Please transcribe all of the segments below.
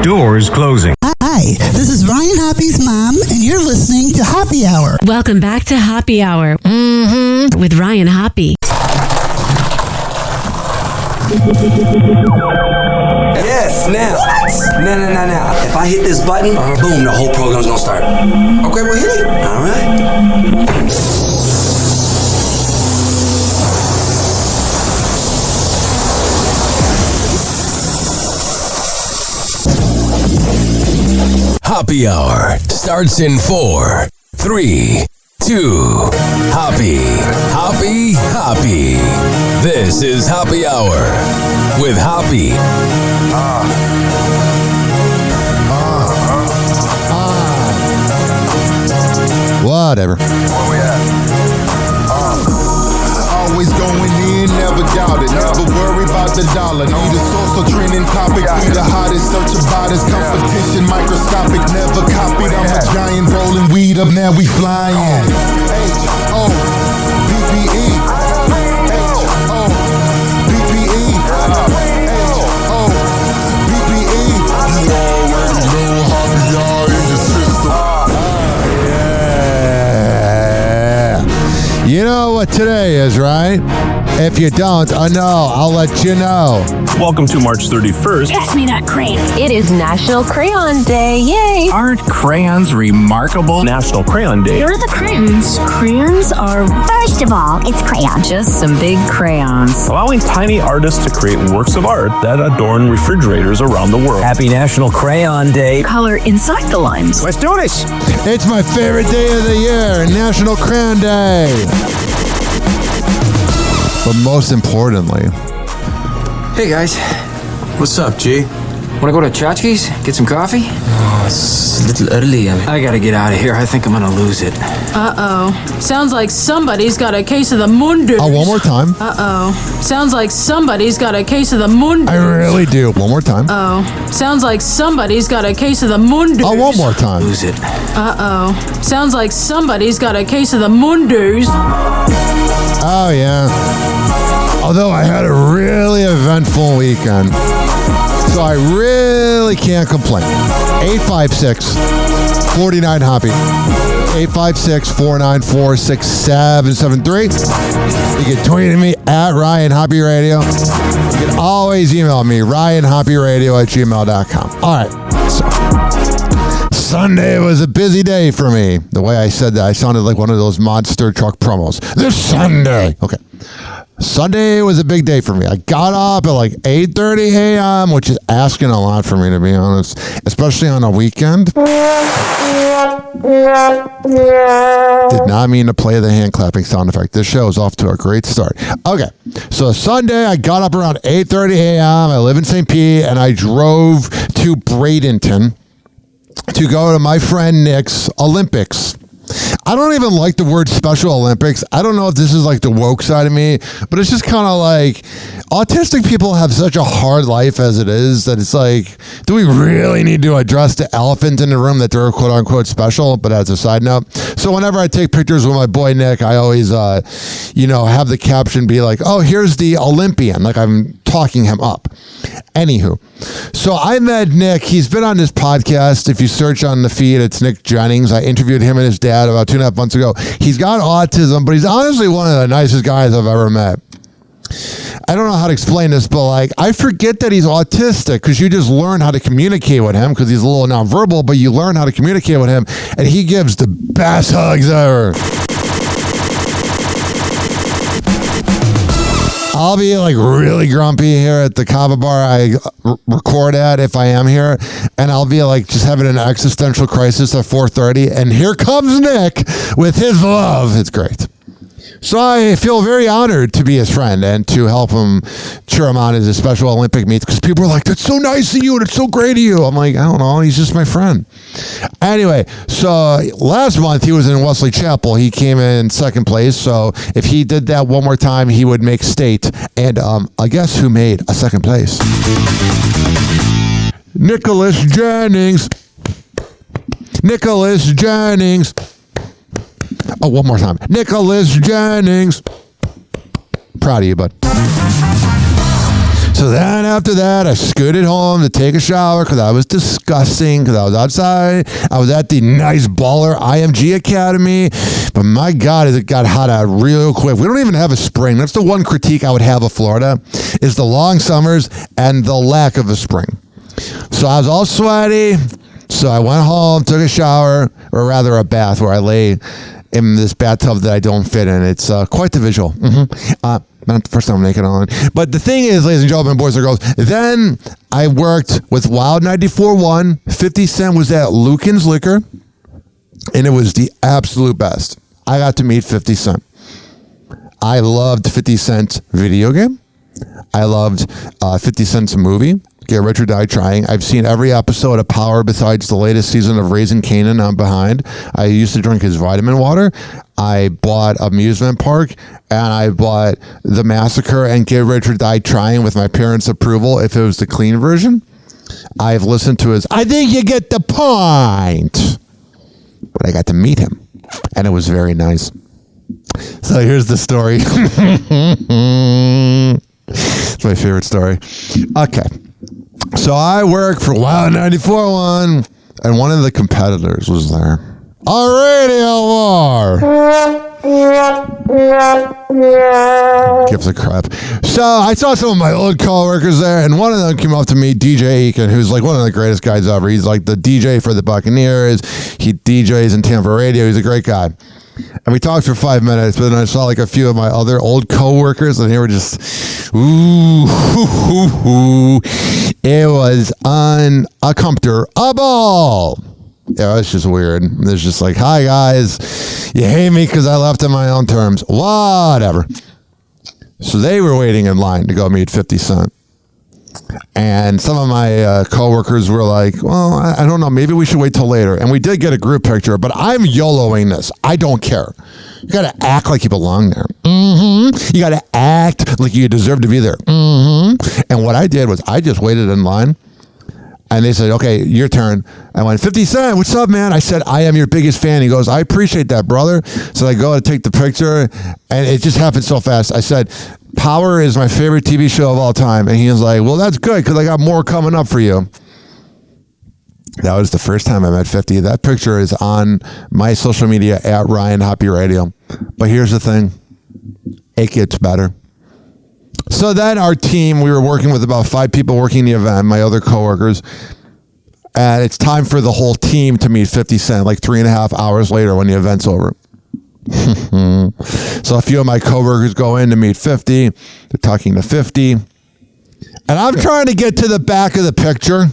Doors closing. Hi, this is Ryan Hoppe's mom, and you're listening to Happy Hour. Welcome back to Happy Hour with Ryan Hoppe. Yes, now. Now. If I hit this button, boom, the whole program's gonna start. Okay, well, hit it. All right. Happy Hour starts in 4, 3, 2. Happy. This is Happy Hour with Hoppe. Whatever. Where we at? Always going in, never doubt it. Never worry about the dollar. Need a source or trending topic. Be the hottest, search about his competition. Microscopic, never copied. I'm a giant rolling weed up, now we flying. H-O-B-B-E. H-O-B-B-E. H-O-B-B-E. You already know Happy Hour in your system. You know what today is, right? If you don't, I know. I'll let you know. Welcome to March 31st. Pass me that crayon. It is National Crayon Day. Yay! Aren't crayons remarkable? National Crayon Day. Here are the crayons. Crayons are... First of all, it's crayon. Just some big crayons. Allowing tiny artists to create works of art that adorn refrigerators around the world. Happy National Crayon Day. Color inside the lines. Let's do this. It's my favorite day of the year, National Crayon Day. But most importantly... Hey guys. What's up, G? Wanna go to Chachki's? Get some coffee? Oh, it's a little early. I gotta get out of here. I think I'm gonna lose it. Uh-oh. Sounds like somebody's got a case of the mundu. Oh, one more time. Uh-oh. Sounds like somebody's got a case of the mundu. I really do. One more time. Oh. Sounds like somebody's got a case of the mundu. Oh, one more time. Lose it. Uh-oh. Sounds like somebody's got a case of the mundus. Oh, yeah. Although I had a really eventful weekend, so I really can't complain. 856-49-HOPPY. 856-494-6773. You can tweet at me at Ryan Hoppe Radio. You can always email me, ryanhopperadio@gmail.com. All right, so Sunday was a busy day for me. The way I said that, I sounded like one of those monster truck promos. This Sunday. Okay. Sunday was a big day for me. I got up at like 8:30 a.m., which is asking a lot for me, to be honest, especially on a weekend. Did not mean to play the hand clapping sound effect. This show is off to a great start. Okay, so Sunday, I got up around 8:30 a.m. I live in St. Pete, and I drove to Bradenton to go to my friend Nick's Olympics. I don't even like the word Special Olympics. I don't know if this is like the woke side of me, but it's just kind of like autistic people have such a hard life as it is that it's like, do we really need to address the elephant in the room that they're quote unquote special? But as a side note, so whenever I take pictures with my boy Nick, I always, have the caption be like, oh, here's the Olympian, like I'm talking him up. Anywho, so I met Nick. He's been on this podcast. If you search on the feed, it's Nick Jennings. I interviewed him and his dad about 2.5 months ago. He's got autism, but he's honestly one of the nicest guys I've ever met. I don't know how to explain this, but like I forget that he's autistic because you just learn how to communicate with him because he's a little nonverbal, but you learn how to communicate with him, and he gives the best hugs ever. I'll be like really grumpy here at the Kava bar I record at if I am here, and I'll be like just having an existential crisis at 4:30, and here comes Nick with his love. It's great. So I feel very honored to be his friend and to help him cheer him on at his Special Olympic meets because people are like, that's so nice of you and it's so great of you. I'm like, I don't know. He's just my friend. Anyway, so last month he was in Wesley Chapel. He came in second place. So if he did that one more time, he would make state. And I guess who made a second place? Nicholas Jennings. Nicholas Jennings. Oh, one more time. Nicholas Jennings. Proud of you, bud. So then after that, I scooted home to take a shower because I was disgusting because I was outside. I was at the nice baller IMG Academy. But my God, it got hot out real quick. We don't even have a spring. That's the one critique I would have of Florida is the long summers and the lack of a spring. So I was all sweaty. So I went home, took a shower, or rather a bath where I lay in this bathtub that I don't fit in. It's quite the visual. Not the first time I'm naked on. But the thing is, ladies and gentlemen, boys and girls, then I worked with Wild 94.1. 50 Cent was at Lucan's Liquor, and it was the absolute best. I got to meet 50 Cent. I loved 50 Cent's video game. I loved 50 Cent's movie, Get Rich or Die Trying. I've seen every episode of Power besides the latest season of Raising Kanan. I'm behind. I used to drink his vitamin water. I bought Amusement Park, and I bought The Massacre and Get Rich or Die Trying with my parents' approval if it was the clean version. I've listened to his, I think you get the point. But I got to meet him, and it was very nice. So here's the story. It's my favorite story. Okay. So I work for Wild 94.1, and one of the competitors was there. A radio war. Gives a crap. So I saw some of my old coworkers there, and one of them came up to me, DJ Eakin, who's like one of the greatest guys ever. He's like the DJ for the Buccaneers. He DJs in Tampa radio. He's a great guy. And we talked for 5 minutes, but then I saw like a few of my other old coworkers, and they were just, ooh. It was uncomfortable. Yeah, it's just weird. It's just like, hi guys, you hate me because I left on my own terms. Whatever. So they were waiting in line to go meet 50 Cent. And some of my coworkers were like, well, I don't know, maybe we should wait till later. And we did get a group picture, but I'm YOLOing this. I don't care. You got to act like you belong there. You got to act like you deserve to be there. And what I did was I just waited in line. And they said, okay, your turn. I went, 50 Cent, what's up, man? I said, I am your biggest fan. He goes, I appreciate that, brother. So I go to take the picture, and it just happened so fast. I said, Power is my favorite TV show of all time. And he was like, well, that's good, because I got more coming up for you. That was the first time I met 50. That picture is on my social media at Ryan Hoppe Radio. But here's the thing. It gets better. So then our team, we were working with about 5 people working the event, my other coworkers, and it's time for the whole team to meet 50 Cent, like 3.5 hours later when the event's over. So a few of my coworkers go in to meet 50. They're talking to 50. And I'm trying to get to the back of the picture.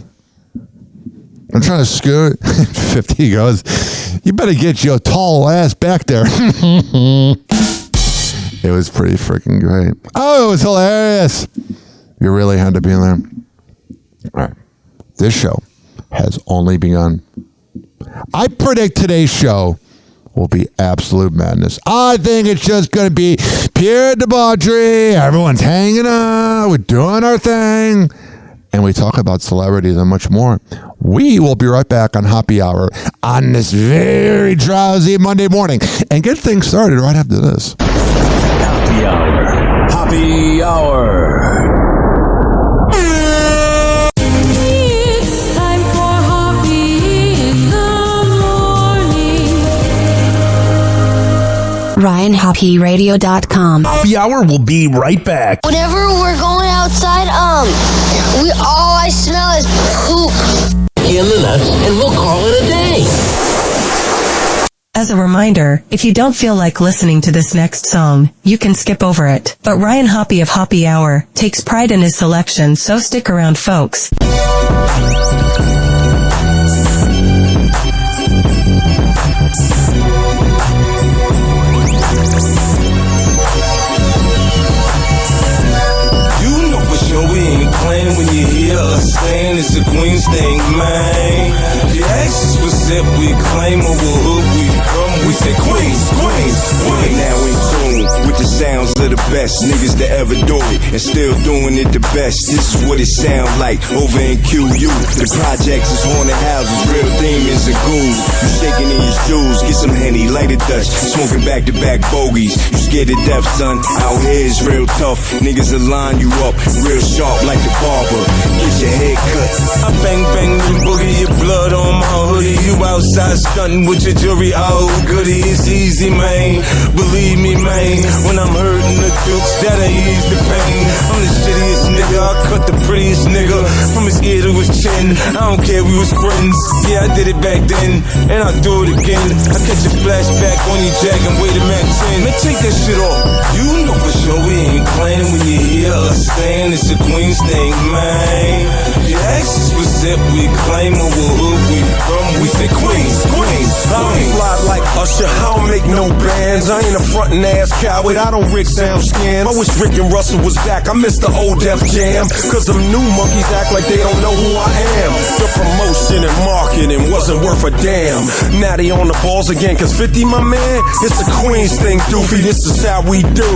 I'm trying to scoot. 50 goes, you better get your tall ass back there. It was pretty freaking great. Oh, it was hilarious. You really had to be in there. All right. This show has only begun. I predict today's show will be absolute madness. I think it's just going to be pure debauchery. Everyone's hanging out. We're doing our thing. And we talk about celebrities and much more. We will be right back on Hoppe Hour on this very drowsy Monday morning and get things started right after this. Hoppe Hour. Hoppe Hour. It's time for Hoppe in the morning. RyanHoppeRadio.com. Hoppe Hour will be right back. Whenever we're going outside, all I smell is poop. In the nuts, and we'll call it a day. As a reminder, if you don't feel like listening to this next song, you can skip over it. But Ryan Hoppe of Hoppe Hour takes pride in his selection, so stick around, folks. When you hear us saying it's a Queens thing, man. The actions we set, we claim over hood we from. We say Queens, Queens, Queens. Now in tune with the sounds of the best niggas that ever do it, and still doing it the best. This is what it sound like over in QU. The projects is haunted houses, real demons and ghouls. You shaking in your shoes, get some Henny, light a Dutch, smoking back-to-back bogeys. You scared to death, son, out here is real tough. Niggas will line you up, real sharp like the barber. Get your head cut. I bang bang and boogie your blood on my hoodie. You outside stunting with your jewelry, oh goody. It's easy, man, believe me, man. When I'm hurting the jokes, that'll ease the pain. I'm the shittiest nigga, I cut the prettiest nigga from his ear to his chin. I don't care, we was friends. Yeah, I did it back then, and I'll do it again. I catch a flashback on your jack and wait a Mac 10. Man, take that shit off. You know for sure we ain't playing when you hear us saying it's a Queens thing, man. Your exes was it, we claim or what hood we from. We say Queens, Queens, I don't fly like Usher, I don't make no bands. I ain't a frontin' ass coward, I don't Rick sound scam. I wish Rick and Russell was back, I miss the old Def Jam. Cause them new monkeys act like they don't know who I am. The promotion and marketing wasn't worth a damn. Now they on the balls again, cause 50, my man, it's a Queens thing, doofy. This is how we do.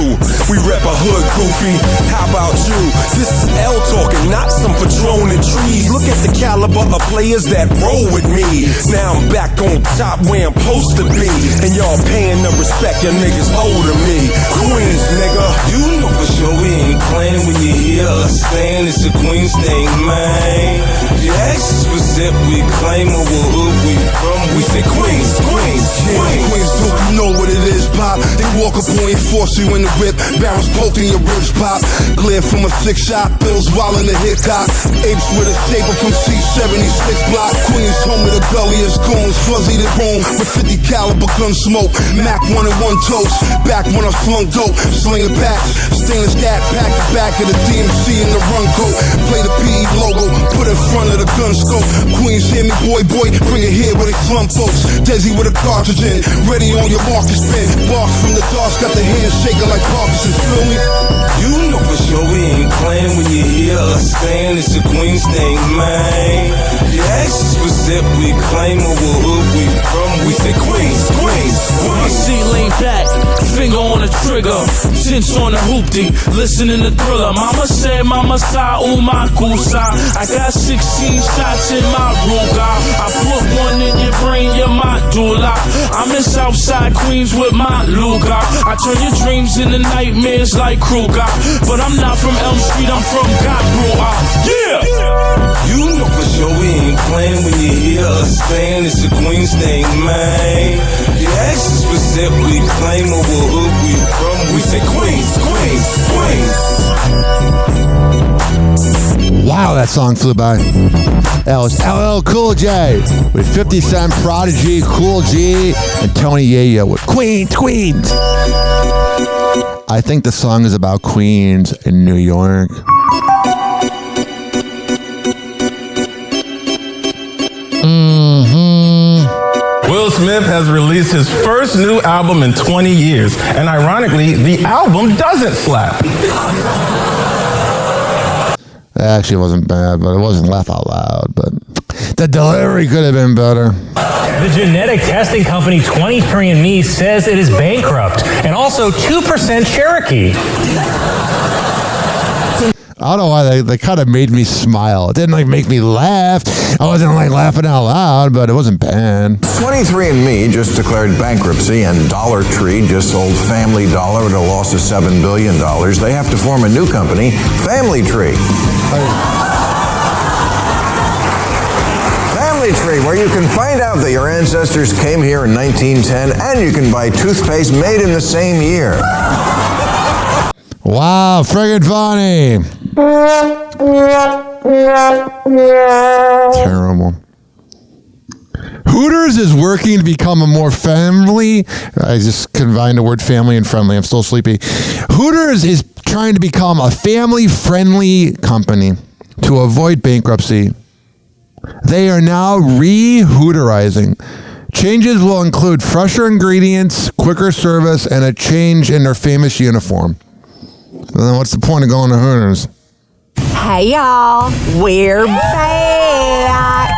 We rep a hood, goofy. How about you? This is L talking, not some Patron and trees. Look at the caliber of players that roll with me. Now I'm back on top where I'm supposed to be, and y'all paying the respect your niggas owe to me. Queens, nigga. You know for sure we ain't playing when you hear us saying it's a Queens thing, man. Your exes was it, we claim or what hood we from. We say Queens, Queens, Queens. Queens, don't you know what it is, Pop? They walk up on you, force you in the whip, barrels poking your ribs, Pop. Glare from a 6-shot, bills while in the Hickok. Apes with a shaper from C76 block. Queens, home of the gulliest goons, fuzzy the room with 50 caliber gun smoke. Mac 1 and 1 toast, back when I slung dope, slinging packs, stainless cat, pack the back of the DMC in the run coat. Play the PE logo, put in front of the gun scope. Queens, hear me, boy, bring it here where they slum folks. Desi with a cartridge in, ready on your market spin. Barks from the dark, got the hands shaking like Parkinson's, feel me? You know for sure we ain't playing when you hear us saying it's a Queens thing, man. Your exes was it, we claim or what hood we from. We say Queens, Queens, Queens. See, lean back, finger on the trigger, cinch on the hoopty, listening to Thriller. Mama said, Mama sa, my kusa. I got 16 shots in my Ruger. I put one in your brain, you're my doula. I'm in Southside Queens with my Luger. I turn your dreams into nightmares like Kruger. But I'm not from Elm Street, I'm from Godbrew. Yeah! You know for sure we ain't playing when you hear us saying it's a Queens thing, man. Your exes was it, we claim or what hood we from. We say Queens, Queens, Queens. Wow, that song flew by. That was LL Cool J with 50 Cent, Prodigy, Cool G, and Tony Yayo with Queens, Queens. I think the song is about Queens in New York. Will Smith has released his first new album in 20 years, and ironically, the album doesn't slap. It actually wasn't bad, but it wasn't laugh out loud, but the delivery could have been better. The genetic testing company 23andMe says it is bankrupt, and also 2% Cherokee. I don't know why they kind of made me smile. It didn't make me laugh. I wasn't laughing out loud, but it wasn't bad. 23andMe just declared bankruptcy, and Dollar Tree just sold Family Dollar at a loss of $7 billion. They have to form a new company, Family Tree. Family Tree, where you can find out that your ancestors came here in 1910, and you can buy toothpaste made in the same year. Wow, friggin' funny. Terrible. Hooters is working to become a more family. I just combined the word family and friendly. I'm still sleepy. Hooters is trying to become a family-friendly company to avoid bankruptcy. They are now re-Hooterizing. Changes will include fresher ingredients, quicker service, and a change in their famous uniform. Then what's the point of going to Hooters? Hey y'all, we're back.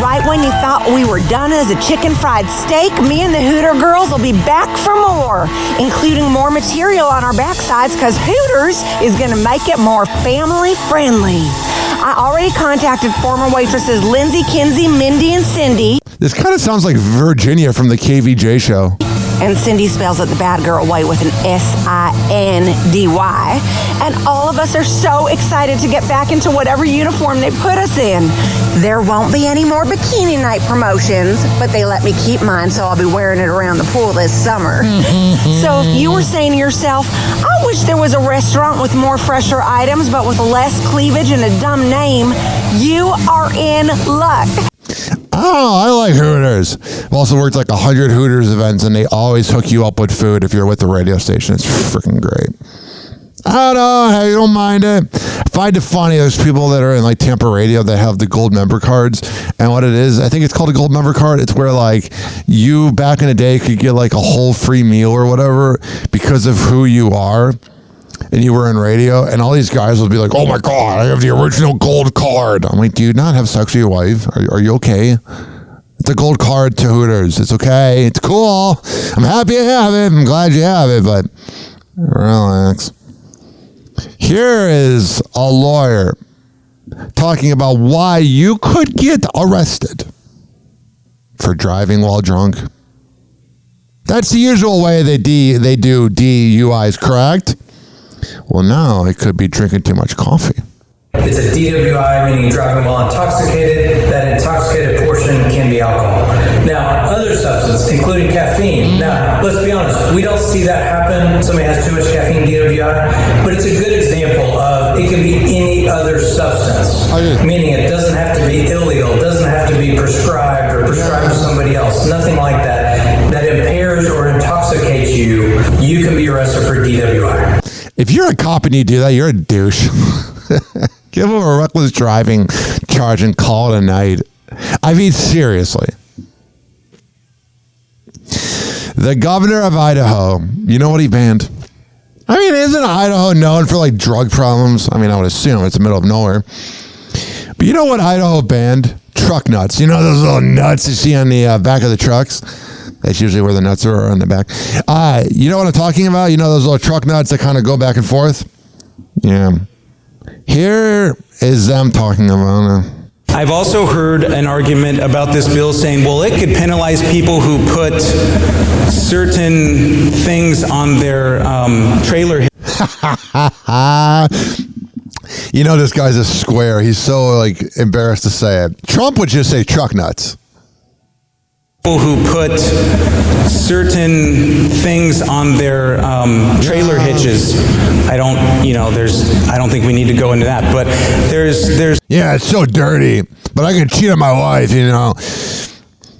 Right when you thought we were done as a chicken fried steak, me and the Hooter girls will be back for more, including more material on our backsides because Hooters is going to make it more family friendly. I already contacted former waitresses Lindsay, Kinsey, Mindy, and Cindy. This kind of sounds like Virginia from the KVJ show. And Cindy spells it the bad girl way with an S-I-N-D-Y. And all of us are so excited to get back into whatever uniform they put us in. There won't be any more bikini night promotions, but they let me keep mine, so I'll be wearing it around the pool this summer. So if you were saying to yourself, I wish there was a restaurant with more fresher items, but with less cleavage and a dumb name, you are in luck. Oh, I like Hooters. I've also worked like 100 Hooters events, and they always hook you up with food if you're with the radio station. It's freaking great. I don't know how you don't mind it. I find it funny. There's people that are in like Tampa radio that have the gold member cards, and what it is, I think it's called a gold member card. It's where like you back in the day could get like a whole free meal or whatever because of who you are. And you were in radio, and all these guys will be like, oh my God, I have the original gold card. I'm like, do you not have sex with your wife? Are you okay? It's a gold card to Hooters. It's okay. It's cool. I'm happy I have it. I'm glad you have it, but relax. Here is a lawyer talking about why you could get arrested for driving while drunk. That's the usual way they do DUIs, correct? Well, now it could be drinking too much coffee. It's a DWI, meaning driving while intoxicated. That intoxicated portion can be alcohol. Now, other substances, including caffeine. Now, let's be honest, we don't see that happen. Somebody has too much caffeine, DWI, but it's a good example of it can be any other substance, meaning it doesn't have to be illegal, it doesn't have to be prescribed or prescribed to somebody else, nothing like that. That impairs or intoxicates you, you can be arrested for DWI. If you're a cop and you do that, you're a douche. Give them a reckless driving charge and call it a night. I mean, seriously. The governor of Idaho, you know what he banned? I mean, isn't Idaho known for like drug problems? I mean, I would assume it's the middle of nowhere. But you know what Idaho banned? Truck nuts. You know those little nuts you see on the back of the trucks? That's usually where the nuts are on the back. You know what I'm talking about? You know those little truck nuts that kind of go back and forth? Yeah. Here is them talking about it. I've also heard an argument about this bill saying, well, it could penalize people who put certain things on their trailer. You know this guy's a square. He's so like embarrassed to say it. Trump would just say truck nuts. People who put certain things on their trailer hitches. I don't think we need to go into that, but there's. Yeah, it's so dirty, but I can cheat on my wife, you know.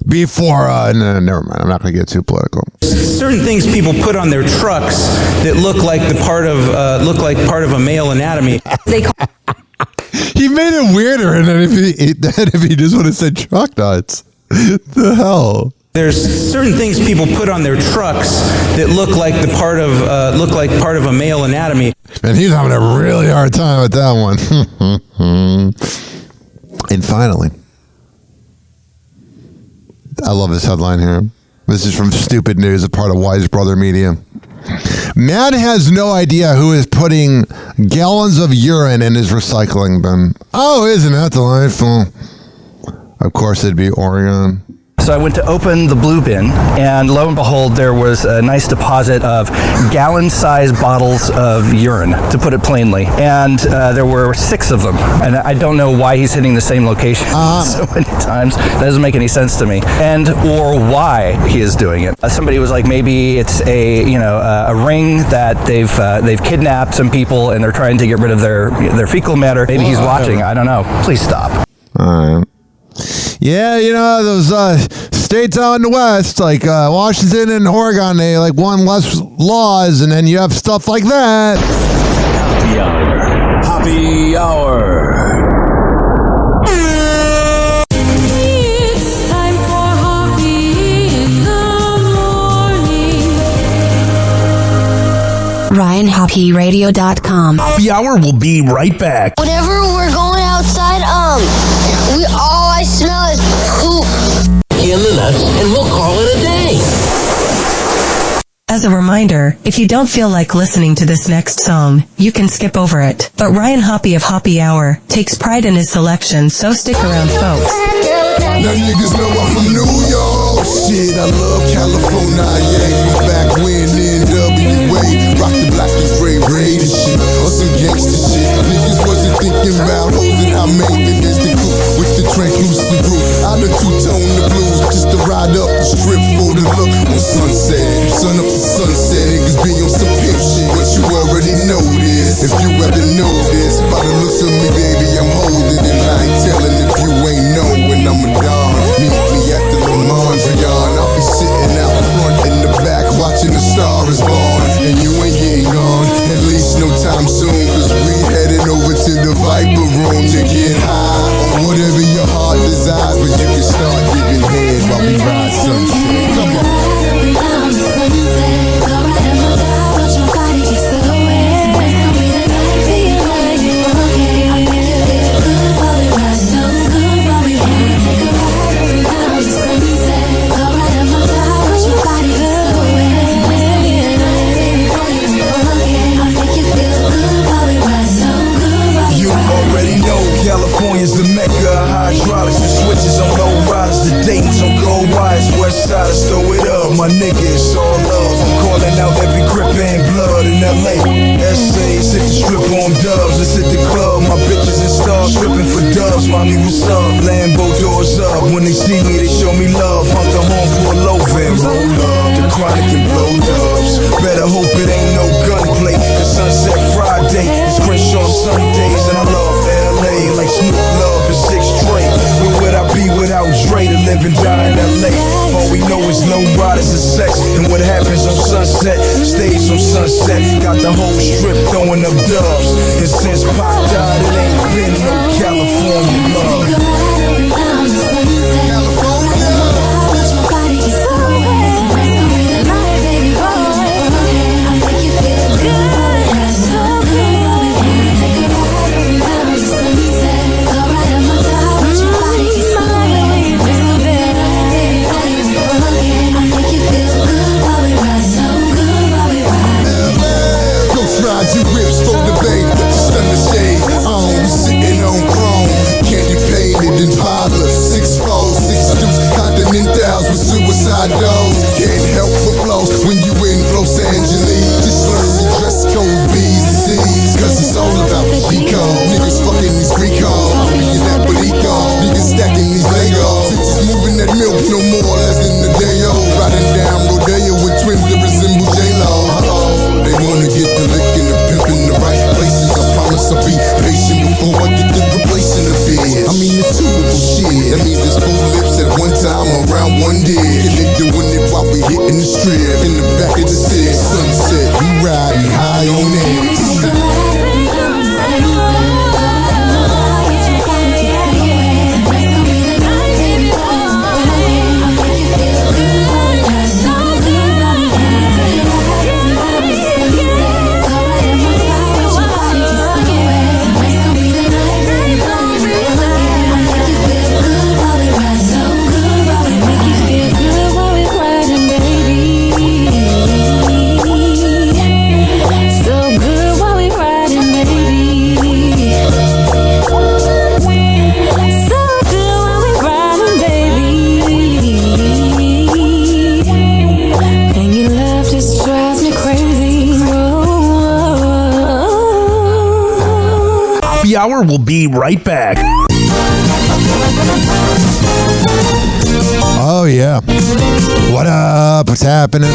Before, no, never mind. I'm not going to get too political. Certain things people put on their trucks that look like part of a male anatomy. He made it weirder, and then if he just would have said truck nuts. The hell? There's certain things people put on their trucks that look like part of a male anatomy. And he's having a really hard time with that one. And finally, I love this headline here. This is from Stupid News, a part of Wise Brother Media. Man has no idea who is putting gallons of urine in his recycling bin. Oh, isn't that delightful? Of course, it'd be Oregon. So I went to open the blue bin, and lo and behold, there was a nice deposit of gallon-sized bottles of urine, to put it plainly. And there were 6 of them. And I don't know why he's hitting the same location so many times. That doesn't make any sense to me. And or why he is doing it. Somebody was like, maybe it's a ring that they've kidnapped some people and they're trying to get rid of their fecal matter. Maybe he's watching. I don't know. Please stop. All right. Yeah, you know, those states out in the West, like Washington and Oregon, they like won less laws, and then you have stuff like that. Happy Hour. Happy Hour. It's time for Hoppe in the morning. RyanHoppeRadio.com. Happy Hour will be right back. Whenever we're going outside, all I smell is nuts and we'll call it a day. As a reminder, if you don't feel like listening to this next song, you can skip over it. But Ryan Hoppe of Hoppe Hour takes pride in his selection, so stick around, folks. Now niggas know I'm from New York. Shit, I love California, yeah. From back when NWA rock the black and gray raid and shit, or some gangster shit. Niggas wasn't thinking about hoes and how maintenance the coupe with the translucent roof. I done two-tone the blues just to ride up the strip for the look on sunset. Sun up to sunset, niggas be on some pimp shit, but you already know this. If you ever know this, by the looks of me, baby, I'm holding it. I ain't telling if you ain't know when I'm a dog. Meet me at the Lamondrian. I'll be sitting out front in the back watching the Star is Born. And you ain't getting gone, at least no time soon, cause we headed over to the Viper Room to get high on whatever your heart desires, but you can start giving head while we ride sunset. Come on. California's the mecca of hydraulics and switches on low riders. The Dayton's on gold wires. West siders throw it up, my nigga, it's all love. I'm calling out every grip and blood in LA. Essays hit the strip on dubs. Let's hit the club. My bitches and stars stripping for dubs. Mommy, what's up? Lambo doors up. When they see me, they show me love. Hunk the horn, pull over and roll up. The chronic and blow dubs. Better hope it ain't no gunplay. Cause Sunset Friday is Crenshaw Sundays, and I love LA like Snoop Love and 6 straight. Where would I be without Dre to live and die in LA? All we know is low riders and sex, and what happens on Sunset stays on Sunset. Got the whole strip throwing up dubs, and since Pac died, it ain't been no California love. Suicide dogs, can't help but flows when you in Los Angeles. Just learn the dress code, B's and C's, cause it's all about the Chico. Niggas fucking these Greek calls, being that Bolico. Niggas stacking these Legos. Bitches moving that milk no more, less than a day old. Riding down Rodeo with twins that resemble J-Lo. They wanna get the lick and the pimp in the right places. I promise I'll be patient before I get to replacing the bitch. I mean, it's suitable shit. That means there's 4 lips at one time around one dick. And they doing it while we hitting the strip. In the back of the city, sunset, we riding high on it. Hour will be right back. Oh, yeah. What up? What's happening?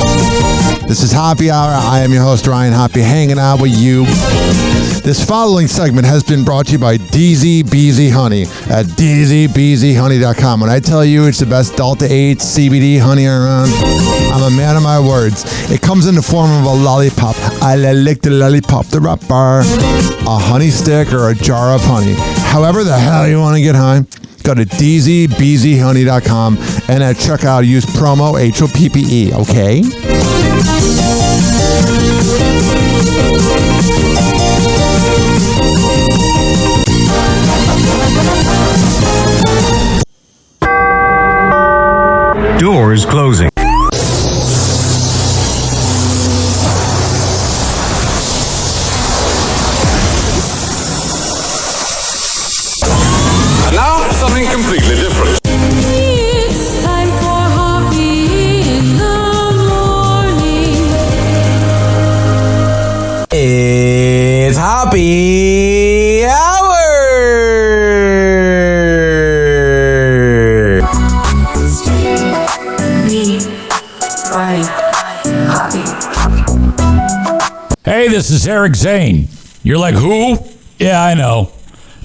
This is Hoppe Hour. I am your host, Ryan Hoppe, hanging out with you. This following segment has been brought to you by DZBZ Honey at DZBZHoney.com. When I tell you it's the best Delta 8 CBD honey around, I'm a man of my words. It comes in the form of a lollipop. I lick the lollipop, the wrapper, a honey stick, or a jar of honey. However the hell you want to get high, go to DZBZHoney.com and at checkout use promo HOPPE, okay? Doors closing. And now, something completely different. It's time for Hoppe in the morning. It's Hoppe Hour! Hey, this is Eric Zane. You're like, who? Yeah, I know.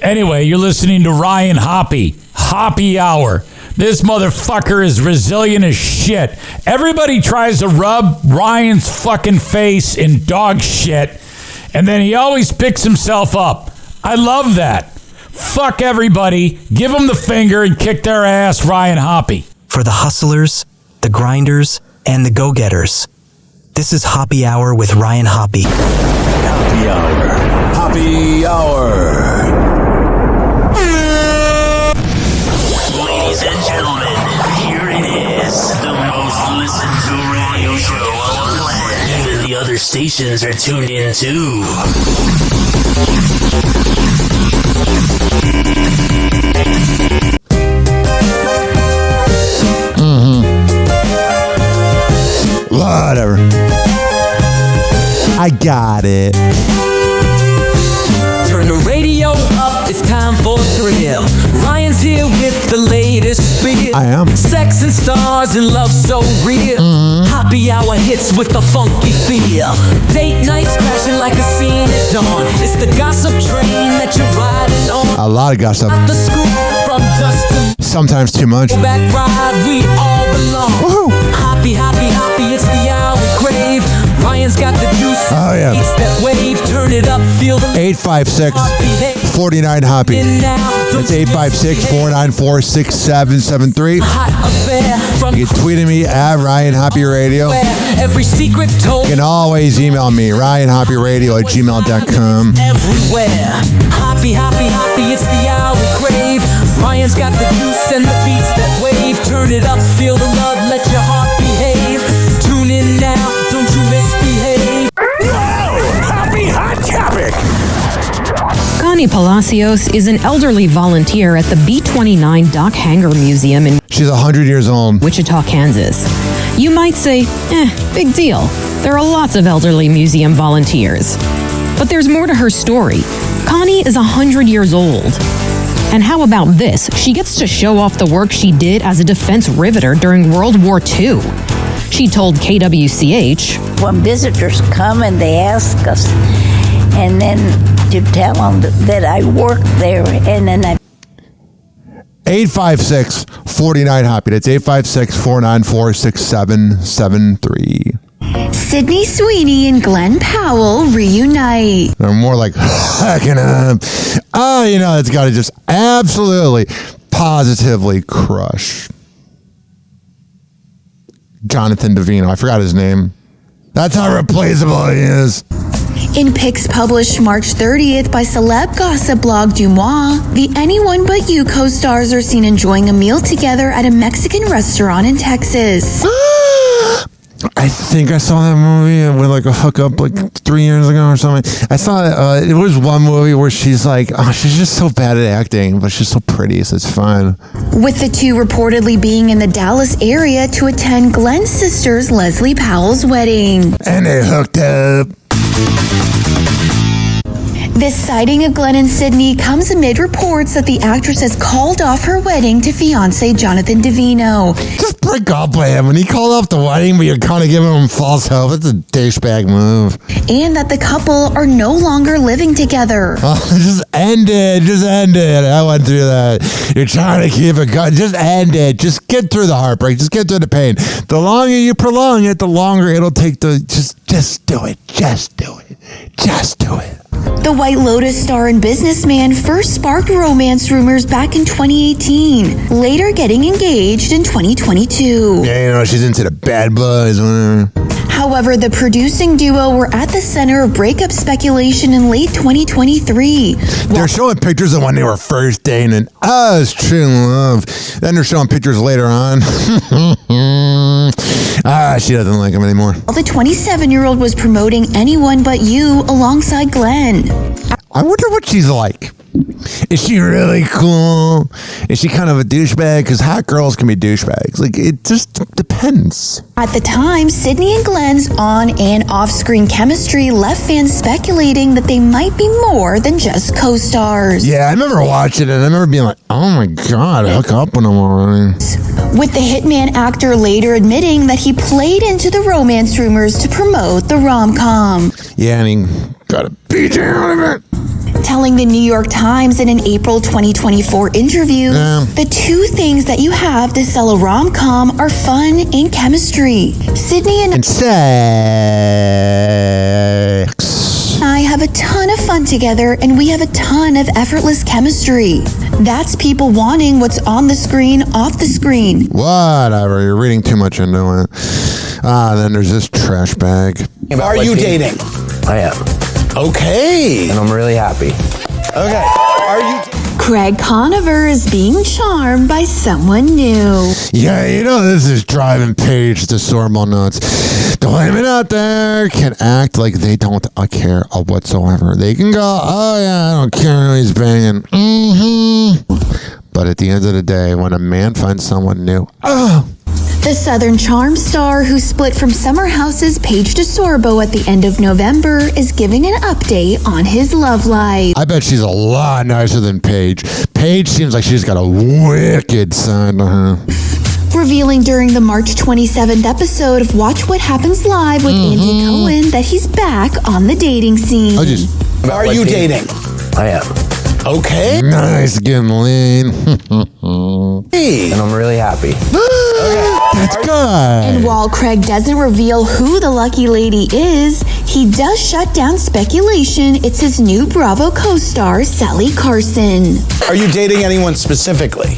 Anyway, you're listening to Ryan Hoppe. Hoppe Hour. This motherfucker is resilient as shit. Everybody tries to rub Ryan's fucking face in dog shit, and then he always picks himself up. I love that. Fuck everybody. Give them the finger and kick their ass, Ryan Hoppe. For the hustlers, the grinders, and the go-getters. This is Hoppe Hour with Ryan Hoppe. Hoppe Hour. Hoppe Hour. Ladies and gentlemen, here it is, the most listened to radio show on the planet. Even the other stations are tuned in too. Whatever. I got it. Turn the radio up, it's time for thrill. Ryan's here with the latest spiel. I am. Sex and stars and love so real. Hoppe Hour hits with the funky feel. Date nights crashing like a scene at dawn. It's the gossip train that you're riding on. A lot of gossip. Not the scoop from dust to Sometimes too much. back ride, we all belong. Woohoo. Hoppe, Hoppe, Hoppe, it's the hour crave. Ryan's got the juice. Oh, yeah. It's that wave, turn it up, feel the 856-49 Hoppe. That's 856-494-6773. You can tweet at me at Ryan Hoppe Radio. Every secret told. You can always email me, ryanhopperadio@gmail.com. Everywhere. Hoppe, Hoppe, Hoppe, it's the hour crave. Ryan's got the juice and the beats that wave. Turn it up, feel the love, let your heart behave. Tune in now, don't you misbehave. Hoppe Hot Topic. Connie Palacios is an elderly volunteer at the B-29 Dock Hangar Museum in She's 100 years old. Wichita, Kansas. You might say, big deal. There are lots of elderly museum volunteers. But there's more to her story. Connie is 100 years old. And how about this? She gets to show off the work she did as a defense riveter during World War II. She told KWCH, when visitors come and they ask us, and then to tell them that I worked there, and then I 856-49 Hoppe. That's 856-494-6773. Sydney Sweeney and Glenn Powell reunite. They're more like hooking up. It's got to just absolutely, positively crush Jonathan Davino. I forgot his name. That's how replaceable he is. In pics published March 30th by celeb gossip blog Dumois, the Anyone But You co-stars are seen enjoying a meal together at a Mexican restaurant in Texas. I think I saw that movie with like a hookup like 3 years ago or something. I saw it was one movie where she's like, she's just so bad at acting, but she's so pretty, so it's fine. With the two reportedly being in the Dallas area to attend Glenn's sister's Leslie Powell's wedding. And they hooked up. This sighting of Glenn and Sydney comes amid reports that the actress has called off her wedding to fiancé Jonathan Davino. Just break up with him. When he called off the wedding, but you're kind of giving him false hope. It's a douchebag move. And that the couple are no longer living together. Just end it. Just end it. I went through that. You're trying to keep it going. Just end it. Just get through the heartbreak. Just get through the pain. The longer you prolong it, the longer it'll take to just do it. Just do it. Just do it. The White Lotus star and businessman first sparked romance rumors back in 2018, later getting engaged in 2022. Yeah, she's into the bad boys. However, the producing duo were at the center of breakup speculation in late 2023. They're showing pictures of when they were first dating, and it's true love. Then they're showing pictures later on. She doesn't like him anymore. The 27-year-old was promoting Anyone But You alongside Glenn. I wonder what she's like. Is she really cool? Is she kind of a douchebag? Because hot girls can be douchebags. Like, it just depends. At the time, Sydney and Glenn's on- and off-screen chemistry left fans speculating that they might be more than just co-stars. Yeah, I remember watching it, and I remember being like, oh my God, hook up with them already. With the hitman actor later admitting that he played into the romance rumors to promote the rom-com. Yeah, and he got a BJ out of it. Telling the New York Times in an April 2024 interview, the two things that you have to sell a rom-com are fun and chemistry. Sydney and sex. I have a ton of fun together, and we have a ton of effortless chemistry. That's people wanting what's on the screen, off the screen. Whatever, you're reading too much into it. Then there's this trash bag. Are you dating? I am. Okay. And I'm really happy. Okay. Are you... Craig Conover is being charmed by someone new. Yeah, you know this is driving Paige to Sormal nuts. The women out there can act like they don't care whatsoever. They can go, oh yeah, I don't care who he's banging. But at the end of the day, when a man finds someone new, The Southern Charm star who split from Summer House's Paige DeSorbo at the end of November is giving an update on his love life. I bet she's a lot nicer than Paige. Paige seems like she's got a wicked side to her. Revealing during the March 27th episode of Watch What Happens Live with Andy Cohen that he's back on the dating scene. Are you dating? I am. Okay. Nice, getting lean. And I'm really happy. That's good. And while Craig doesn't reveal who the lucky lady is, he does shut down speculation it's his new Bravo co-star, Sally Carson. Are you dating anyone specifically?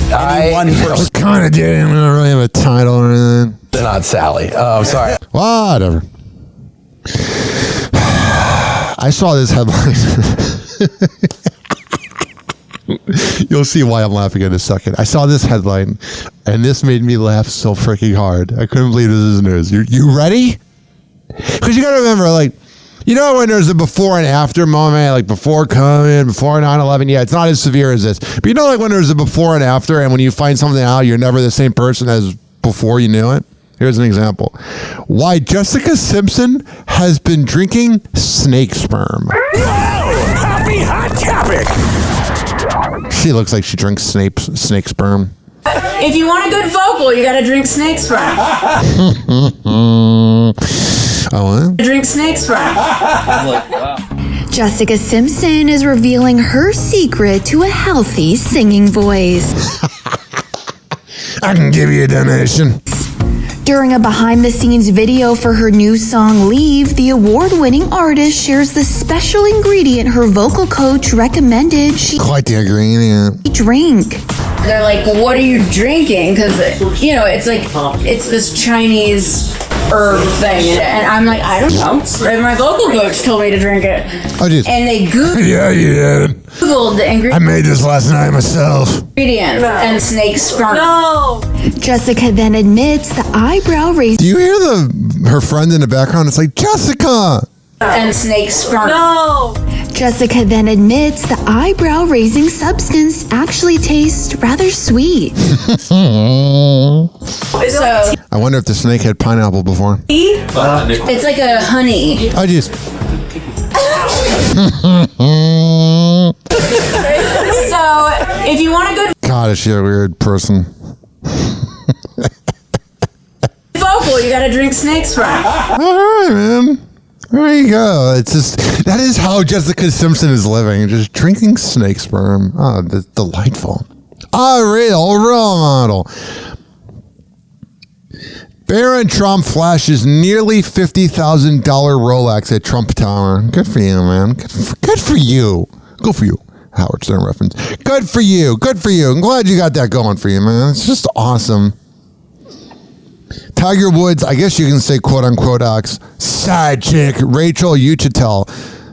I was kind of dating. I don't really have a title or anything. Not Sally. Oh, I'm sorry. Whatever. I saw this headline. You'll see why I'm laughing in a second. I saw this headline, and this made me laugh so freaking hard. I couldn't believe this is news. You ready? Because you got to remember, like, you know when there's a before and after moment, like before COVID, before 9/11, yeah, it's not as severe as this. But you know, like when there's a before and after, and when you find something out, you're never the same person as before you knew it? Here's an example. Why Jessica Simpson has been drinking snake sperm. Happy hot topic. She looks like she drinks snake sperm. If you want a good vocal, you gotta drink snake sperm. Drink snake sperm. Jessica Simpson is revealing her secret to a healthy singing voice. I can give you a donation. During a behind-the-scenes video for her new song, Leave, the award-winning artist shares the special ingredient her vocal coach recommended she Quite the ingredient. drink. They're like, well, what are you drinking? Because, you know, it's like, it's this Chinese herb thing. And I'm like, I don't know. And my vocal coach told me to drink it. Oh, geez. And they Googled, Yeah, you did. the I ingredient made this last night myself. and snake sperm. No. Jessica then admits the eyebrow raising. Do you hear her friend in the background? It's like, Jessica! And snake sperm. No. Jessica then admits the eyebrow-raising substance actually tastes rather sweet. So I wonder if the snake had pineapple before. it's like a honey. I just. So if you want a good God, is she a weird person? vocal, you gotta drink snake sperm. All right, man. There you go. It's just, that is how Jessica Simpson is living. Just drinking snake sperm. Oh, that's delightful. A real role model. Barron Trump flashes nearly $50,000 Rolex at Trump Tower. Good for you, man. Good for you. Good for you. Howard Stern reference. Good for you. Good for you. I'm glad you got that going for you, man. It's just awesome. Tiger Woods, I guess you can say quote unquote side chick Rachel Uchitel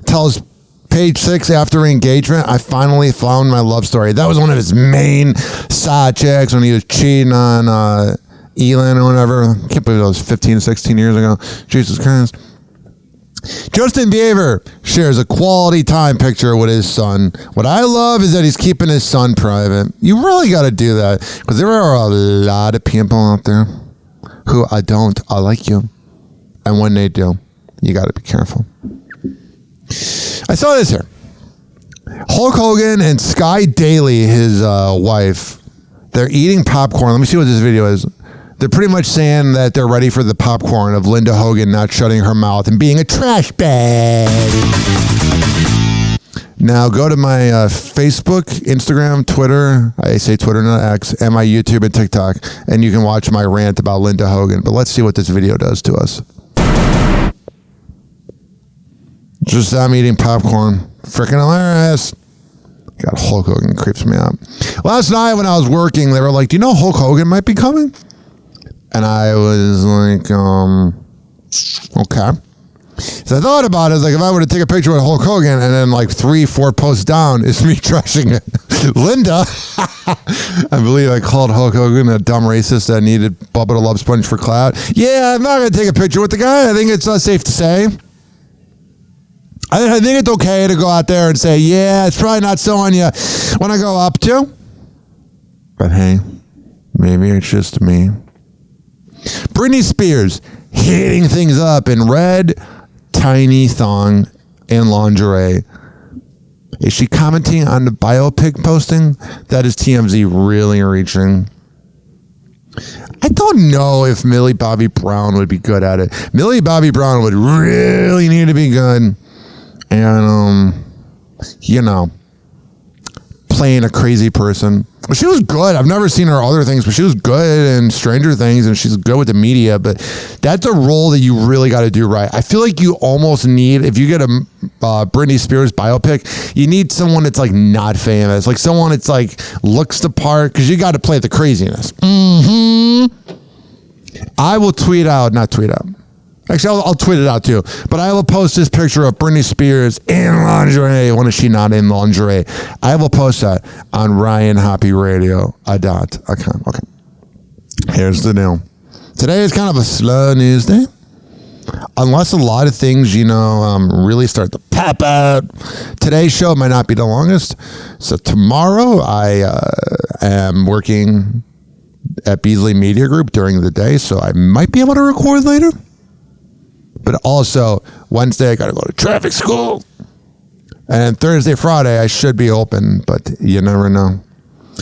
tells Page 6 after engagement, I finally found my love story. That was one of his main side chicks when he was cheating on Elon or whatever. I can't believe that was 15, 16 years ago. Jesus Christ. Justin Bieber shares a quality time picture with his son. What I love is that he's keeping his son private. You really got to do that because there are a lot of people out there who I like you. And when they do, you got to be careful. I saw this here. Hulk Hogan and Sky Daly, his wife, they're eating popcorn. Let me see what this video is. They're pretty much saying that they're ready for the popcorn of Linda Hogan not shutting her mouth and being a trash bag. Now go to my Facebook, Instagram, Twitter. I say Twitter, not X, and my YouTube and TikTok, and you can watch my rant about Linda Hogan. But let's see what this video does to us. Just them eating popcorn. Freaking hilarious. God, Hulk Hogan creeps me out. Last night when I was working, they were like, do you know Hulk Hogan might be coming? And I was like, okay. So I thought about it. I was like, if I were to take a picture with Hulk Hogan and then like 3-4 posts down, it's me trashing it. Linda, I believe I called Hulk Hogan a dumb racist that needed Bubba the Love Sponge for clout. Yeah, I'm not going to take a picture with the guy. I think it's safe to say. I think it's okay to go out there and say, yeah, it's probably not so on you when I go up to. But hey, maybe it's just me. Britney Spears hitting things up in red, tiny thong and lingerie. Is she commenting on the biopic posting? That is TMZ really reaching. I don't know if Millie Bobby Brown would be good at it. Millie Bobby Brown would really need to be good. And, playing a crazy person. But she was good. I've never seen her other things, but she was good in Stranger Things, and she's good with the media. But that's a role that you really got to do right. I feel like you almost need, if you get a Britney Spears biopic, you need someone that's like not famous, like someone that's like looks the part, because you got to play the craziness. I will not tweet out. Actually, I'll tweet it out too. But I will post this picture of Britney Spears in lingerie. When is she not in lingerie? I will post that on RyanHoppyRadio.com. Okay. Here's the deal. Today is kind of a slow news day. Unless a lot of things, really start to pop out. Today's show might not be the longest. So tomorrow I am working at Beasley Media Group during the day. So I might be able to record later. But also, Wednesday, I got to go to traffic school. And Thursday, Friday, I should be open, but you never know.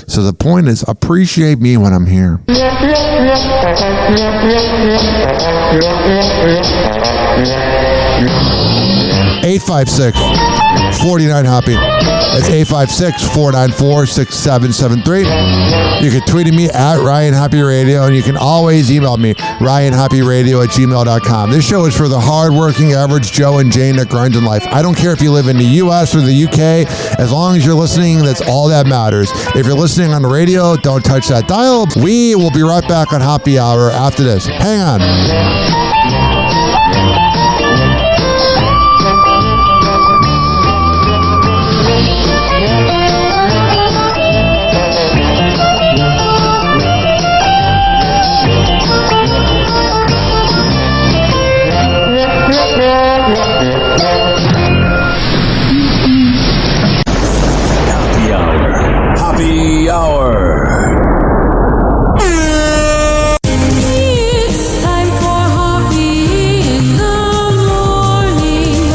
So the point is, appreciate me when I'm here. 856-49-HOPPY. That's 856-494-6773. You can tweet at me at RyanHoppyRadio, and you can always email me, RyanHoppyRadio@gmail.com. This show is for the hardworking average Joe and Jane that grinds in life. I don't care if you live in the U.S. or the UK. As long as you're listening, that's all that matters. If you're listening on the radio, don't touch that dial. We will be right back on Hoppy Hour after this. Hang on. Happy Hour. It's time for Hoppy in the morning.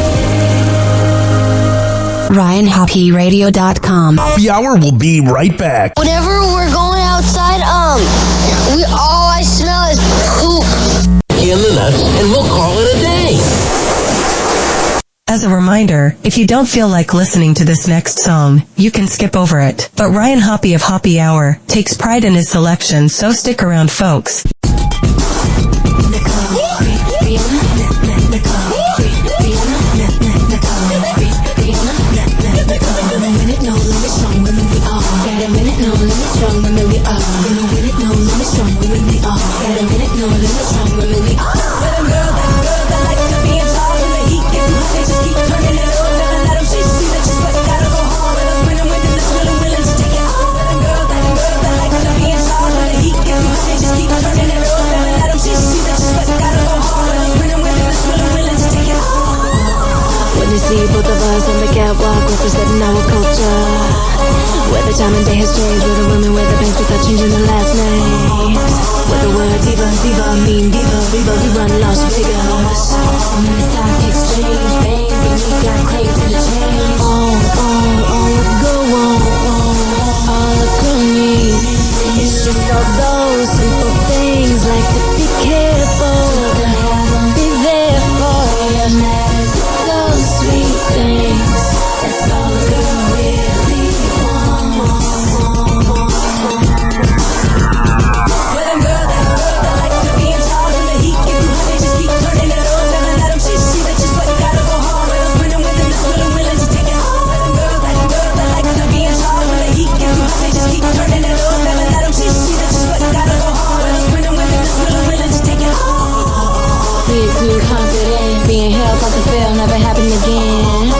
RyanHoppyRadio.com. Happy Hour will be right back. Whenever we're going outside, all I smell is poop. In the nuts, and we'll call it a day. As a reminder, if you don't feel like listening to this next song, you can skip over it. But Ryan Hoppy of Hoppy Hour takes pride in his selection, so stick around, folks. Turning it diamond day has changed. With the women with the banks without changing the last name. With the word diva, diva, mean diva, diva, we run Las Vegas. The stock exchange bangs and we got claim to the change. All the go on, all the girl need. It's just all those simple things like to be careful, be there for you. Those sweet things, that's all the girl really wants. Well, them girls that like to be in charge when the heat gets too hot, they just keep turning it on. Never let them see that you sweat, gotta go hard. Well, those winning with them, that's willing to take it all. Well, them girls that like to be in charge when the heat gets too hot, they just keep turning it on. Never let them see that you sweat, gotta go hard. Well, those winning with them, that's willing to take it all. We're too confident, being held like a fail never happened again.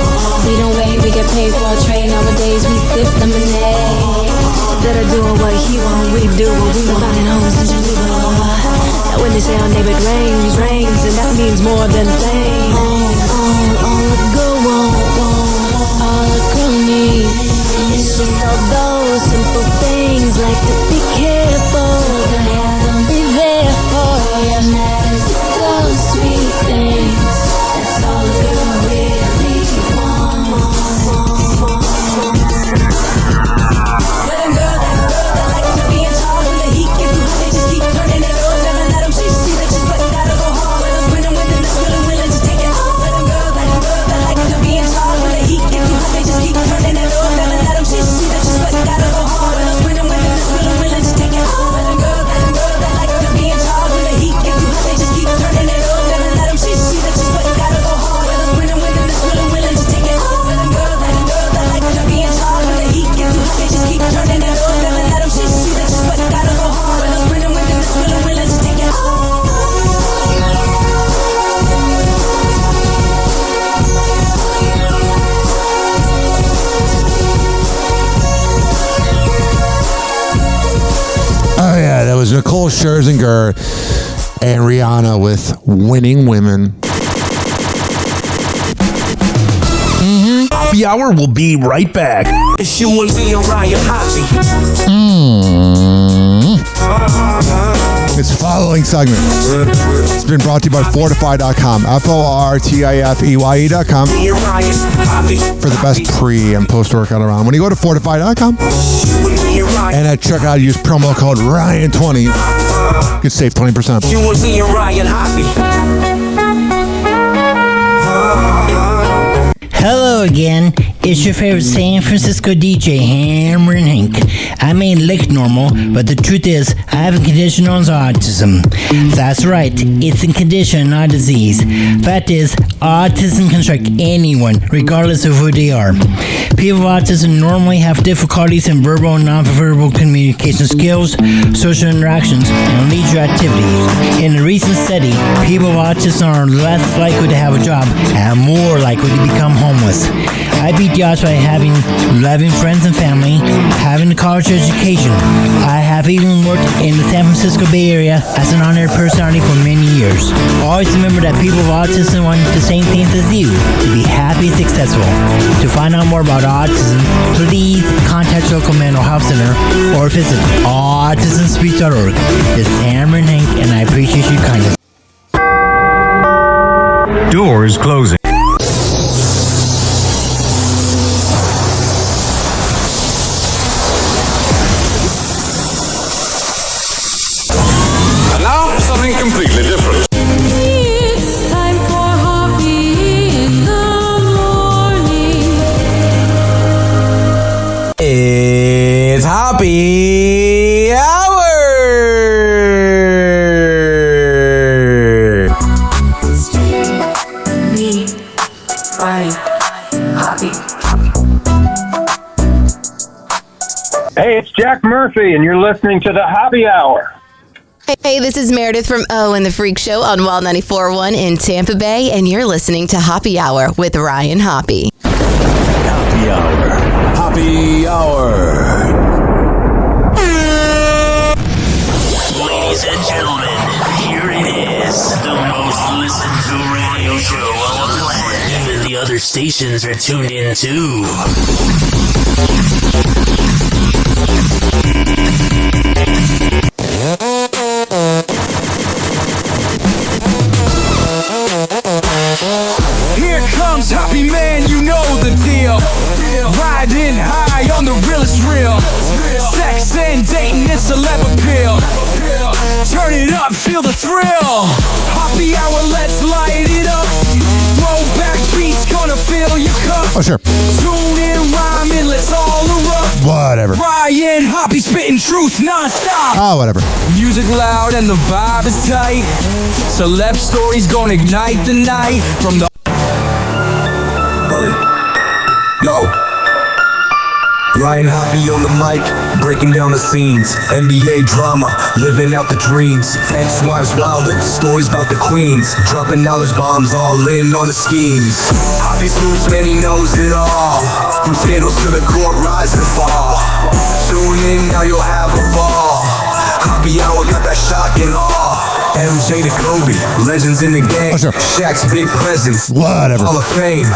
We don't wait, we get paid for our trade. Nowadays we sip lemonade. Instead of doing what he want, we do what we want. Buying homes since we leave home. Now when they say our neighbor rains, and that means more than fame. All the go on, all the girl need. It's just all those simple things like to be careful, be there for you. Those sweet things, that's all the girl really wants. Well, them girls that like to be in charge when the heat gets too hot, they just keep turning it on. Never let them see that you sweat, gotta go hard. Well, those winning with them, that's willing to take it all. Well, them girls that like to be in charge when the heat gets too hot, they just keep turning it on. Never let them see that you sweat, gotta go hard. Well, those winning with them, that's willing to take it all. Well, them girls that like to be in charge when the heat gets too hot, they just keep turning it on. Never let them see that you sweat, gotta go hard. Well, those winning with them, that's willing to take it all. Well, them girls that like to be in charge when the heat gets too hot, they just keep turning it on. Never let them see that you sweat, gotta go hard. Well, those winning with them, that's willing to take it all. Oh yeah, that was Nicole Scherzinger and Rihanna with Winning Women. Happy Hour will be right back. It's you and me and Ryan Hoppe. This following segment has been brought to you by Fortify.com, FORTIFEYE.com, for the best pre and post workout around. When you go to Fortify.com and at checkout, use promo code Ryan20, you can save 20%. You and me and Ryan Hoppe. Hello again, it's your favorite San Francisco DJ, Hammer and Hank. I may look normal, but the truth is, I have a condition known as autism. That's right, it's a condition, not a disease. Fact is, autism can strike anyone, regardless of who they are. People with autism normally have difficulties in verbal and non-verbal communication skills, social interactions, and leisure activities. In a recent study, people with autism are less likely to have a job and more likely to become homeless. I beat the odds by having loving friends and family, having a college education. I have even worked in the San Francisco Bay Area as an on-air personality for many years. Always remember that people with autism want the same things as you, to be happy and successful. To find out more about autism, please contact your local mental health center or visit autismspeech.org. This is Hammer and Hank, and I appreciate your kindness. Doors closing. And now, something completely different. It's time for Hoppe in the morning. It's Happy Hour! Me, Ryan, Hoppe. Hey, it's Jack Murphy, and you're listening to the Hobby Hour. Hey, this is Meredith from O and the Freak Show on Wild 94.1 in Tampa Bay, and you're listening to Happy Hour with Ryan Hoppe. Happy Hour. Happy Hour. Ladies and gentlemen, here it is, the most listened to radio show on the planet. Even the other stations are tuned in too. feel the thrill. Happy hour, let's light it up. Throwback beats gonna fill your cup. Oh, sure. Tune in, rhyming, let's all erupt. Whatever. Ryan Hoppy spitting truth non-stop. Oh, whatever. Music loud and the vibe is tight. Celeb stories gonna ignite the night from the... Go. Ryan Hoppy on the mic, breaking down the scenes. NBA drama, living out the dreams. Ex-wives wildin', stories about the queens. Dropping knowledge bombs, all in on the schemes. Hoppy smooth, man, he knows it all. From scandals to the court, rise and fall. Tune in, now you'll have a ball. Hoppy hour, got that shock and awe. MJ to Kobe, legends in the game. Oh, sure. Shaq's big presence, Whatever. Hall of Fame.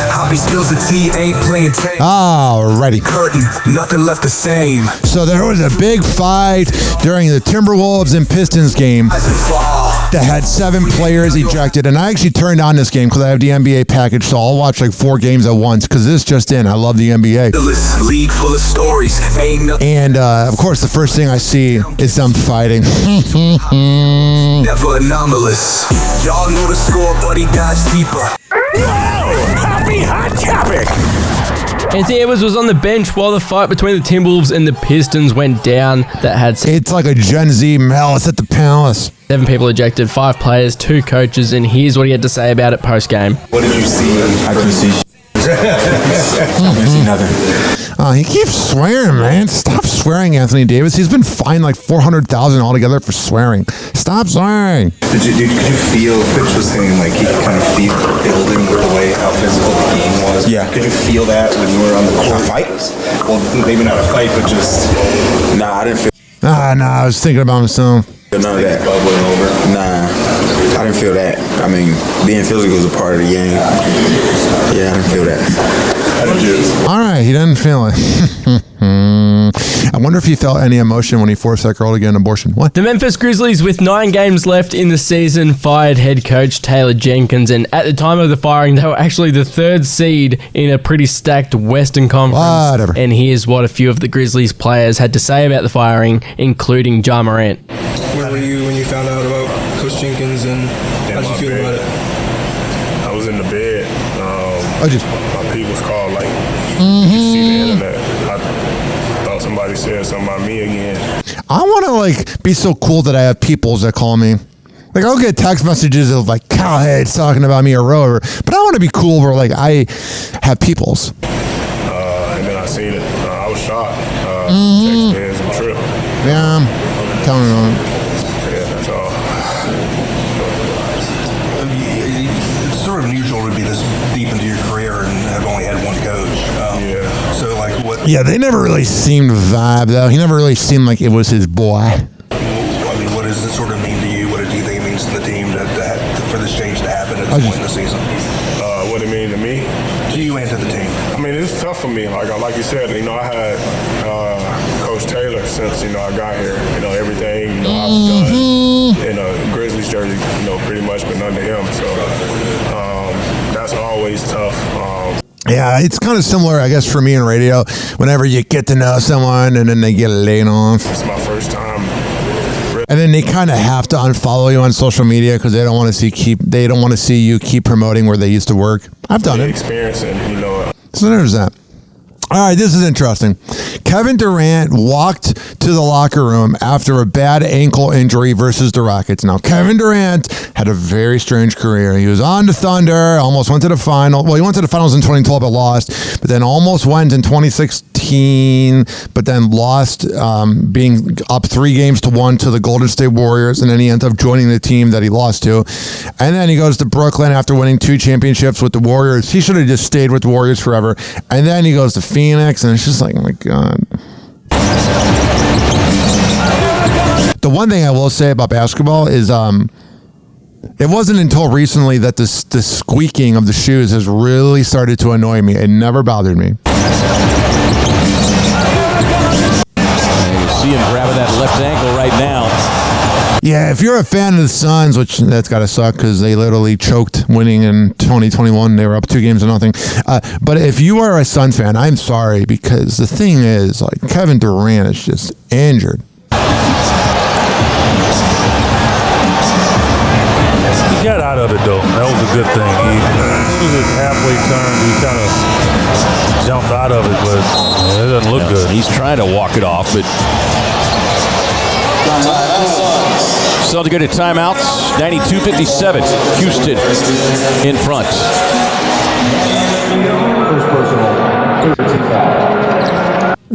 Hoppy spills the tea, ain't playing tame. Alrighty. Curtain, nothing left the same. So there was a big fight during the Timberwolves and Pistons game that had 7 players ejected. And I actually turned on this game because I have the NBA package, so I'll watch like 4 games at once because this just in. I love the NBA. League full of stories, ain't nothing. And of course, the first thing I see is them fighting. Never anomalous. Y'all know the score, but he dives deeper. Happy hot topic. Anthony Edwards was on the bench while the fight between the Timberwolves and the Pistons went down. That had It's like a Gen Z malice at the palace. 7 people ejected, 5 players, 2 coaches, and here's what he had to say about it post-game. What did you see? I couldn't see. I didn't see nothing. He keeps swearing, man. Stop swearing, Anthony Davis. He's been fined like $400,000 altogether for swearing. Stop swearing. Could you feel, Fitch was saying like he could kind of feel building with the way how physical the game was. Yeah. Could you feel that when you were on the court? A fight? Well, maybe not a fight, but just... Nah, I didn't feel... Nah, I was thinking about myself. None of that. Bubbling over. Nah, I didn't feel that. I mean, being physical is a part of the game. Yeah, I didn't feel that. All right, he didn't feel it. I wonder if he felt any emotion when he forced that girl to get an abortion. What? The Memphis Grizzlies, with 9 games left in the season, fired head coach Taylor Jenkins, and at the time of the firing, they were actually the 3rd seed in a pretty stacked Western Conference. Whatever. And here's what a few of the Grizzlies players had to say about the firing, including Ja Morant. Where were you when you found out about Coach Jenkins, and how did you feel about it? I was in the bed. My people's called, like, Mm-hmm. you see the internet. I thought somebody said something about me again. I want to like be so cool that I have peoples that call me. Like I'll get text messages of like cowheads talking about me or whatever, but I want to be cool where like I have peoples. And then I seen it. I was shocked. Text is a trip. Yeah, tell me about it. Yeah, that's all. It's sort of unusual to be this deep into your career and have only had one coach. So, like, what? Yeah, they never really seemed to vibe though. He never really seemed like it was his boy. I mean, what does this sort of mean to you? What do you think it means to the team for this change to happen at this point in the season? What it mean to me? To you and to the team. I mean, it's tough for me. Like you said, I had Coach Taylor since I got here. Everything I've done in a Grizzlies jersey, pretty much been under him. So that's always tough. Yeah, it's kind of similar, I guess, for me in radio. Whenever you get to know someone and then they get laid off. It's my first time. And then they kind of have to unfollow you on social media because they don't want to see you keep promoting where they used to work. I've done it. Experiencing, So there's that. All right, this is interesting. Kevin Durant walked to the locker room after a bad ankle injury versus the Rockets. Now, Kevin Durant had a very strange career. He was on the Thunder, almost went to the final. Well, he went to the finals in 2012 but lost, but then almost went in 2016, but then lost being up 3-1 to the Golden State Warriors, and then he ended up joining the team that he lost to. And then he goes to Brooklyn after winning 2 championships with the Warriors. He should have just stayed with the Warriors forever. And then he goes to Phoenix, and it's just like, oh my God. The one thing I will say about basketball is it wasn't until recently that the squeaking of the shoes has really started to annoy me. It never bothered me. You see him grabbing that left ankle right now. Yeah, if you're a fan of the Suns, which that's got to suck because they literally choked winning in 2021. They were up 2-0. But if you are a Suns fan, I'm sorry, because the thing is, like, Kevin Durant is just injured. of it, though. That was a good thing. He was his halfway turn. He kind of jumped out of it, but it doesn't look good. He's trying to walk it off, but still to go to timeouts. 92-57. Houston in front.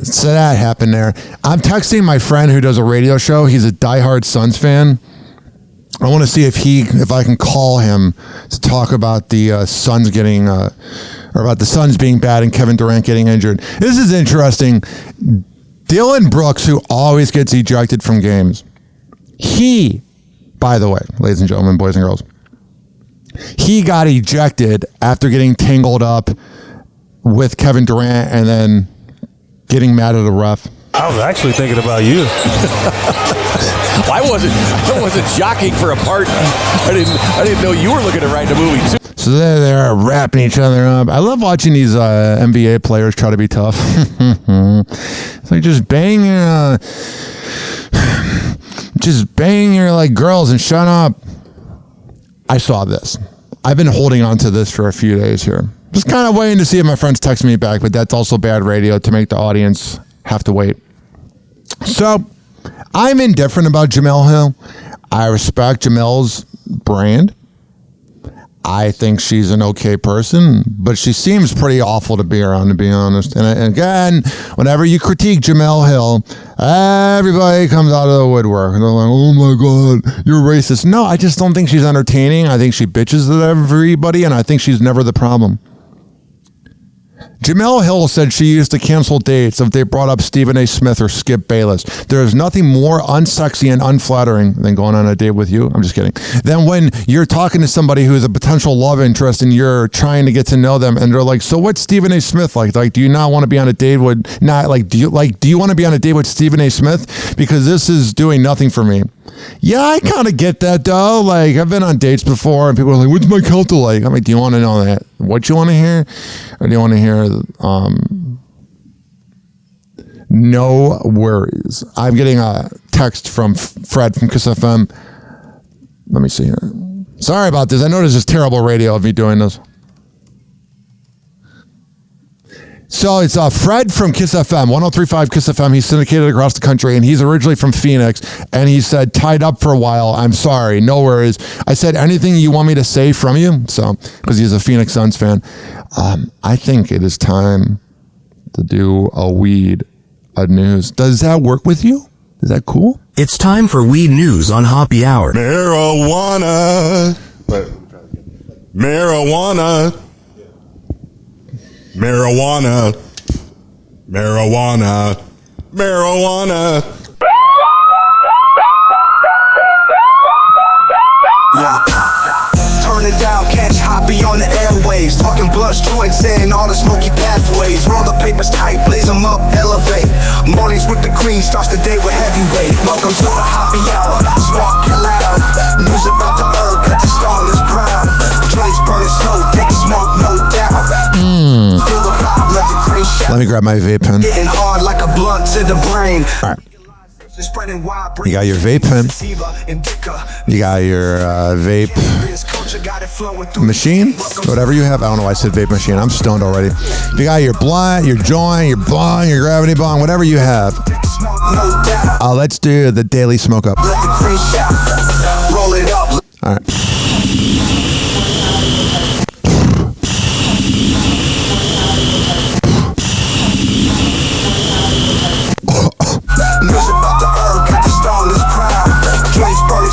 So that happened there. I'm texting my friend who does a radio show. He's a diehard Suns fan. I want to see if I can call him to talk about the Suns getting, or about the Suns being bad and Kevin Durant getting injured. This is interesting. Dylan Brooks, who always gets ejected from games, he, by the way, ladies and gentlemen, boys and girls, he got ejected after getting tangled up with Kevin Durant and then getting mad at a ref. I was actually thinking about you. I wasn't jockeying for a partner. I didn't know you were looking to write a movie too. So they're wrapping each other up. I love watching these NBA players try to be tough. It's like just bang your like girls and shut up. I saw this. I've been holding on to this for a few days here. Just kind of waiting to see if my friends text me back, but that's also bad radio to make the audience have to wait. So I'm indifferent about Jemele Hill. I respect Jamel's brand. I think she's an okay person, but she seems pretty awful to be around, to be honest. And again, whenever you critique Jemele Hill, everybody comes out of the woodwork. And they're like, oh my God, you're racist. No, I just don't think she's entertaining. I think she bitches at everybody, and I think she's never the problem. Jemele Hill said she used to cancel dates if they brought up Stephen A. Smith or Skip Bayless. There is nothing more unsexy and unflattering than going on a date with you. I'm just kidding. Then when you're talking to somebody who is a potential love interest and you're trying to get to know them, and they're like, "So what's Stephen A. Smith like? Like, do you not want to be on a date with? Do you want to be on a date with Stephen A. Smith? Because this is doing nothing for me." Yeah, I kind of get that though. Like, I've been on dates before, and people are like, "What's my Kelta like?" I'm like, "Do you want to know that? What you want to hear, or do you want to hear?" No worries. I'm getting a text from Fred from Kiss FM. Let me see here. Sorry about this. I know this is terrible radio of me doing this. So it's Fred from Kiss FM, 103.5 Kiss FM. He's syndicated across the country, and he's originally from Phoenix. And he said, tied up for a while. I'm sorry. No worries. I said, anything you want me to say from you? So, because he's a Phoenix Suns fan. I think it is time to do a weed news. Does that work with you? Is that cool? It's time for weed news on Hoppe Hour. Marijuana. Marijuana. Marijuana. Marijuana. Marijuana. Turn it down, catch Hoppe on the airwaves. Talking blunt joints and all the smoky pathways. Roll the papers tight, blaze them up, elevate. Mornings with the cream, starts the day with heavyweight. Welcome to the Hoppe Hour, spark it loud. News about the herb, got the starless proud. Joints burning slow, take smoke, no doubt. Feel the vibe, let the cream shout. Let me grab my vape pen. Getting hard like a blunt to the brain. All right. You got your vape pen. You got your vape machine. Whatever you have. I don't know why I said vape machine. I'm stoned already. You got your blunt, your joint, your bong, your gravity bong, whatever you have. Let's do the daily smoke up. All right.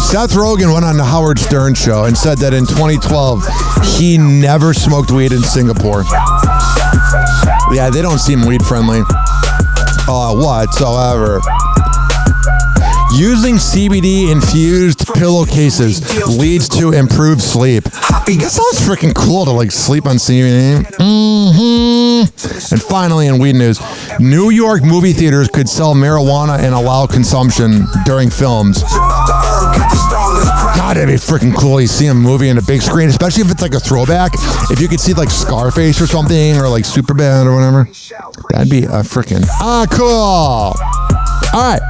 Seth Rogen went on the Howard Stern show and said that in 2012 he never smoked weed in Singapore. Yeah, they don't seem weed friendly whatsoever. Using CBD infused pillowcases leads to improved sleep. That sounds freaking cool to like sleep on CBD. And finally, in weed news, New York movie theaters could sell marijuana and allow consumption during films. God, it'd be freaking cool. You see a movie in a big screen, especially if it's like a throwback. If you could see like Scarface or something, or like Superbad or whatever, that'd be a freaking cool. All right.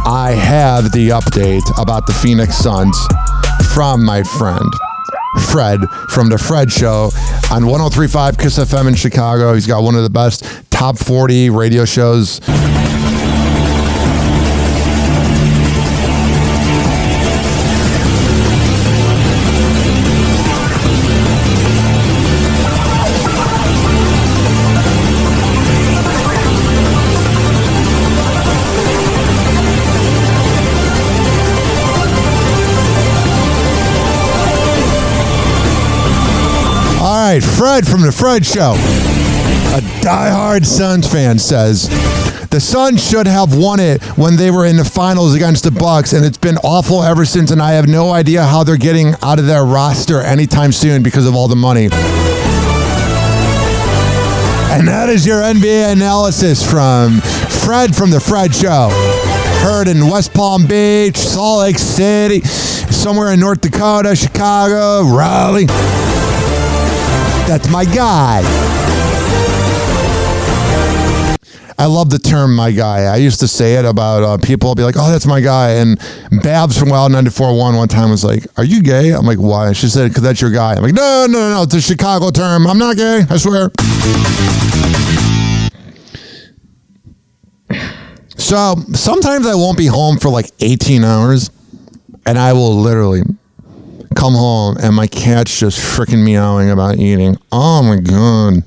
I have the update about the Phoenix Suns from my friend Fred from The Fred Show on 103.5 Kiss FM in Chicago. He's got one of the best top 40 radio shows. Fred from The Fred Show, a diehard Suns fan, says the Suns should have won it when they were in the finals against the Bucks, and it's been awful ever since, and I have no idea how they're getting out of their roster anytime soon because of all the money. And that is your NBA analysis from Fred from The Fred Show. Heard in West Palm Beach, Salt Lake City, somewhere in North Dakota, Chicago, Raleigh. That's my guy. I love the term "my guy." I used to say it about people. I'll be like, "Oh, that's my guy." And Babs from Wild 94.1 one time was like, "Are you gay?" I'm like, "Why?" She said, "Because that's your guy." I'm like, No. It's a Chicago term. I'm not gay. I swear. So sometimes I won't be home for like 18 hours, and I will literally come home and my cat's just freaking meowing about eating. Oh my God.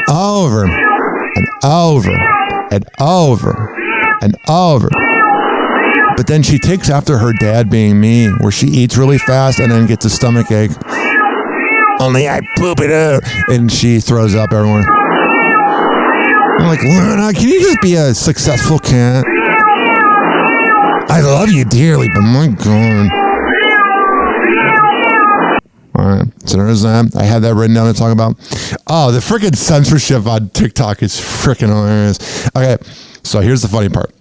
Over and over and over and over. But then she takes after her dad being me, where she eats really fast and then gets a stomach ache. Only I poop it out. And she throws up everywhere. I'm like, Luna, can you just be a successful cat? I love you dearly, but my God. All right, so there's that. I had that written down to talk about. Oh, the freaking censorship on TikTok is freaking hilarious. Okay, so here's the funny part.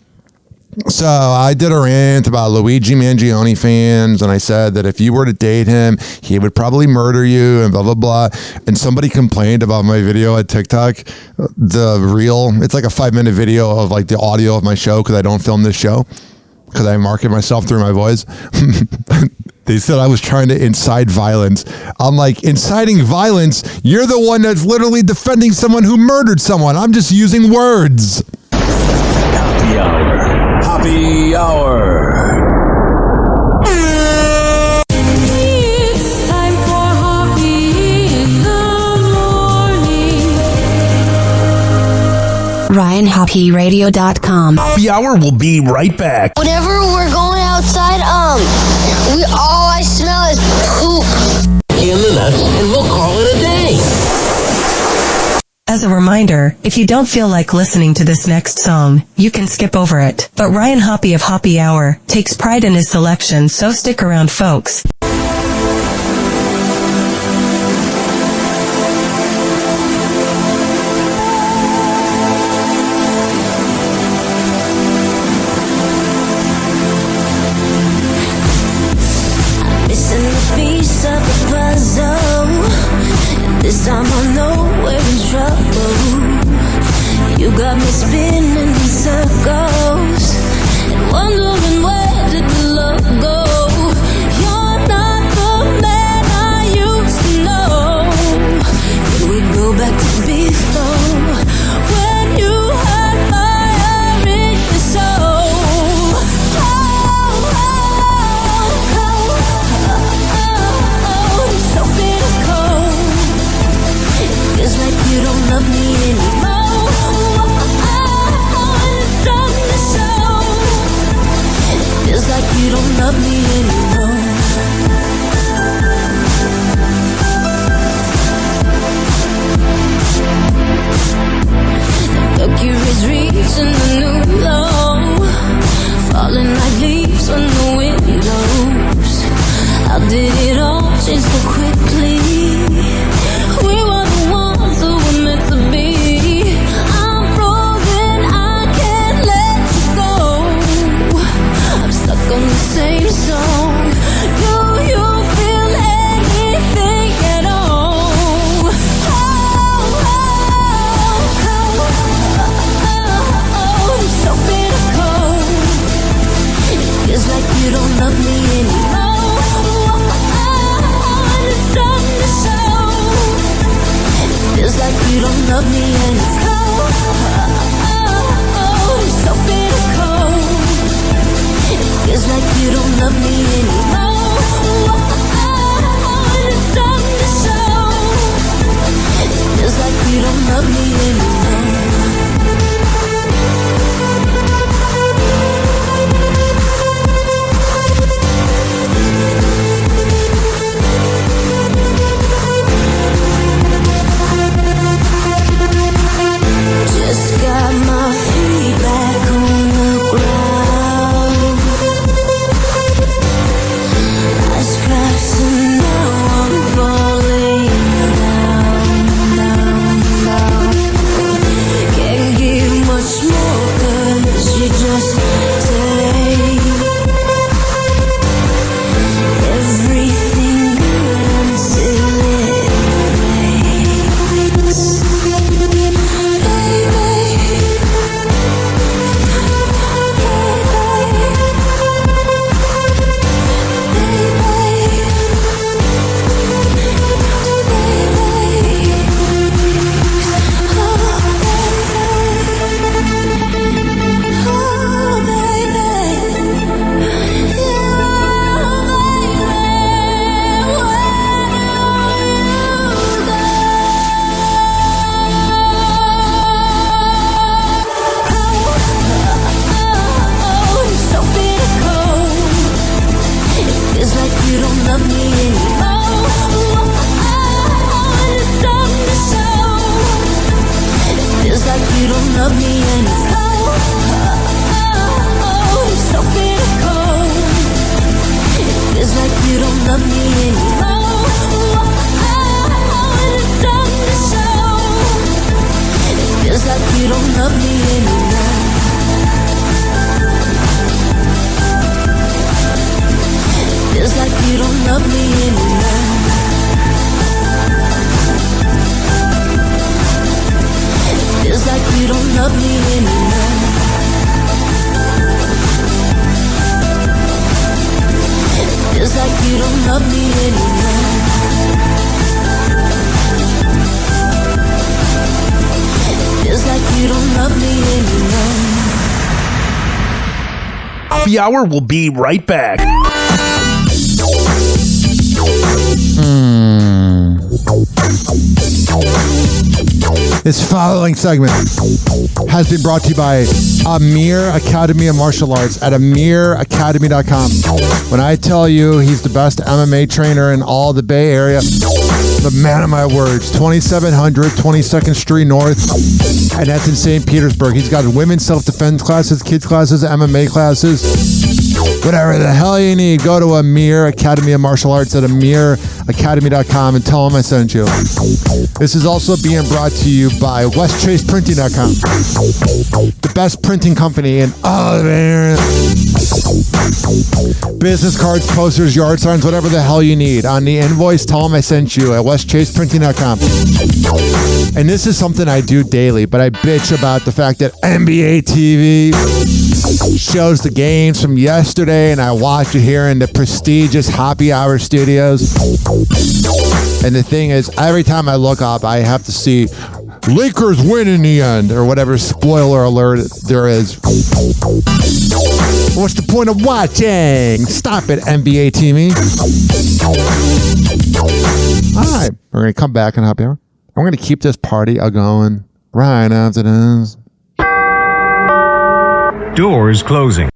So I did a rant about Luigi Mangione fans, and I said that if you were to date him, he would probably murder you and blah, blah, blah. And somebody complained about my video at TikTok, the reel. It's like a 5-minute video of like the audio of my show because I don't film this show because I market myself through my voice. They said I was trying to incite violence. I'm like, inciting violence? You're the one that's literally defending someone who murdered someone. I'm just using words. Happy Hour. Happy Hour. It's time for Hoppe in the morning. RyanHoppeRadio.com. Happy Hour will be right back. Whenever we're going outside, all I smell is poop. In the nuts, and we'll call it a day. As a reminder, if you don't feel like listening to this next song, you can skip over it. But Ryan Hoppe of Happy Hour takes pride in his selection, so stick around, folks. This time I know we're in trouble. You got me spinning in circles and wondering where did the love go. You're love me anymore. Feels like you don't love me anymore. Happy Hour will be right back. This following segment has been brought to you by Amir Academy of Martial Arts at amiracademy.com. When I tell you he's the best MMA trainer in all the Bay Area, the man of my words, 2700 22nd Street North, and that's in St. Petersburg. He's got women's self-defense classes, kids classes, MMA classes, whatever the hell you need. Go to Amir Academy of Martial Arts at amiracademy.com and tell him I sent you. This is also being brought to you by westchaseprinting.com, the best printing company in all of area. Business cards, posters, yard signs, whatever the hell you need. On the invoice, tell them I sent you at westchaseprinting.com. And this is something I do daily, but I bitch about the fact that NBA TV shows the games from yesterday, and I watch it here in the prestigious Happy Hour studios. And the thing is, every time I look up, I have to see Lakers win in the end, or whatever spoiler alert there is. What's the point of watching? Stop it, NBA TV. All right, we're going to come back in Happy Hour. I'm going to keep this party going right after this. Doors closing.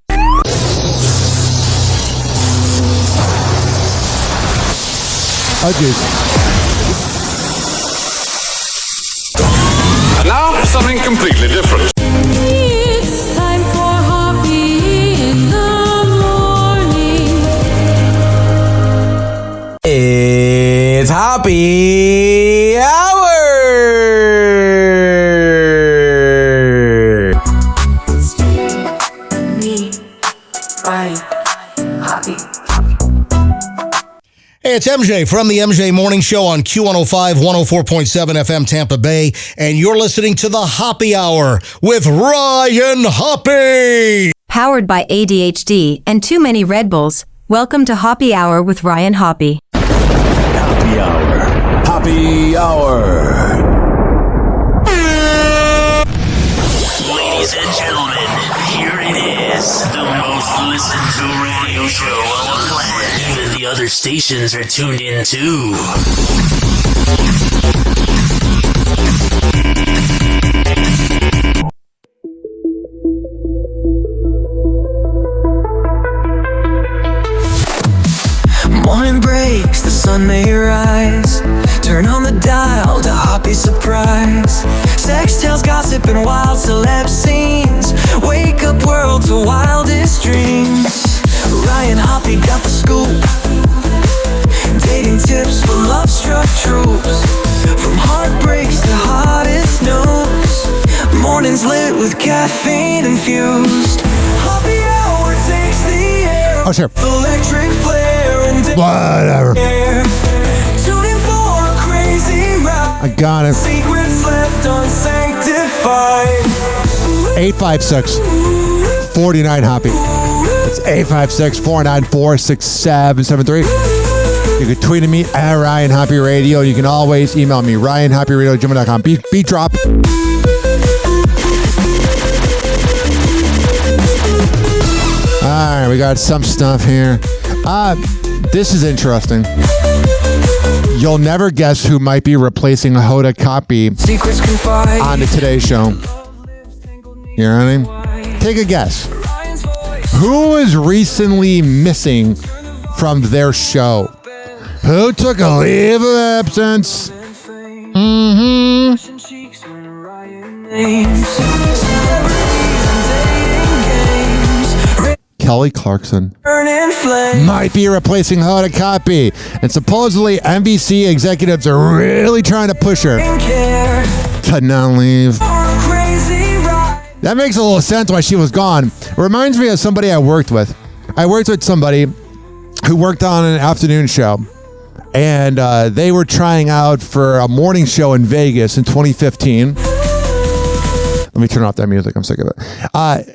Juice. And now, something completely different. It's time for Hoppy in the morning. It's Happy Hour. Me, Ryan, Hoppy. Hey, it's MJ from the MJ Morning Show on Q105, 104.7 FM Tampa Bay, and you're listening to the Hoppy Hour with Ryan Hoppe. Powered by ADHD and too many Red Bulls, welcome to Hoppy Hour with Ryan Hoppe. Happy Hour. Happy Hour. Ladies and gentlemen, here it is, the most listened to radio show on the planet. Even the other stations are tuned in too. Morning breaks, the sun may rise. Turn on the dial to Hoppy surprise. Sex tales, gossip, and wild celeb scenes. Wake up world to wildest dreams. Ryan Hoppe got the scoop. Dating tips for love-struck troops. From heartbreaks to hottest news. Mornings lit with caffeine infused. Happy Hour takes the air. Oh, sure. Electric flare and Whatever. Tune in for a crazy ride. I got it. Secrets left unsanctified. 856-49 Hoppy. It's 856-494-6773. You can tweet at me at Ryan Hoppe Radio. You can always email me, RyanHoppeRadio@gmail.com. Beat drop. All right, we got some stuff here. This is interesting. You'll never guess who might be replacing Hoda Kotb on the Today Show. You know what I mean? Take a guess. Who is recently missing from their show? Who took a leave of absence? Kelly Clarkson might be replacing Hoda Kotb, and supposedly NBC executives are really trying to push her to not leave. That makes a little sense why she was gone. It reminds me of somebody I worked with. I worked with somebody who worked on an afternoon show, and they were trying out for a morning show in Vegas in 2015. Let me turn off that music. I'm sick of it.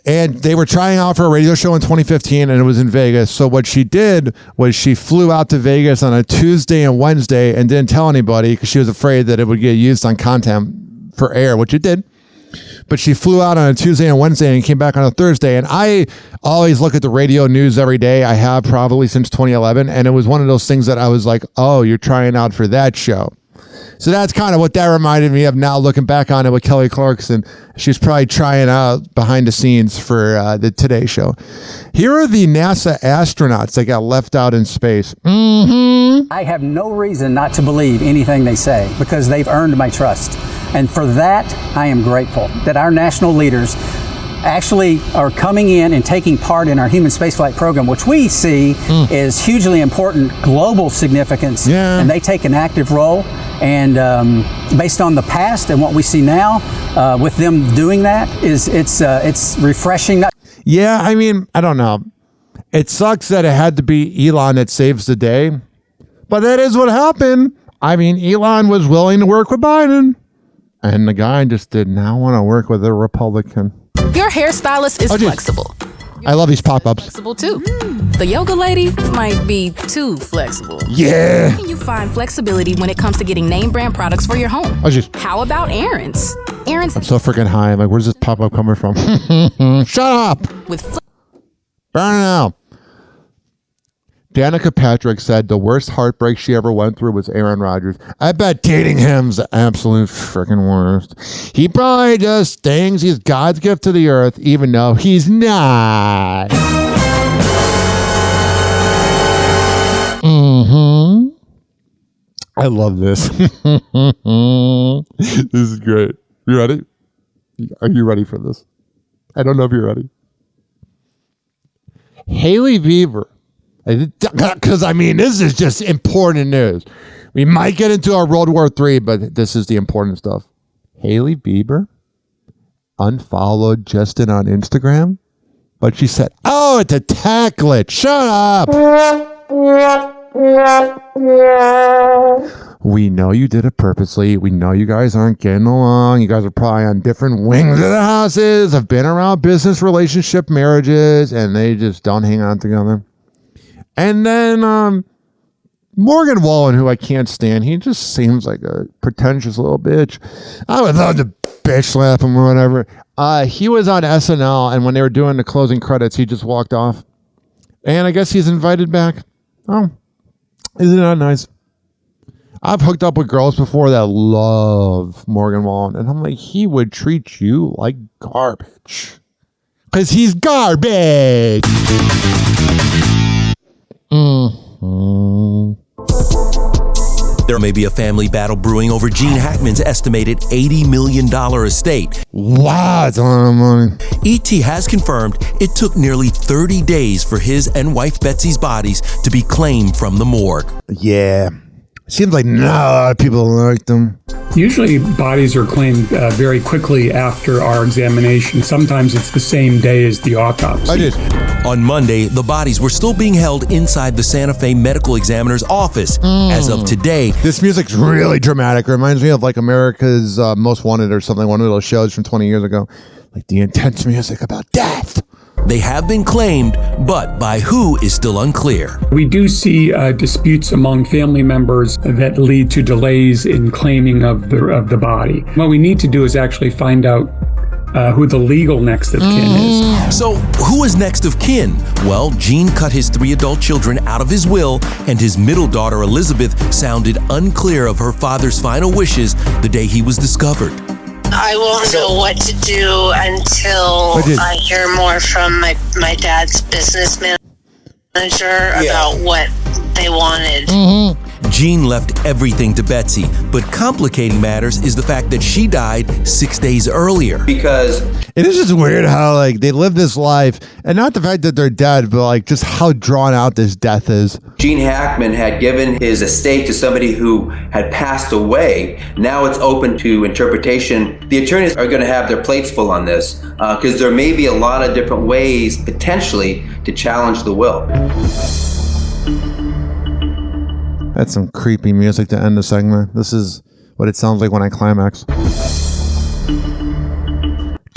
And they were trying out for a radio show in 2015, and it was in Vegas. So what she did was she flew out to Vegas on a Tuesday and Wednesday and didn't tell anybody because she was afraid that it would get used on content for air, which it did. But she flew out on a Tuesday and Wednesday and came back on a Thursday. And I always look at the radio news every day. I have probably since 2011. And it was one of those things that I was like, oh, you're trying out for that show. So that's kind of what that reminded me of now looking back on it with Kelly Clarkson. She's probably trying out behind the scenes for the Today Show. Here are the NASA astronauts that got left out in space. I have no reason not to believe anything they say because they've earned my trust. And for that, I am grateful that our national leaders actually are coming in and taking part in our human spaceflight program, which we see is hugely important, global significance, and they take an active role. And based on the past and what we see now, with them doing that, it's refreshing. Yeah, I mean, I don't know. It sucks that it had to be Elon that saves the day, but that is what happened. I mean, Elon was willing to work with Biden, and the guy just did not want to work with a Republican. Your hairstylist is flexible. I love these pop-ups. Flexible too. The yoga lady might be too flexible. Yeah. How can you find flexibility when it comes to getting name brand products for your home? How about errands? Errands I'm so freaking high. I'm like, where's this pop-up coming from? Shut up. with Burn it out. Danica Patrick said the worst heartbreak she ever went through was Aaron Rodgers. I bet dating him's the absolute freaking worst. He probably just thinks he's God's gift to the earth, even though he's not. I love this. This is great. You ready? Are you ready for this? I don't know if you're ready. Haley Bieber. Because, I mean, this is just important news. We might get into our World War III, but this is the important stuff. Haley Bieber unfollowed Justin on Instagram, but she said, oh, it's a tech glitch. Shut up. We know you did it purposely. We know you guys aren't getting along. You guys are probably on different wings of the houses, have been around business, relationship, marriages, and they just don't hang on together. And then Morgan Wallen, who I can't stand, he just seems like a pretentious little bitch. I would love to bitch slap him or whatever. He was on SNL, and when they were doing the closing credits, he just walked off. And I guess he's invited back. Oh, isn't that nice? I've hooked up with girls before that love Morgan Wallen, and I'm like, he would treat you like garbage. Because he's garbage. There may be a family battle brewing over Gene Hackman's estimated $80 million estate. Wow, it's a lot of money. E.T. has confirmed it took nearly 30 days for his and wife Betsy's bodies to be claimed from the morgue. Yeah. Seems like not a lot of people like them. Usually bodies are claimed very quickly after our examination. Sometimes it's the same day as the autopsy. On Monday, the bodies were still being held inside the Santa Fe Medical Examiner's office. As of today, this music's really dramatic. It reminds me of like America's Most Wanted or something, one of those shows from 20 years ago. Like the intense music about death. They have been claimed, but by who is still unclear. We do see disputes among family members that lead to delays in claiming of the body. What we need to do is actually find out who the legal next of kin is. So, who is next of kin? Well, Gene cut his 3 adult children out of his will, and his middle daughter, Elizabeth, sounded unclear of her father's final wishes the day he was discovered. I won't know what to do until I hear more from my dad's business manager about what they wanted. Gene left everything to Betsy, but complicating matters is the fact that she died 6 days earlier. Because it is just weird how like they live this life, and not the fact that they're dead, but like just how drawn out this death is. Gene Hackman had given his estate to somebody who had passed away. Now it's open to interpretation. The attorneys are going to have their plates full on this because there may be a lot of different ways potentially to challenge the will. That's some creepy music to end the segment. This is what it sounds like when I climax.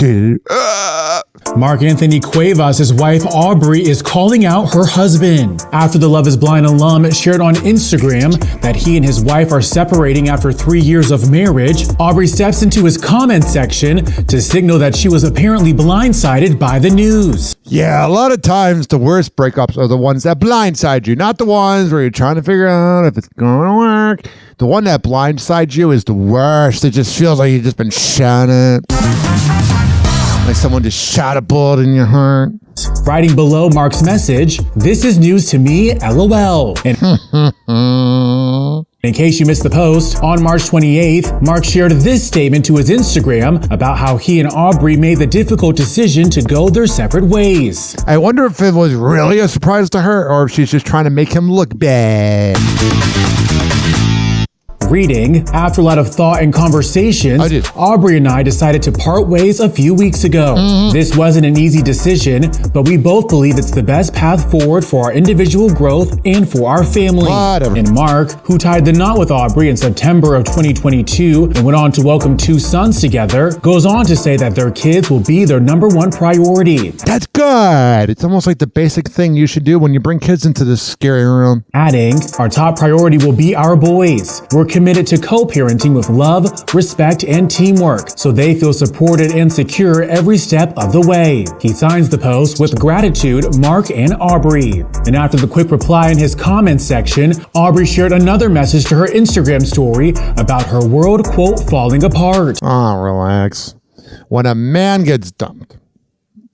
Mark Anthony Cuevas' wife Aubrey is calling out her husband after the Love is Blind alum shared on Instagram that he and his wife are separating after 3 years of marriage. Aubrey steps into his comment section to signal that she was apparently blindsided by the news. Yeah, a lot of times the worst breakups are the ones that blindside you, not the ones where you're trying to figure out if it's going to work. The one that blindsides you is the worst. It just feels like you've just been shot at. Like someone just shot a bullet in your heart. Writing below Mark's message, "This is news to me, LOL." And in case you missed the post, on March 28th, Mark shared this statement to his Instagram about how he and Aubrey made the difficult decision to go their separate ways. I wonder if it was really a surprise to her or if she's just trying to make him look bad. Reading, after a lot of thought and conversations, Aubrey and I decided to part ways a few weeks ago. This wasn't an easy decision, but we both believe it's the best path forward for our individual growth and for our family. And Mark, who tied the knot with Aubrey in September of 2022 and went on to welcome 2 sons together, goes on to say that their kids will be their #1 priority. That's good. It's almost like the basic thing you should do when you bring kids into this scary room. Adding, our top priority will be our boys. We're committed to co-parenting with love, respect, and teamwork, so they feel supported and secure every step of the way. He signs the post with gratitude, Mark and Aubrey. And after the quick reply in his comments section, Aubrey shared another message to her Instagram story about her world, quote, falling apart. Oh, relax. When a man gets dumped,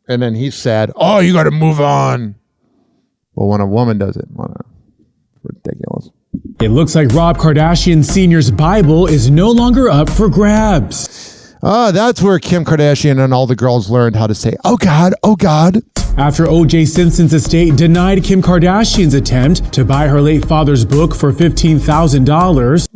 and then he said, "Oh, you got to move on." But when a woman does it, ridiculous. It looks like Rob Kardashian Sr.'s Bible is no longer up for grabs. Oh, that's where Kim Kardashian and all the girls learned how to say, "Oh God, oh God." After O.J. Simpson's estate denied Kim Kardashian's attempt to buy her late father's book for $15,000,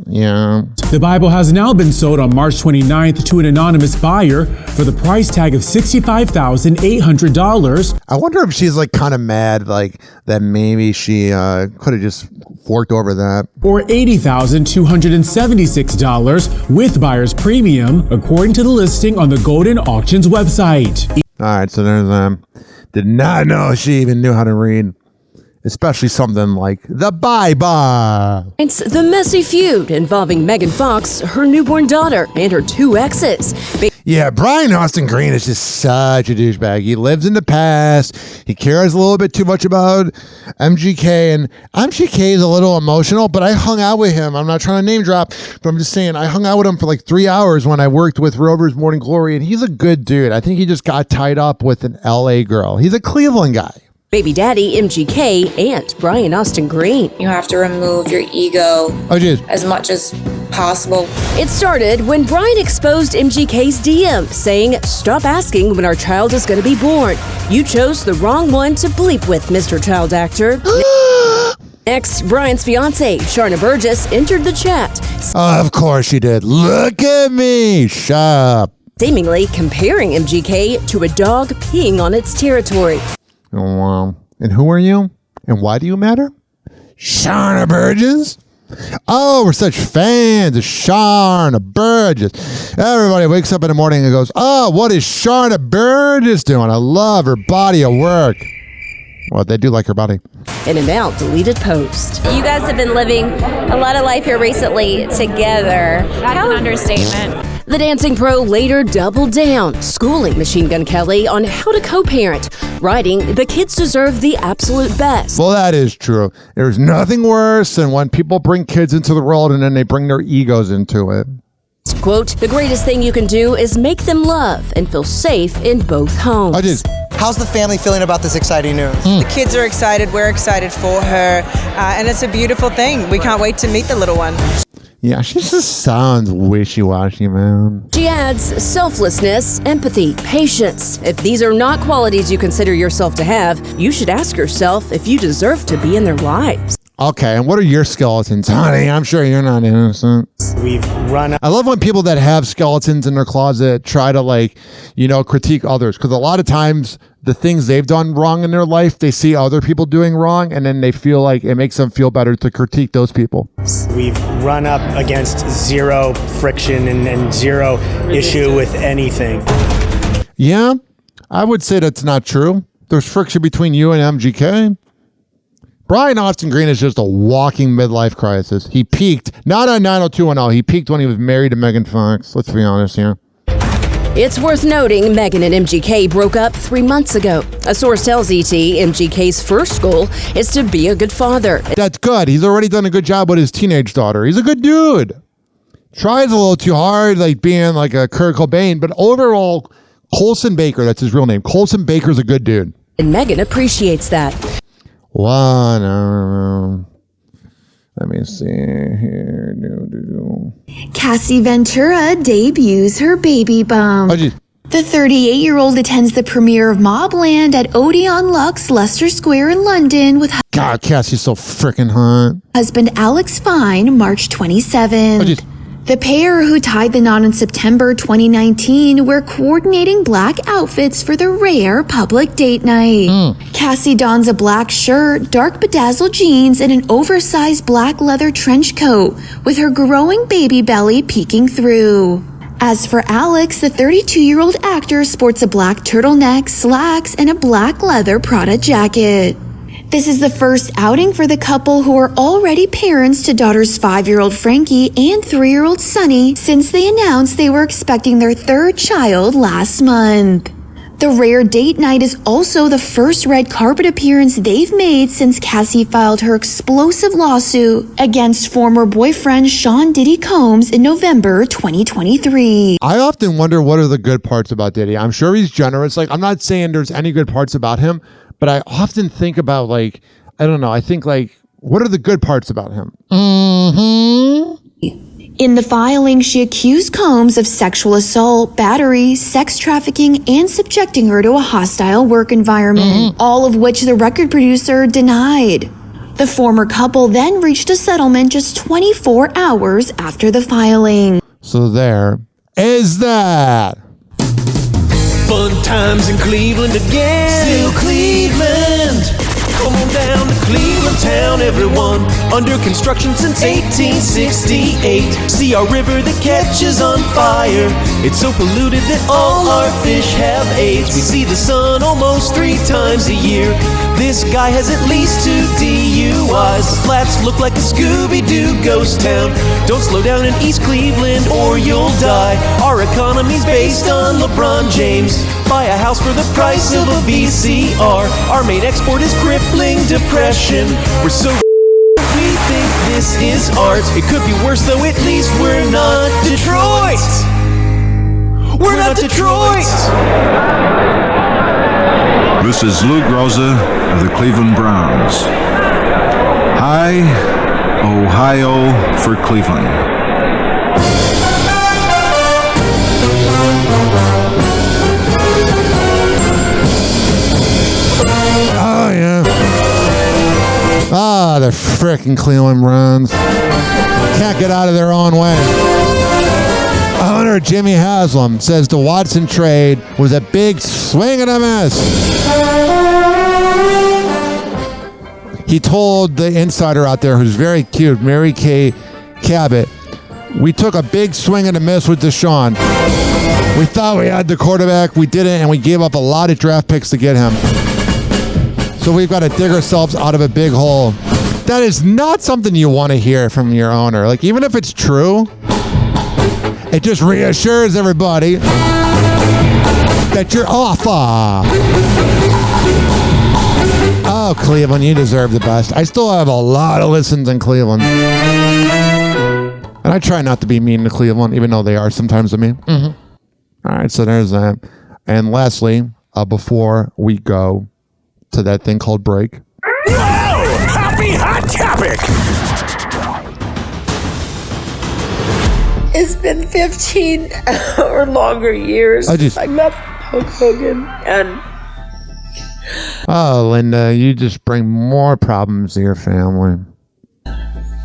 the Bible has now been sold on March 29th to an anonymous buyer for the price tag of $65,800. I wonder if she's like kind of mad, like that maybe she could have just forked over that. Or $80,276 with buyer's premium, according to the listing on the Golden Auctions website. All right, so there's did not know she even knew how to read, especially something like the Bible. It's the messy feud involving Megan Fox, her newborn daughter, and her 2 exes. Yeah, Brian Austin Green is just such a douchebag. He lives in the past. He cares a little bit too much about MGK, and MGK is a little emotional, but I hung out with him. I'm not trying to name drop, but I'm just saying I hung out with him for like 3 hours when I worked with Rover's Morning Glory, and he's a good dude. I think he just got tied up with an LA girl. He's a Cleveland guy. Baby daddy MGK and Brian Austin Green. You have to remove your ego as much as possible. It started when Brian exposed MGK's DM, saying, "Stop asking when our child is going to be born. You chose the wrong one to bleep with, Mr. Child Actor." Next, Brian's fiancée, Sharna Burgess, entered the chat. Of course she did. Look at me. Shut up. Seemingly comparing MGK to a dog peeing on its territory. Oh, wow. And who are you? And why do you matter? Sharna Burgess? Oh, we're such fans of Sharna Burgess. Everybody wakes up in the morning and goes, "Oh, what is Sharna Burgess doing? I love her body of work." Well, they do like her body. In a now deleted post. You guys have been living a lot of life here recently together. That's an understatement. The dancing pro later doubled down, schooling Machine Gun Kelly on how to co-parent, writing, "The kids deserve the absolute best." Well, that is true. There's nothing worse than when people bring kids into the world and then they bring their egos into it. Quote, "The greatest thing you can do is make them love and feel safe in both homes." How's the family feeling about this exciting news? The kids are excited. We're excited for her. And it's a beautiful thing. We can't wait to meet the little one. Yeah, she just sounds wishy-washy, man. She adds selflessness, empathy, patience. If these are not qualities you consider yourself to have, you should ask yourself if you deserve to be in their lives. Okay, and what are your skeletons, honey? I'm sure you're not innocent. We've run out. I love when people that have skeletons in their closet try to critique others. Because a lot of times the things they've done wrong in their life, they see other people doing wrong, and then they feel like it makes them feel better to critique those people. We've run up against zero friction and zero issue with anything. Yeah, I would say that's not true. There's friction between you and MGK. Brian Austin Green is just a walking midlife crisis. He peaked, not on 90210, he peaked when he was married to Megan Fox. Let's be honest here. It's worth noting Megan and MGK broke up 3 months ago. A source tells ET MGK's first goal is to be a good father. That's good. He's already done a good job with his teenage daughter. He's a good dude. Tries a little too hard, like being like a Kurt Cobain, but overall, Colson Baker, that's his real name. Colson Baker's a good dude. And Megan appreciates that. Let me see here. Cassie Ventura debuts her baby bump. The 38-year-old attends the premiere of Mobland at Odeon Luxe, Leicester Square in London with God, Cassie's so freaking hot. husband Alex Fine March 27th. The pair, who tied the knot in September 2019, wear coordinating black outfits for the rare public date night. Cassie dons a black shirt, dark bedazzled jeans, and an oversized black leather trench coat, with her growing baby belly peeking through. As for Alex, the 32-year-old actor sports a black turtleneck, slacks, and a black leather Prada jacket. This is the first outing for the couple, who are already parents to daughters 5-year-old Frankie and 3-year-old Sunny, since they announced they were expecting their third child last month. The rare date night is also the first red carpet appearance they've made since Cassie filed her explosive lawsuit against former boyfriend Sean Diddy Combs in November 2023. I often wonder, what are the good parts about Diddy? I'm sure he's generous. Like, I'm not saying there's any good parts about him, but I often think about, like, I don't know. I think, like, what are the good parts about him? In the filing, she accused Combs of sexual assault, battery, sex trafficking, and subjecting her to a hostile work environment, all of which the record producer denied. The former couple then reached a settlement just 24 hours after the filing. So there is that. Fun times in Cleveland again. Still Cleveland. Come on down to Cleveland town, everyone. Under construction since 1868. See our river that catches on fire. It's so polluted that all our fish have AIDS. We see the sun almost 3 times a year. This guy has at least 2 DUIs. The flats look like a Scooby-Doo ghost town. Don't slow down in East Cleveland or you'll die. Our economy's based on LeBron James. Buy a house for the price of a VCR. Our main export is crippling depression. We're so we think this is art. It could be worse though, at least we're not Detroit. We're not Detroit. This is Lou Groza of the Cleveland Browns. Hi, Ohio for Cleveland. Oh, yeah. Ah, the frickin' Cleveland Browns. Can't get out of their own way. Owner Jimmy Haslam says the Watson trade was a big swing and a miss. He told the insider out there, who's very cute, Mary Kay Cabot, we took a big swing and a miss with Deshaun. We thought we had the quarterback, we didn't, and we gave up a lot of draft picks to get him. So we've got to dig ourselves out of a big hole. That is not something you want to hear from your owner. Like, even if it's true, it just reassures everybody that you're off. Oh, Cleveland, you deserve the best. I still have a lot of listens in Cleveland. And I try not to be mean to Cleveland, even though they are sometimes to me. All right, so there's that. And lastly, before we go to that thing called break. Whoa! Happy Hot Topic! It's been 15 or longer years since I left Hulk Hogan, and oh, Linda, you just bring more problems to your family.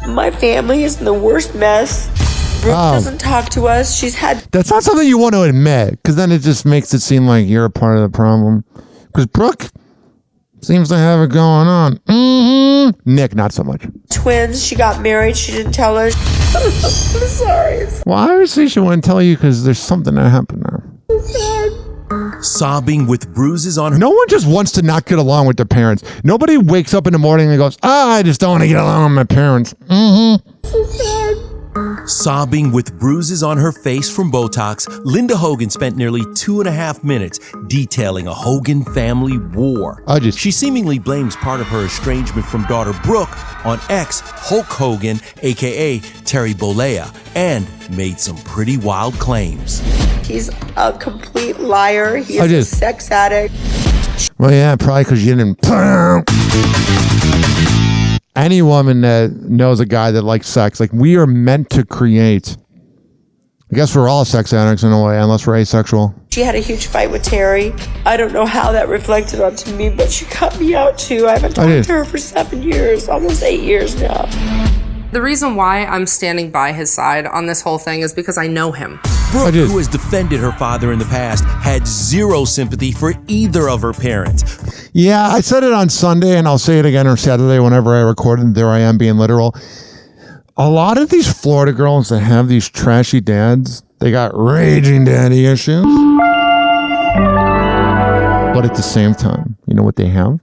my family is in the worst mess. Brooke doesn't talk to us. She's had... That's not something you want to admit, because then it just makes it seem like you're a part of the problem. Because Brooke seems to have it going on. Nick, not so much. Twins. She got married. She didn't tell us. I'm sorry. Well, obviously she wouldn't tell you because there's something that happened there. Sobbing with bruises on her. No one just wants to not get along with their parents. Nobody wakes up in the morning and goes, I just don't want to get along with my parents. Sobbing with bruises on her face from Botox, Linda Hogan spent nearly 2.5 minutes detailing a Hogan family war. She seemingly blames part of her estrangement from daughter Brooke on ex-Hulk Hogan, a.k.a. Terry Bollea, and made some pretty wild claims. He's a complete liar. He's a sex addict. Well, yeah, probably because you didn't. Any woman that knows a guy that likes sex, like, we are meant to create. I guess we're all sex addicts in a way, unless we're asexual. She had a huge fight with Terry. I don't know how that reflected onto me, but she cut me out too. I haven't talked to her for 7 years, almost 8 years now. The reason why I'm standing by his side on this whole thing is because I know him. Brooke, who has defended her father in the past, had zero sympathy for either of her parents. Yeah, I said it on Sunday, and I'll say it again on Saturday whenever I record, and there I am being literal. A lot of these Florida girls that have these trashy dads, they got raging daddy issues. But at the same time, you know what they have?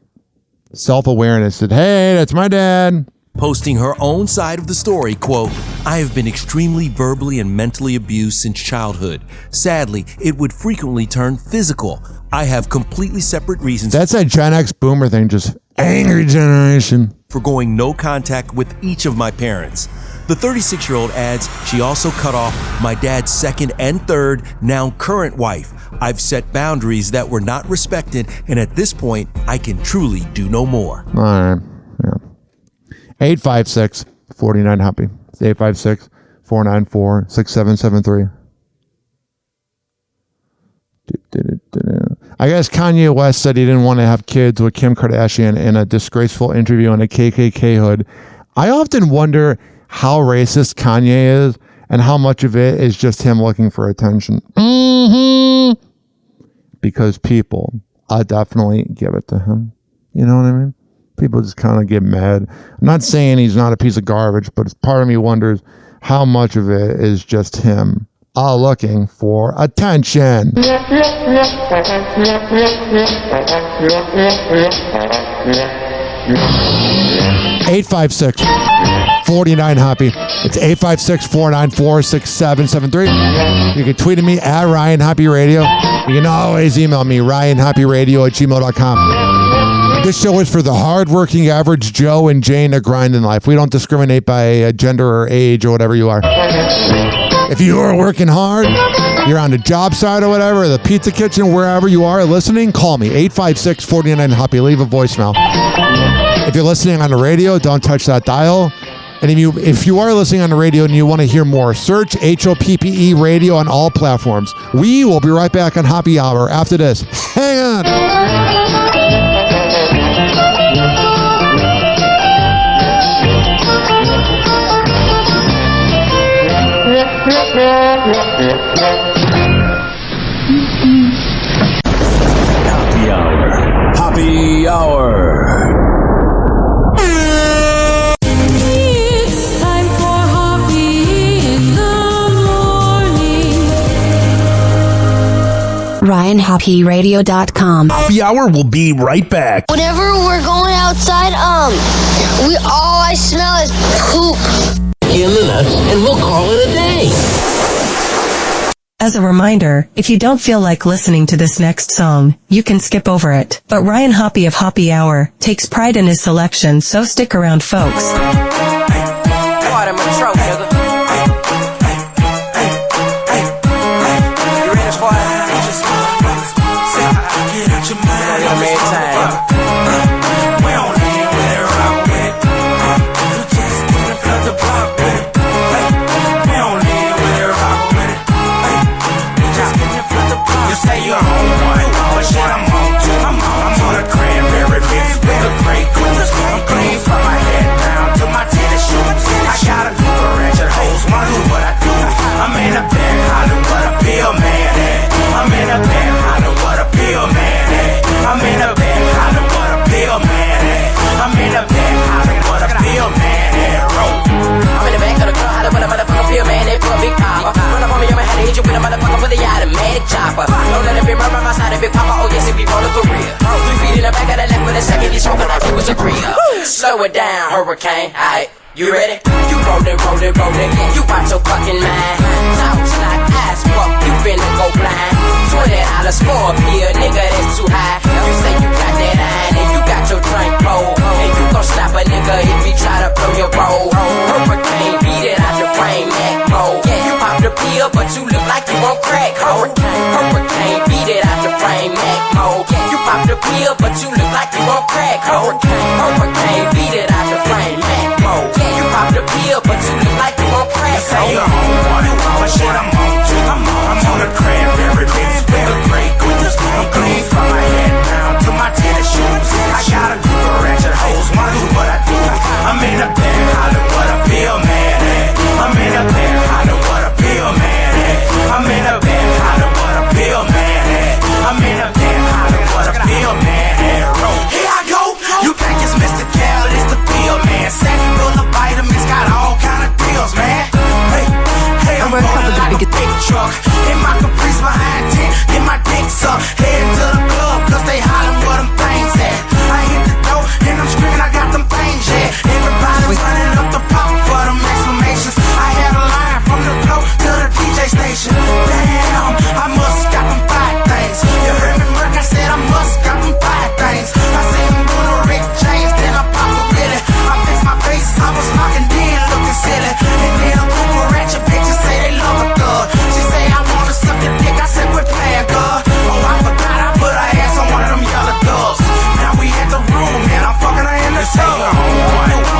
Self-awareness that, hey, that's my dad. Posting her own side of the story, quote, I have been extremely verbally and mentally abused since childhood. Sadly, it would frequently turn physical. I have completely separate reasons. That's that Gen X boomer thing, just angry generation. For going no contact with each of my parents. The 36-year-old adds she also cut off my dad's second and third, now current wife. I've set boundaries that were not respected, and at this point, I can truly do no more. All right, yeah. 856-49-HOPPY. It's 856-494-6773. I guess Kanye West said he didn't want to have kids with Kim Kardashian in a disgraceful interview on a KKK hood. I often wonder how racist Kanye is and how much of it is just him looking for attention. Because people definitely give it to him. You know what I mean? People just kind of get mad. I'm not saying he's not a piece of garbage, but part of me wonders how much of it is just him looking for attention. 856-49-HOPPY. It's 856-494-6773. You can tweet at me at Ryan Hoppy Radio. You can always email me, ryanhoppyradio@gmail.com. This show is for the hardworking average Joe and Jane that grind in life. We don't discriminate by gender or age or whatever you are. If you are working hard, you're on the job site or whatever, the pizza kitchen, wherever you are listening, call me, 856-49-HOPPY. Leave a voicemail. If you're listening on the radio, don't touch that dial. And if you are listening on the radio and you want to hear more, search HOPPE Radio on all platforms. We will be right back on Hoppy Hour after this. Hang on. Hoppy Hour. Hoppy Hour. RyanHoppyRadio.com. Hoppy Hour will be right back. Whenever we're going outside, all I smell is poop. In the nuts, and we'll call it a day. As a reminder, if you don't feel like listening to this next song, you can skip over it. But Ryan Hoppy of Hoppy Hour takes pride in his selection, so stick around, folks. I'm in a bed, hit you with a motherfucker with the automatic chopper. Don't let it be murmur my side of Big Papa. Oh yes, it be rolling for real. 3 feet in the back of the left with a second. He's smoking like he was a real. Slow it down, hurricane. Aight, you ready? You rollin', yeah. You out your fucking mind. Talks like ass fuck, you finna go blind. $20 for a pill, nigga, that's too high. You say you got that iron and you got your drink cold, and you gon' stop a nigga if he try to blow your roll. Hurricane, beat it out the frame, Mac mode. Yeah, you pop the pill, but you look like you won't crack. Hurricane, beat it out the frame, Mac mode. Yeah, you pop the pill, but you look like you won't crack. Hurricane, beat it out the frame, Mac mode. Yeah, you pop the pill, but you look like you won't crack. Say you're on one, but shit, I'm on two. I'm on a cranberry bitch with a great goose. I'm clean from my head down to my tennis shoes. I got a group of ratchet hoes, wanna do what I do. I'm in a bed, holler what a pill man at. I'm in a bed, holler what a pill man at. I'm in a bed, holler what a pill man at. I'm in a bed, holler what a pill man at. Here I go. You think it's Mr. Cal, it's the pill man. Sack full of vitamins, got all kind of deals, man. Hey, I'm rolling like a big truck. In my Caprice behind 10, get my dick sucked. Head to the club, cause they hollering where them things at. I hit the door, and I'm screaming, I got them things, yeah. Everybody running up the pop for them exclamations. I had a line from the floor to the DJ station. Damn, I must got them 5 things. You heard me, Merc, I said I must got them 5 things. I said I'm doing a Rick James, then I pop a Willie. I fixed my face, I was locking in, looking silly. And then a group of ratchet bitches say they love a thug. She say I wanna suck your dick, I said quit playing, girl. Oh, I forgot I put her ass on one of them yellow thugs. Now we at the room, man, I'm fucking her in the tub.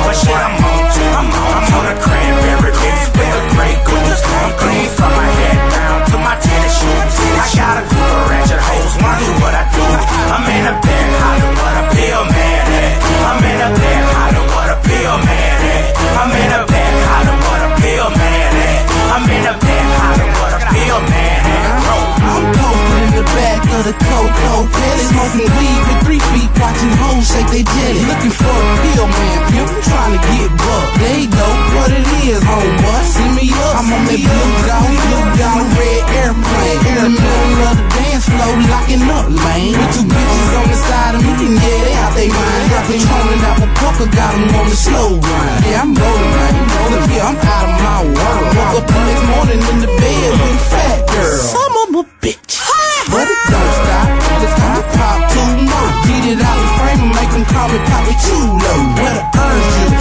But shit, I'm on two. I'm on a cranberry bitch with a great goose. I'm clean from my head down to my tennis shoes. I got a group of ratchet hoes, wanna do what I do. I'm in a bed, holler what a pill man at. I'm in a bed, holler what a pill man at. I'm in a bed, holler what a pill man at. I'm in a bed, holler what a pill man at. I'm posted in the back of the Coco Pellet, smoking weed with 3 feet, watching hoes shake they jelly. Looking for a pill man, pimp, trying to get bucked. There you go, what it is, homeboy, see me up. I'm on that blue down red airplane. In the middle of the dance floor, locking up, lane. With 2 bitches on the side of me, and yeah, they out they mind. Got Patron and Apple Pucker, got them on the slow grind. Yeah, I'm rolling, man, rolling, yeah, I'm out of my world. Woke up the next morning in the bed with a fat girl. Some of a bitch, but it don't stop. It's time to pop 2 more. Get it out the frame and make them call me Poppy Chulo. Where the urge is,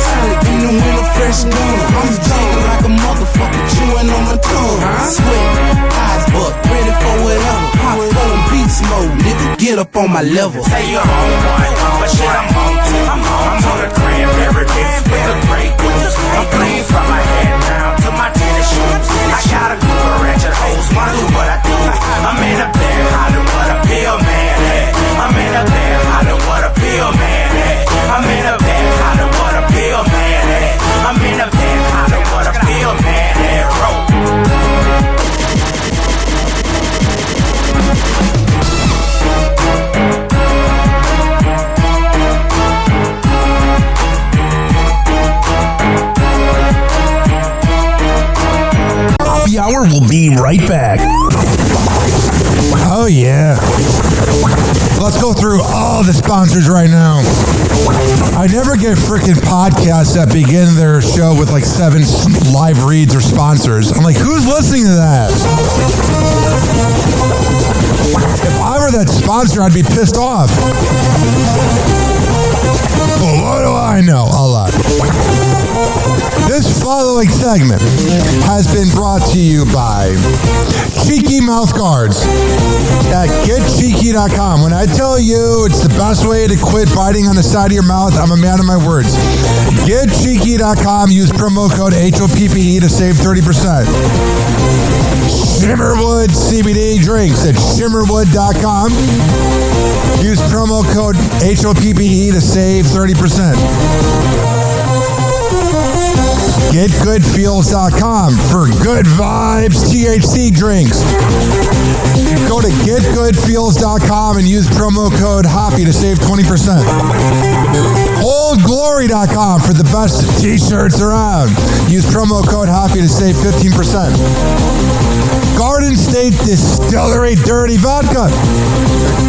in the winter fresh gun. I'm jangling like a motherfucker, chewing on my tongue. Sweat, eyes buck, ready for whatever. Pop 4 in beast mode, nigga, get up on my level. Say you're on one, but shit, I'm on 2. I'm on a cranberry bitch with a great goose. I'm clean from my head down to my tennis shoes. I got a group of ratchet hoes, wanna do what I do. I'm in a bed, holler what a pill man at. I'm in a bed, holler what a pill man at. I'm in a bed, holler what a pill man at. I'm in a bed, holler what a pill man at. Happy Hour will be right back. Oh, yeah. Let's go through all the sponsors right now. I never get freaking podcasts that begin their show with like 7 live reads or sponsors. I'm like, who's listening to that? If I were that sponsor, I'd be pissed off. Well, what do I know? A lot. This following segment has been brought to you by Cheeky Mouth Guards at getcheeky.com. When I tell you it's the best way to quit biting on the side of your mouth, I'm a man of my words. Getcheeky.com. Use promo code HOPPE to save 30%. Shimmerwood CBD drinks at shimmerwood.com. Use promo code HOPPE to save 30%. GetGoodFeels.com for good vibes THC drinks. Go to GetGoodFeels.com and use promo code Hoppy to save 20%. OldGlory.com for the best t-shirts around. Use promo code Hoppe to save 15%. Garden State Distillery Dirty Vodka.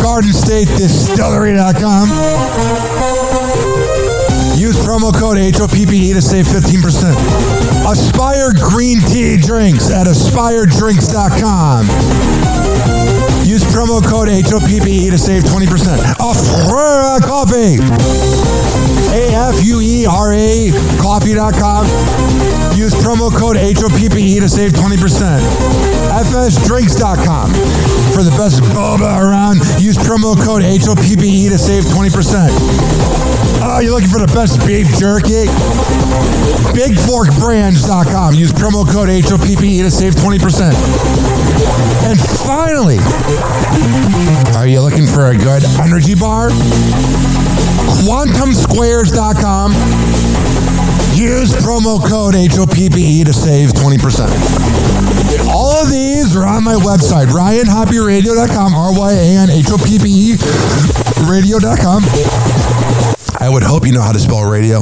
GardenStateDistillery.com. Use promo code HOPPE to save 15%. Aspire Green Tea Drinks at AspireDrinks.com. Use promo code HOPPE to save 20%. Afura Coffee. AFUERA Coffee.com. Use promo code HOPPE to save 20%. FSDrinks.com. For the best boba around, use promo code HOPPE to save 20%. Oh, you're looking for the best beef jerky? BigForkBrands.com. Use promo code HOPPE to save 20%. And finally, are you looking for a good energy bar? QuantumSquares.com. Use promo code HOPPE to save 20%. All of these are on my website, RyanHoppeRadio.com, RyanHOPPE Radio.com. I would hope you know how to spell radio.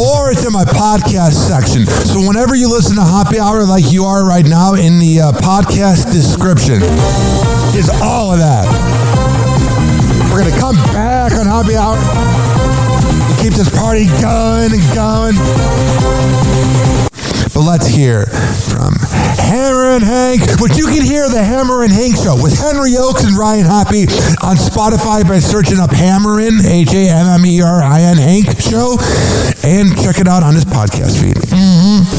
Or it's in my podcast section. So whenever you listen to Happy Hour like you are right now, in the podcast description is all of that. We're going to come back on Happy Hour and keep this party going and going. But let's hear from Hammer and Hank, which you can hear the Hammer and Hank Show with Henry Oakes and Ryan Hoppe on Spotify by searching up Hammerin, HAMMERIN Hank Show, and check it out on his podcast feed.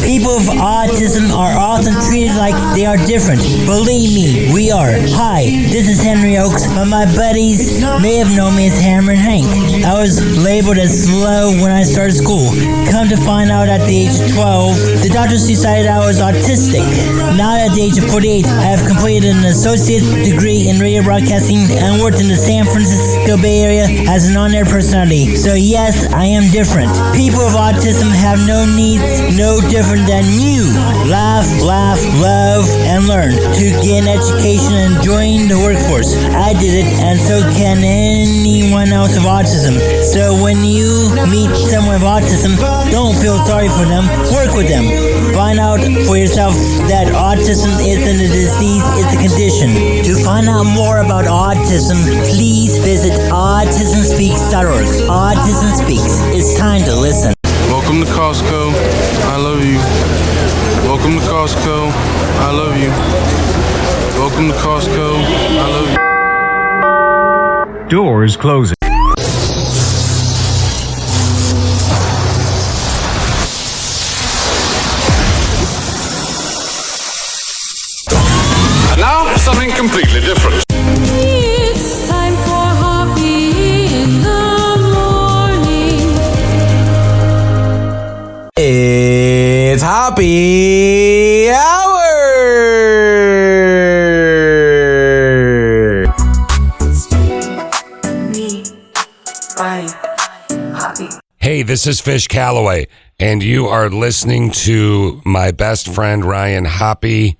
People with autism are often treated like they are different. Believe me, we are. Hi, this is Henry Oakes, but my buddies may have known me as Hammer and Hank. I was labeled as slow when I started school. Come to find out at the age of 12, the doctors decided I was autistic. Now at the age of 48, I have completed an associate's degree in radio broadcasting and worked in the San Francisco Bay Area as an on-air personality. So yes, I am different. People with autism have no needs, no different than you. Laugh, love, and learn to get an education and join the workforce. I did it, and so can anyone else with autism. So when you meet someone with autism, don't feel sorry for them. Work with them. Find out for yourself that autism isn't a disease, it's a condition. To find out more about autism, please visit autismspeaks.org. Autism Speaks. It's time to listen. Welcome to Costco. I love you. Welcome to Costco. I love you. Welcome to Costco. I love you. Doors closing. Now, something completely different. It's time for Hoppe in the morning. It's Happy Hour! Hey, this is Fish Calloway, and you are listening to my best friend, Ryan Hoppe.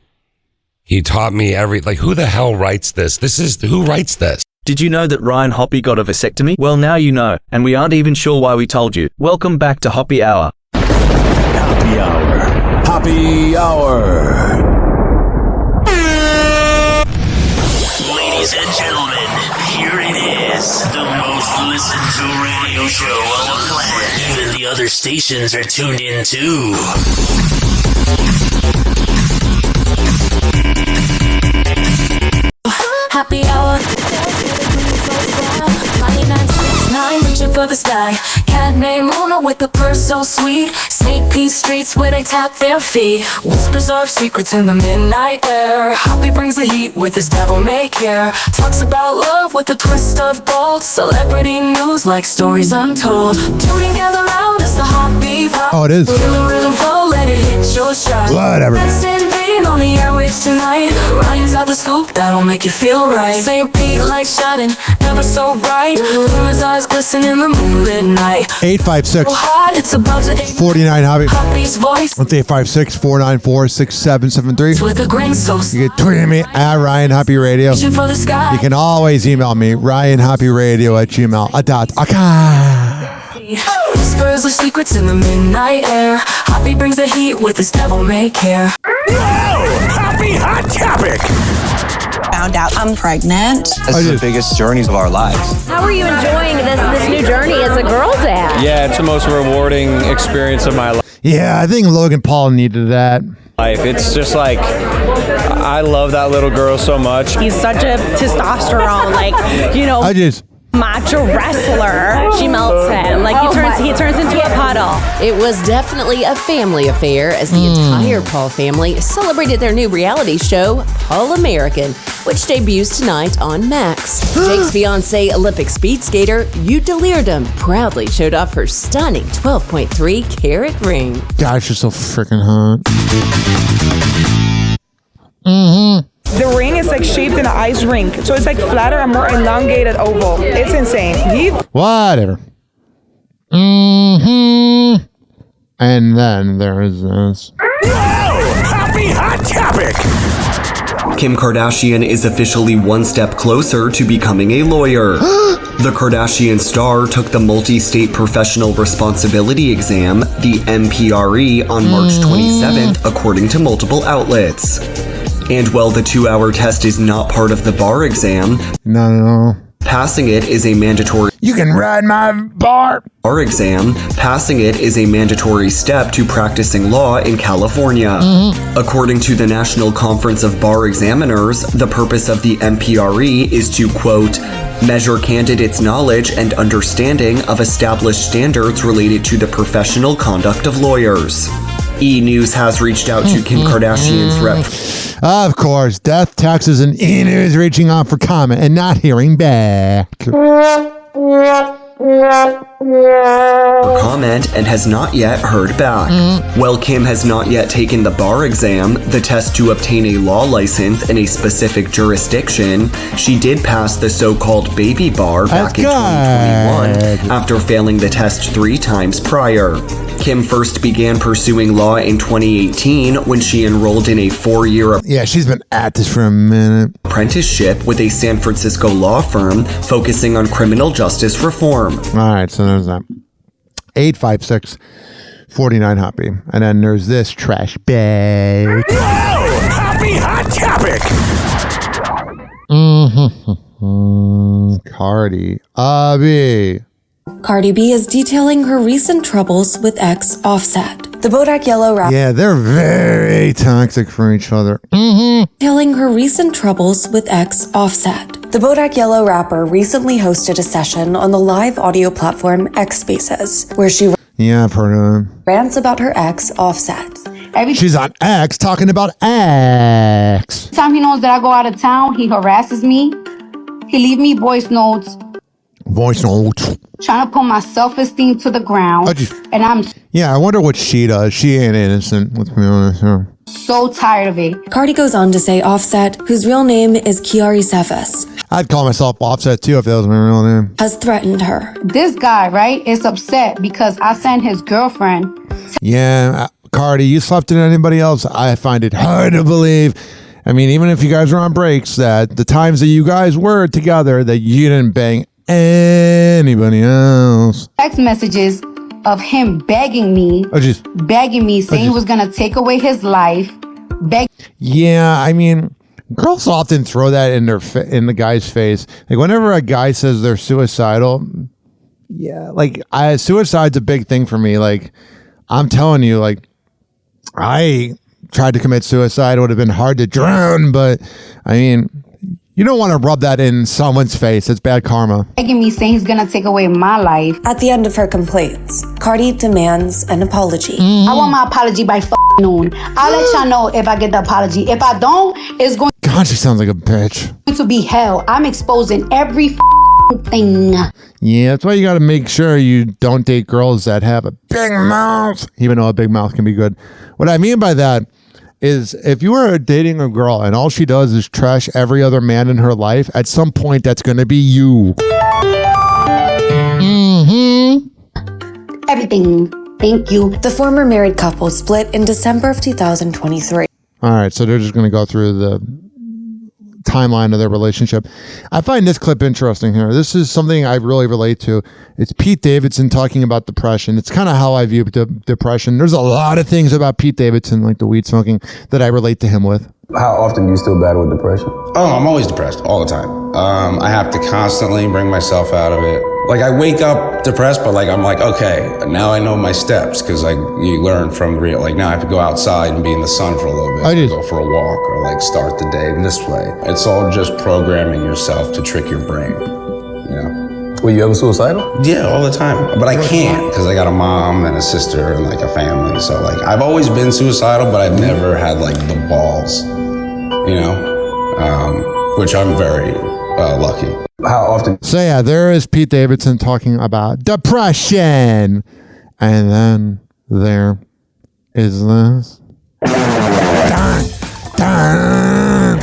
He taught me who the hell writes this? Who writes this? Did you know that Ryan Hoppe got a vasectomy? Well, now you know, and we aren't even sure why we told you. Welcome back to Hoppe Hour. Happy Hour. Happy Hour. Ladies and gentlemen, here it is. The most listened to radio show on the planet. Even the other stations are tuned in too. Happy hour. 99.9, reaching for the sky. Cat named Luna with a purse so sweet. Sneak peek streets where they tap their feet. Whispers of secrets in the midnight air. Hoppe brings the heat with his devil may care. Talks about love with a twist of bold. Celebrity news like stories untold. Tuning together loud as the Hoppe vibe. Oh, it is. Feel the rhythm flow, let it hit your stride. Whatever. Let's invade on the airwaves tonight. Ryan's got the scoop that'll make you feel right. St. Pete light shining, ever so bright. Through his eyes glisten in the moonlit night. 856 49 Hobby. Hoppe's voice. That's 856-494-6773. With a grin so you can tweet me at Ryan Hoppe Radio. for the sky. You can always email me, RyanHoppeRadio@gmail.com. Whispers of secrets in the midnight air. Hoppy brings the heat with his devil-may care. Happy Hot Topic! Found out I'm pregnant. This is the biggest journeys of our lives. How are you enjoying this new journey as a girl dad? Yeah, it's the most rewarding experience of my life. Yeah, I think Logan Paul needed that. It's just like, I love that little girl so much. He's such a testosterone, macho wrestler. She melts him. He turns into a puddle. It was definitely a family affair as the entire Paul family celebrated their new reality show, Paul American, which debuts tonight on Max. Jake's fiancée, Olympic speed skater Ute Delirium, proudly showed off her stunning 12.3 carat ring. God, she's so freaking hot. The ring is shaped in an ice rink, so it's flatter and more elongated oval. It's insane. Whatever. And then there's this. Happy Hot Topic! Kim Kardashian is officially one step closer to becoming a lawyer. The Kardashian star took the Multi-State Professional Responsibility Exam, the MPRE, on March 27th, according to multiple outlets. And while the 2-hour test is not part of the bar exam, passing it is a mandatory. You can ride my bar exam. Passing it is a mandatory step to practicing law in California. According to the National Conference of Bar Examiners, the purpose of the MPRE is to, quote, measure candidates' knowledge and understanding of established standards related to the professional conduct of lawyers. E! News has reached out to Kim Kardashian's rep. Of course, Death, Taxes, and E! News reaching out for comment and not hearing back. For comment and has not yet heard back. While Kim has not yet taken the bar exam, the test to obtain a law license in a specific jurisdiction, she did pass the so-called baby bar back in 2021 after failing the test 3 times prior. Kim first began pursuing law in 2018 when she enrolled in a 4-year she's been at this for a minute. Apprenticeship with a San Francisco law firm focusing on criminal justice reform. All right, so there's that. 856-49 Hoppy. And then there's this trash bag. Happy Hot Topic! Cardi. Abby. Cardi B is detailing her recent troubles with ex Offset. The Bodak Yellow rapper. Yeah, they're very toxic for each other. Telling her recent troubles with ex Offset. The Bodak Yellow rapper recently hosted a session on the live audio platform X Spaces, where she I've heard of it. Rants about her ex Offset. She's on X talking about X. Every time he knows that I go out of town, he harasses me. He leave me voice notes. Trying to put my self-esteem to the ground. And I'm I wonder what she does. She ain't innocent, let's be honest. so tired of it. Cardi goes on to say Offset, whose real name is Kiari Cephas, I'd call myself Offset too if that was my real name. has threatened her. This guy, right, is upset because I sent his girlfriend. Yeah, Cardi, you slept with anybody else? I find it hard to believe. I mean, even if you guys were on breaks, that the times that you guys were together, that you didn't bang anybody else. Text messages of him begging me, saying he was gonna take away his life. Yeah, I mean, girls often throw that in the guy's face. Like whenever a guy says they're suicidal, suicide's a big thing for me. Like I'm telling you, like I tried to commit suicide. It would have been hard to drown, but I mean, you don't want to rub that in someone's face. It's bad karma. Begging me, saying he's gonna take away my life. At the end of her complaints, Cardi demands an apology. I want my apology by noon. I'll let y'all know if I get the apology. If I don't, it's going God, she sounds like a bitch. to be hell. I'm exposing every thing. Yeah, that's why you got to make sure you don't date girls that have a big mouth, even though a big mouth can be good. What I mean by that is if you are dating a girl and all she does is trash every other man in her life, at some point that's going to be you. Everything. Thank you. The former married couple split in December of 2023. All right, so they're just going to go through the timeline of their relationship. I find this clip interesting here. This is something I really relate to. It's Pete Davidson talking about depression. It's kind of how I view depression. There's a lot of things about Pete Davidson, like the weed smoking, that I relate to him with. How often do you still battle with depression? Oh, I'm always depressed all the time. I have to constantly bring myself out of it. Like I wake up depressed, but like I'm like, okay, now I know my steps because like you learn from real. Like now I have to go outside and be in the sun for a little bit, go for a walk, or like start the day this way. It's all just programming yourself to trick your brain. You know. Were you ever suicidal? Yeah, all the time. But I can't because I got a mom and a sister and like a family. So like I've always been suicidal, but I've never had like the balls. You know, which I'm very lucky. How often? So yeah, there is Pete Davidson talking about depression. And then there is this. Dun, dun.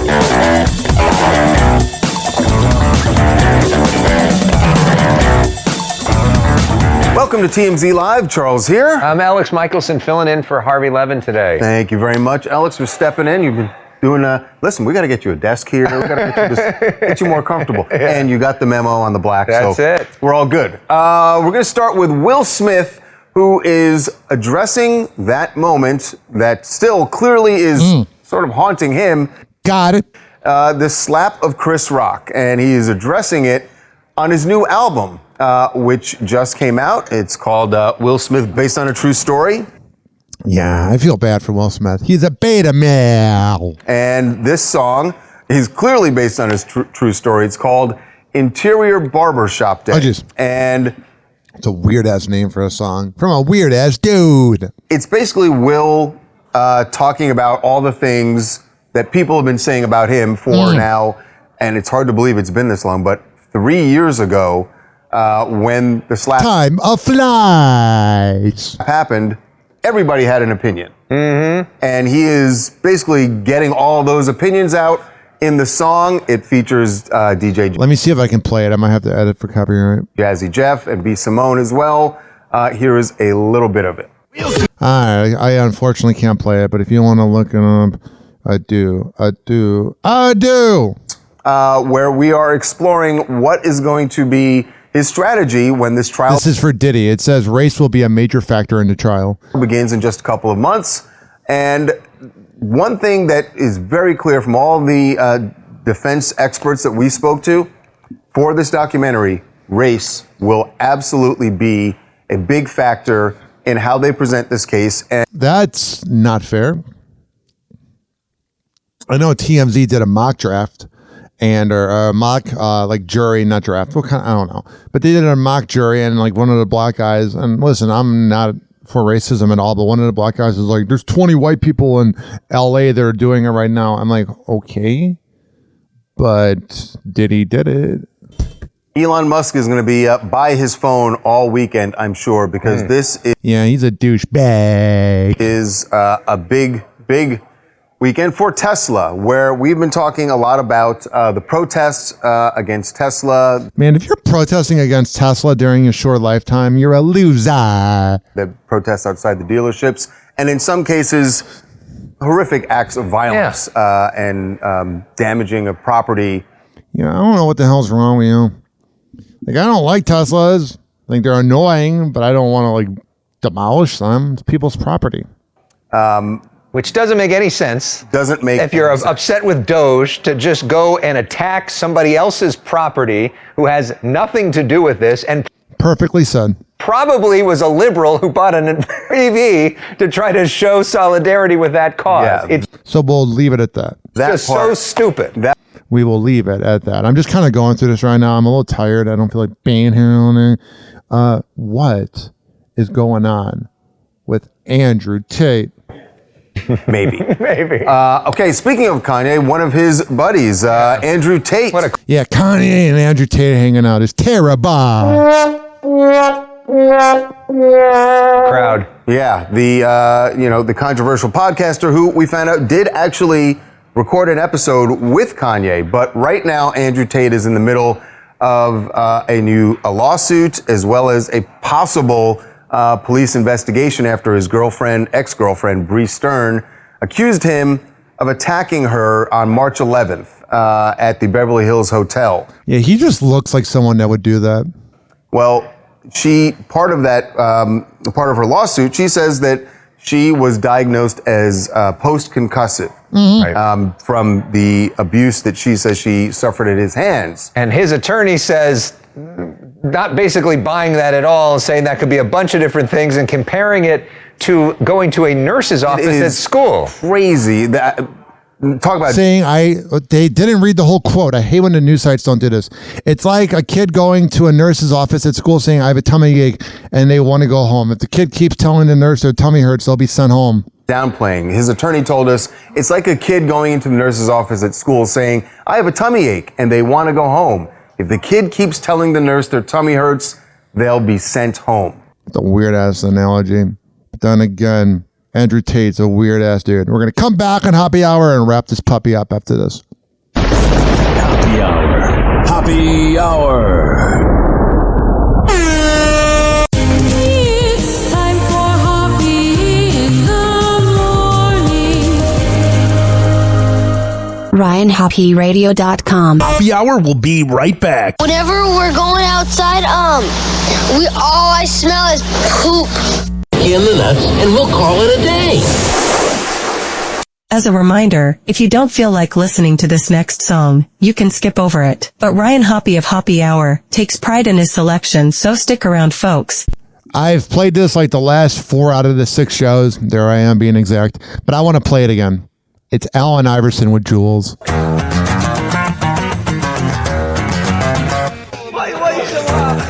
Welcome to TMZ Live. Charles here. I'm Alex Michelson filling in for Harvey Levin today. Thank you very much. Alex was stepping in. You've been doing listen, we got to get you a desk here. We got to get you more comfortable. Yeah. And you got the memo on the black. That's it. We're all good. We're going to start with Will Smith, who is addressing that moment that still clearly is sort of haunting him. Got it. The slap of Chris Rock. And he is addressing it on his new album, which just came out. It's called Will Smith, based on a true story. Yeah, I feel bad for Will Smith. He's a beta male. And this song is clearly based on his true story. It's called Interior Barbershop Day. And it's a weird-ass name for a song from a weird-ass dude. It's basically Will talking about all the things that people have been saying about him for now. And it's hard to believe it's been this long, but 3 years ago, when the slap time of flies happened, everybody had an opinion. And he is basically getting all those opinions out in the song. It features DJ. Let me see if I can play it. I might have to edit for copyright. Jazzy Jeff and B. Simone as well. Here is a little bit of it. I unfortunately can't play it, but if you want to look it up, I do. Where we are exploring what is going to be his strategy when this trial... This is for Diddy. It says race will be a major factor in the trial. ...begins in just a couple of months. And one thing that is very clear from all the defense experts that we spoke to, for this documentary, race will absolutely be a big factor in how they present this case. And that's not fair. I know TMZ did a mock draft. Or mock like jury, not draft. What kind? I don't know. But they did a mock jury, and like one of the black guys. And listen, I'm not for racism at all, but one of the black guys is like, "There's 20 white people in LA that are doing it right now." I'm like, okay, but Diddy did it. Elon Musk is going to be by his phone all weekend, I'm sure, because this is he's a douchebag. Is a big weekend for Tesla, where we've been talking a lot about the protests against Tesla. Man, if you're protesting against Tesla during your short lifetime, you're a loser. The protests outside the dealerships, and in some cases, horrific acts of violence and damaging of property. Yeah, I don't know what the hell's wrong with you. Like, I don't like Teslas. I think they're annoying, but I don't want to like demolish them. It's people's property. Which doesn't make any sense. Doesn't make if you're upset with Doge to just go and attack somebody else's property who has nothing to do with this and perfectly said. Probably was a liberal who bought an EV to try to show solidarity with that cause. Yeah. So we'll leave it at that. That's so stupid. We will leave it at that. I'm just kind of going through this right now. I'm a little tired. I don't feel like being here on it. What is going on with Andrew Tate? Maybe. Okay, speaking of Kanye, one of his buddies, Andrew Tate. Kanye and Andrew Tate hanging out is terrible. Crowd. Yeah, the controversial podcaster who we found out did actually record an episode with Kanye, but right now Andrew Tate is in the middle of a lawsuit as well as a possible police investigation after his ex-girlfriend, Bree Stern, accused him of attacking her on March 11th at the Beverly Hills Hotel. Yeah, he just looks like someone that would do that. Well, part of her lawsuit, she says that she was diagnosed as post-concussive from the abuse that she says she suffered at his hands. And his attorney says, not basically buying that at all, saying that could be a bunch of different things and comparing it to going to a nurse's office at school. Crazy. Talk about saying they didn't read the whole quote. I hate when the news sites don't do this. It's like a kid going to a nurse's office at school saying, I have a tummy ache, and they want to go home. If the kid keeps telling the nurse their tummy hurts, they'll be sent home. Downplaying. His attorney told us it's like a kid going into the nurse's office at school saying, I have a tummy ache, and they want to go home. If the kid keeps telling the nurse their tummy hurts, they'll be sent home. It's a weird-ass analogy. But then again, Andrew Tate's a weird-ass dude. We're going to come back on Happy Hour and wrap this puppy up after this. Happy Hour. Happy Hour. It's time for Hoppe in the morning. RyanHoppyRadio.com. Happy Hour will be right back. Whenever we're going outside, all I smell is poop. In the nuts, and we'll call it a day. As a reminder, if you don't feel like listening to this next song, you can skip over it. But Ryan Hoppe of Happy Hour takes pride in his selection, so stick around, folks. I've played this like the last 4 out of the 6 shows. There I am being exact. But I want to play it again. It's Allen Iverson with Jules.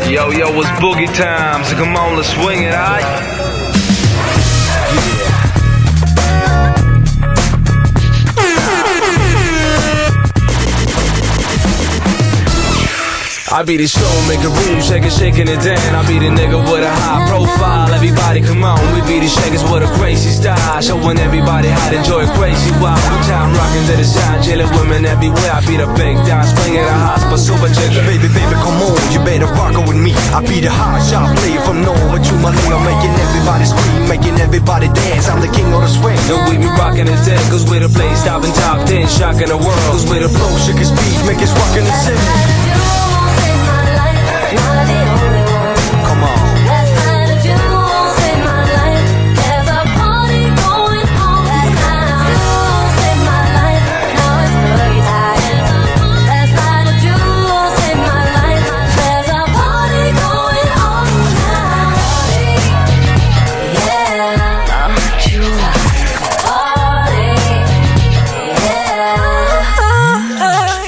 Yo, it's boogie time, so come on, let's swing it, alright? I be the show, make a room, shaking it down. I be the nigga with a high profile. Everybody come on, we be the shakers with a crazy style. Showing everybody how to enjoy crazy wild. One time rocking to the sound, jailing women everywhere. I be the big down, swinging the hospital, super jigger. Baby, come on, you better rock with me. I be the hot shot player from Norway to my Leo, making everybody scream, making everybody dance. I'm the king of the swing. And we be rocking it dead, cause we're the place stopping top 10, shocking the world. Cause we're the flow, shake his speed, make us rockin' the city. Come on. Last night a jewel saved my life. There's a party going on. Last night a jewel saved my life. Now it's boogie time. Last night a jewel saved my life. There's a party going on now. Yeah, jewel party.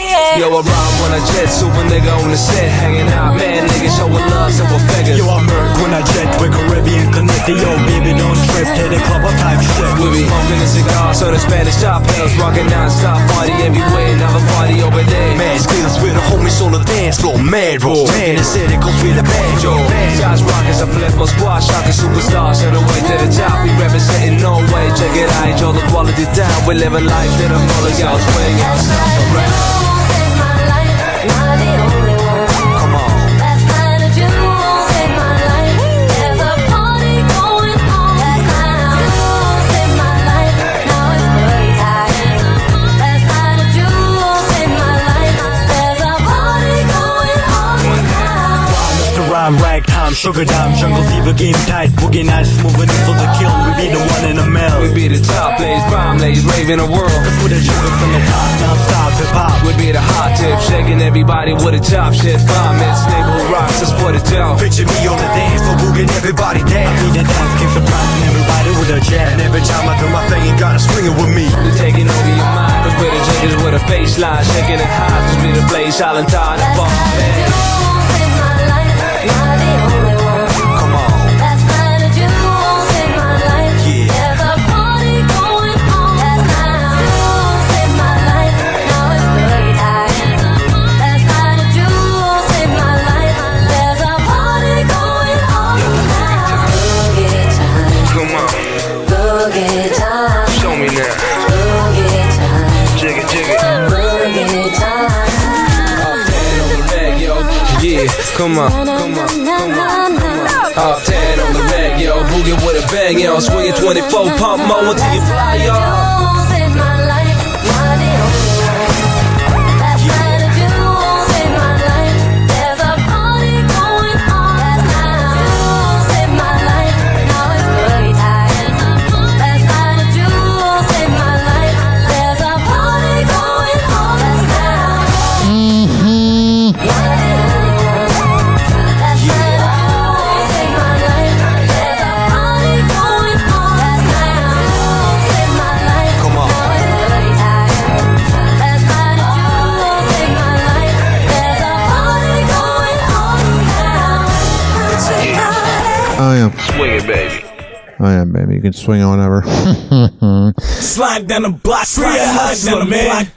Yeah. Yo, I rhyme when I jet, super nigga on the set, hanging out, man, nigga showing love, simple figures. Yo, I murk when I jet with Caribbean connected. Yo, baby, don't trip, hit the club up type shit. We be smoking a cigar, so the Spanish top hills, rocking non-stop, party everywhere, another party over there. Mad skills with the homies on the dance floor, mad roll. Man, it's it goes with the banjo. Guys rockers, I flip my squad, shocking superstars, on the way to the top, we representing Norway. Check it out, enjoy the quality down, we living life to the fullest, y'all swing outside around. Not the only one. Come on. Last night a jewel saved my life. There's a party going on. Last night a jewel saved my life. Now it's boogie time. Last night a jewel saved my life. There's a party going on now. Mr. Rhyme, ragtime, sugar dime, jungle fever, game tight, boogie nights, moving in for the kill. We be the one in the mill. We be the top plays, prime lays, raving the world. With a sugar from the top, non-stop hip hop. We be the hot tip, shaking everybody with a top shit. Bomb hits, neighborhood rocks, that's for the dough. Picture me on the dance floor, booging everybody down. I need the dance, keep surprising everybody with a jam. And every time I do my thing, you gotta swing it with me. They're taking over your mind, cause we're the jiggers with a baseline, shaking it high. Just be the blaze, silent time, the bomb, man. Not the only one. Come on. Last night a jewel saved my life. Yeah. There's a party going on. Last night a jewel saved my life. Now it's boogie time. Last night a jewel saved my life. There's a party going on now. Boogie time. Come on. Boogie time. Show me now. Boogie time. Jig it, jig it. Boogie time. Yeah, come on, come on, come on, come on. Up 10 on the rag, yo, boogie with a bang, yo, swinging 24, pump more until you fly, yo. Saved my life. Swing it, baby. I am, baby. You can swing it whenever. Slide down the block, slide down the man.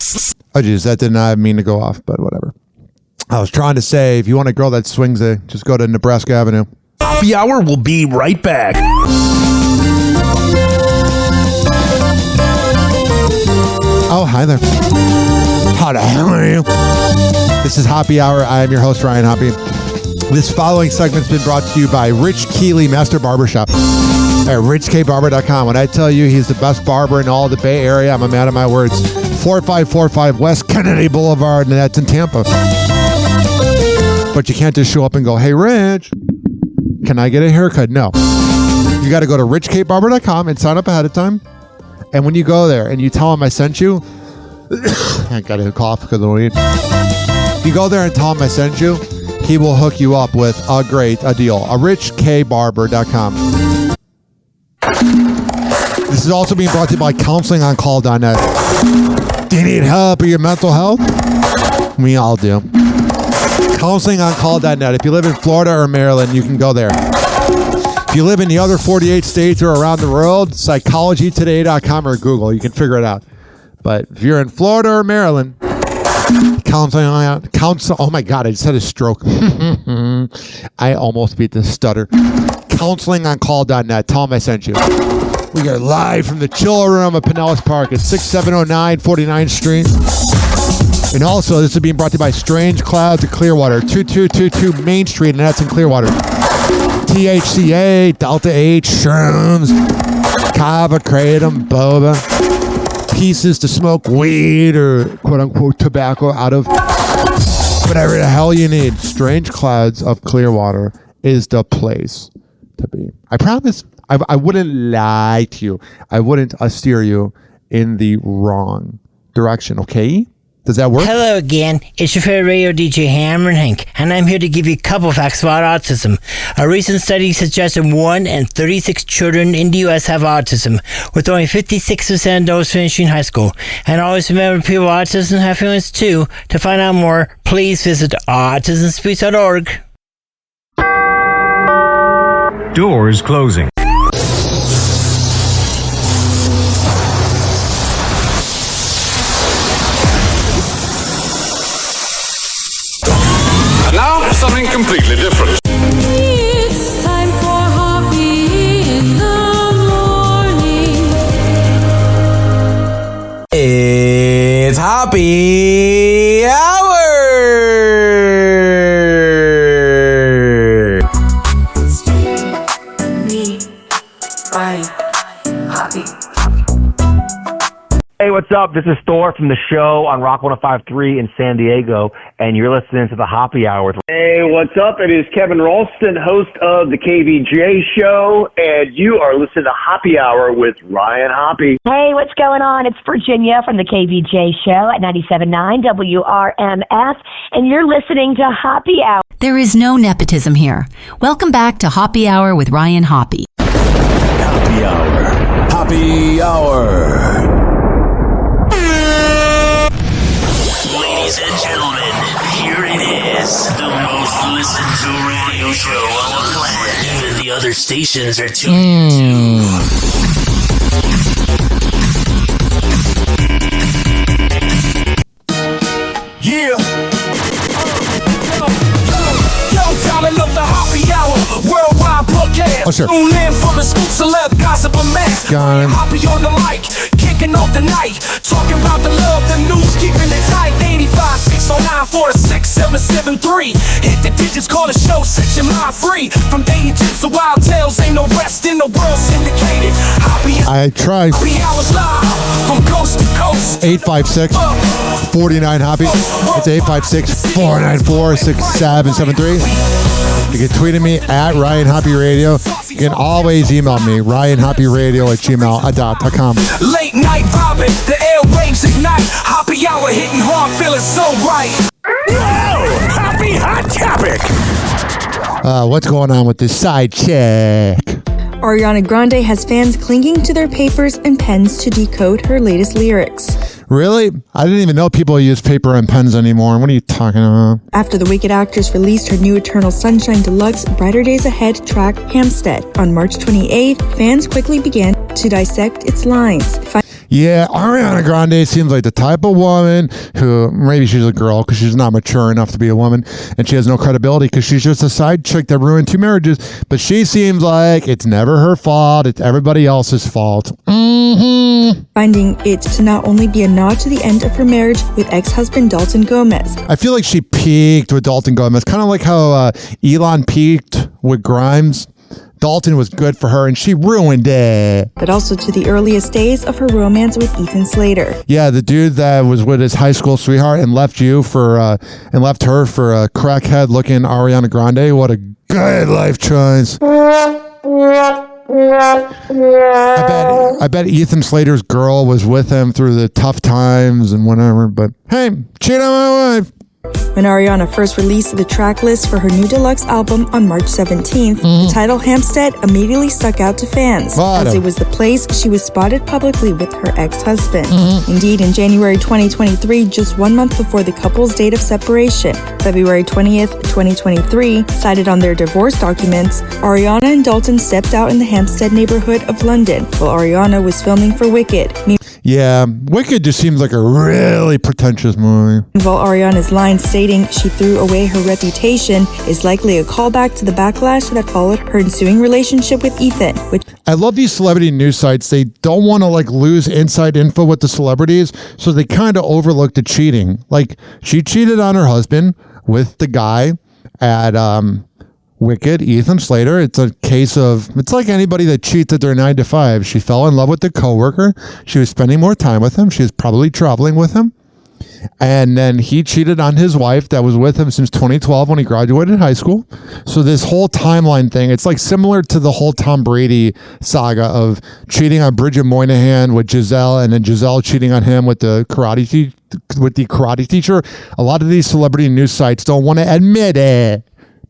Oh, geez, that did not mean to go off, but whatever. I was trying to say, if you want a girl that swings it, just go to Nebraska Avenue. Happy Hour will be right back. Oh, hi there. How the hell are you? This is Happy Hour. I am your host, Ryan Hoppe. This following segment's been brought to you by Rich Keeley Master Barbershop at richkbarber.com. When I tell you he's the best barber in all the Bay Area, I'm a man of my words. 4545 West Kennedy Boulevard, and that's in Tampa. But you can't just show up and go, hey, Rich, can I get a haircut? No. You got to go to richkbarber.com and sign up ahead of time. And when you go there and you tell him I sent you, I got a cough because of the weed. If you go there and tell him I sent you, he will hook you up with a deal. richkbarber.com. This is also being brought to you by counselingoncall.net. Do you need help with your mental health? We all do. Counselingoncall.net. If you live in Florida or Maryland, you can go there. If you live in the other 48 states or around the world, psychologytoday.com or Google. You can figure it out. But if you're in Florida or Maryland, oh my God, I just had a stroke. I almost beat the stutter. Counselingoncall.net. Tell them I sent you. We are live from the chill room of Pinellas Park at 6709 49th Street. And also, this is being brought to you by Strange Cloudz of Clearwater, 2222 Main Street, and that's in Clearwater. THCA, Delta 8, shrooms, kava, kratom, boba, pieces to smoke weed or quote-unquote tobacco out of. Whatever the hell you need, Strange Cloudz of Clearwater is the place to be. I promise I wouldn't lie to you. I wouldn't steer you in the wrong direction, okay? Does that work? Hello again. It's your favorite radio DJ Hammer and Hank, and I'm here to give you a couple facts about autism. A recent study suggested 1 in 36 children in the U.S. have autism, with only 56% of those finishing high school. And always remember, people with autism have feelings too. To find out more, please visit autismspeaks.org. Doors closing. And now, something completely different. It's time for Hoppe in the morning. It's Happy Hour! Me, Ryan, Hoppe. Hey, what's up? This is Thor from the show on Rock 105.3 in San Diego, and you're listening to the Happy Hour. Hey, what's up? It is Kevin Ralston, host of the KVJ show, and you are listening to Happy Hour with Ryan Hoppe. Hey, what's going on? It's Virginia from the KVJ show at 97.9 WRMF, and you're listening to Happy Hour. There is no nepotism here. Welcome back to Happy Hour with Ryan Hoppe. Happy Hour. Happy Hour. Ladies and gentlemen, here it is, the most listened to radio show on the planet. Even the other stations are tuned into. Yeah. Yo, dialing up the Happy Hour, worldwide broadcast. Oh, sure. Tune in for the scoop, celeb, gossip, and mess. Got him. Happy on the mic, kicking off the night, talking about the love, the news, keeping it tight. 85 609 46 773. Hit the digits, call the show, set your mind free. From dating tips to wild tales, ain't no rest in the world syndicated. Happy I tried. Happy Hours live from coast to coast. 856-49 Happy. It's 856-494-6773. You can tweet at me at Ryan Hoppe Radio. You can always email me, ryanhopperadio@gmail.com. Late night vibing, the airwaves ignite. Happy Hour hitting hard, feeling so right. Whoa! Happy Hot Topic! What's going on with this side check? Ariana Grande has fans clinging to their papers and pens to decode her latest lyrics. Really? I didn't even know people use paper and pens anymore. What are you talking about? After the Wicked actress released her new Eternal Sunshine Deluxe Brighter Days Ahead track, Hampstead, on March 28th, fans quickly began to dissect its lines. Yeah, Ariana Grande seems like the type of woman who, maybe she's a girl because she's not mature enough to be a woman, and she has no credibility because she's just a side chick that ruined 2 marriages, but she seems like it's never her fault, it's everybody else's fault. Finding it to not only be a nod to the end of her marriage with ex-husband Dalton Gomez. I feel like she peaked with Dalton Gomez, kind of like how Elon peaked with Grimes. Dalton was good for her and she ruined it. But also to the earliest days of her romance with Ethan Slater. Yeah, the dude that was with his high school sweetheart and left her for a crackhead looking Ariana Grande. What a good life choice. I bet Ethan Slater's girl was with him through the tough times and whatever, but hey, cheat on my wife. When Ariana first released the track list for her new deluxe album on March 17th, the title Hampstead immediately stuck out to fans, as it was the place she was spotted publicly with her ex-husband. Indeed, in January 2023, just 1 month before the couple's date of separation, February 20th, 2023, cited on their divorce documents, Ariana and Dalton stepped out in the Hampstead neighborhood of London while Ariana was filming for Wicked. Yeah, Wicked just seems like a really pretentious movie. While Ariana's line stating she threw away her reputation is likely a callback to the backlash that followed her ensuing relationship with Ethan. I love these celebrity news sites. They don't want to lose inside info with the celebrities, so they kind of overlook the cheating. Like, she cheated on her husband with the guy at Wicked, Ethan Slater. It's a case of, it's like anybody that cheats at their 9 to 5. She fell in love with the coworker. She was spending more time with him. She was probably traveling with him. And then he cheated on his wife that was with him since 2012 when he graduated high school. So this whole timeline thing, it's like similar to the whole Tom Brady saga of cheating on Bridget Moynihan with Giselle, and then Giselle cheating on him with the karate teacher. A lot of these celebrity news sites don't want to admit it.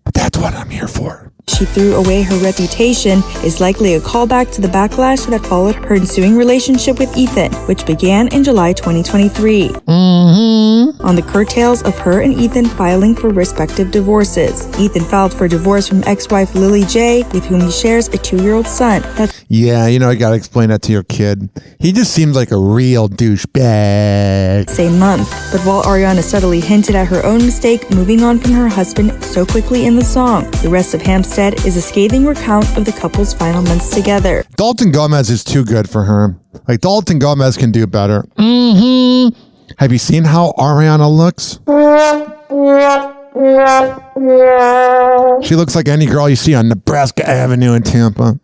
But that's what I'm here for. She threw away her reputation is likely a callback to the backlash that followed her ensuing relationship with Ethan, which began in July 2023. On the curtails of her and Ethan filing for respective divorces. Ethan filed for divorce from ex-wife Lily J, with whom he shares a 2-year-old son. Yeah, you know, I gotta explain that to your kid. He just seems like a real douchebag. Same month. But while Ariana subtly hinted at her own mistake moving on from her husband so quickly in the song, the rest of Hampstead is a scathing recount of the couple's final months together. Dalton Gomez is too good for her. Like, Dalton Gomez can do better. Have you seen how Ariana looks? She looks like any girl you see on Nebraska Avenue in Tampa.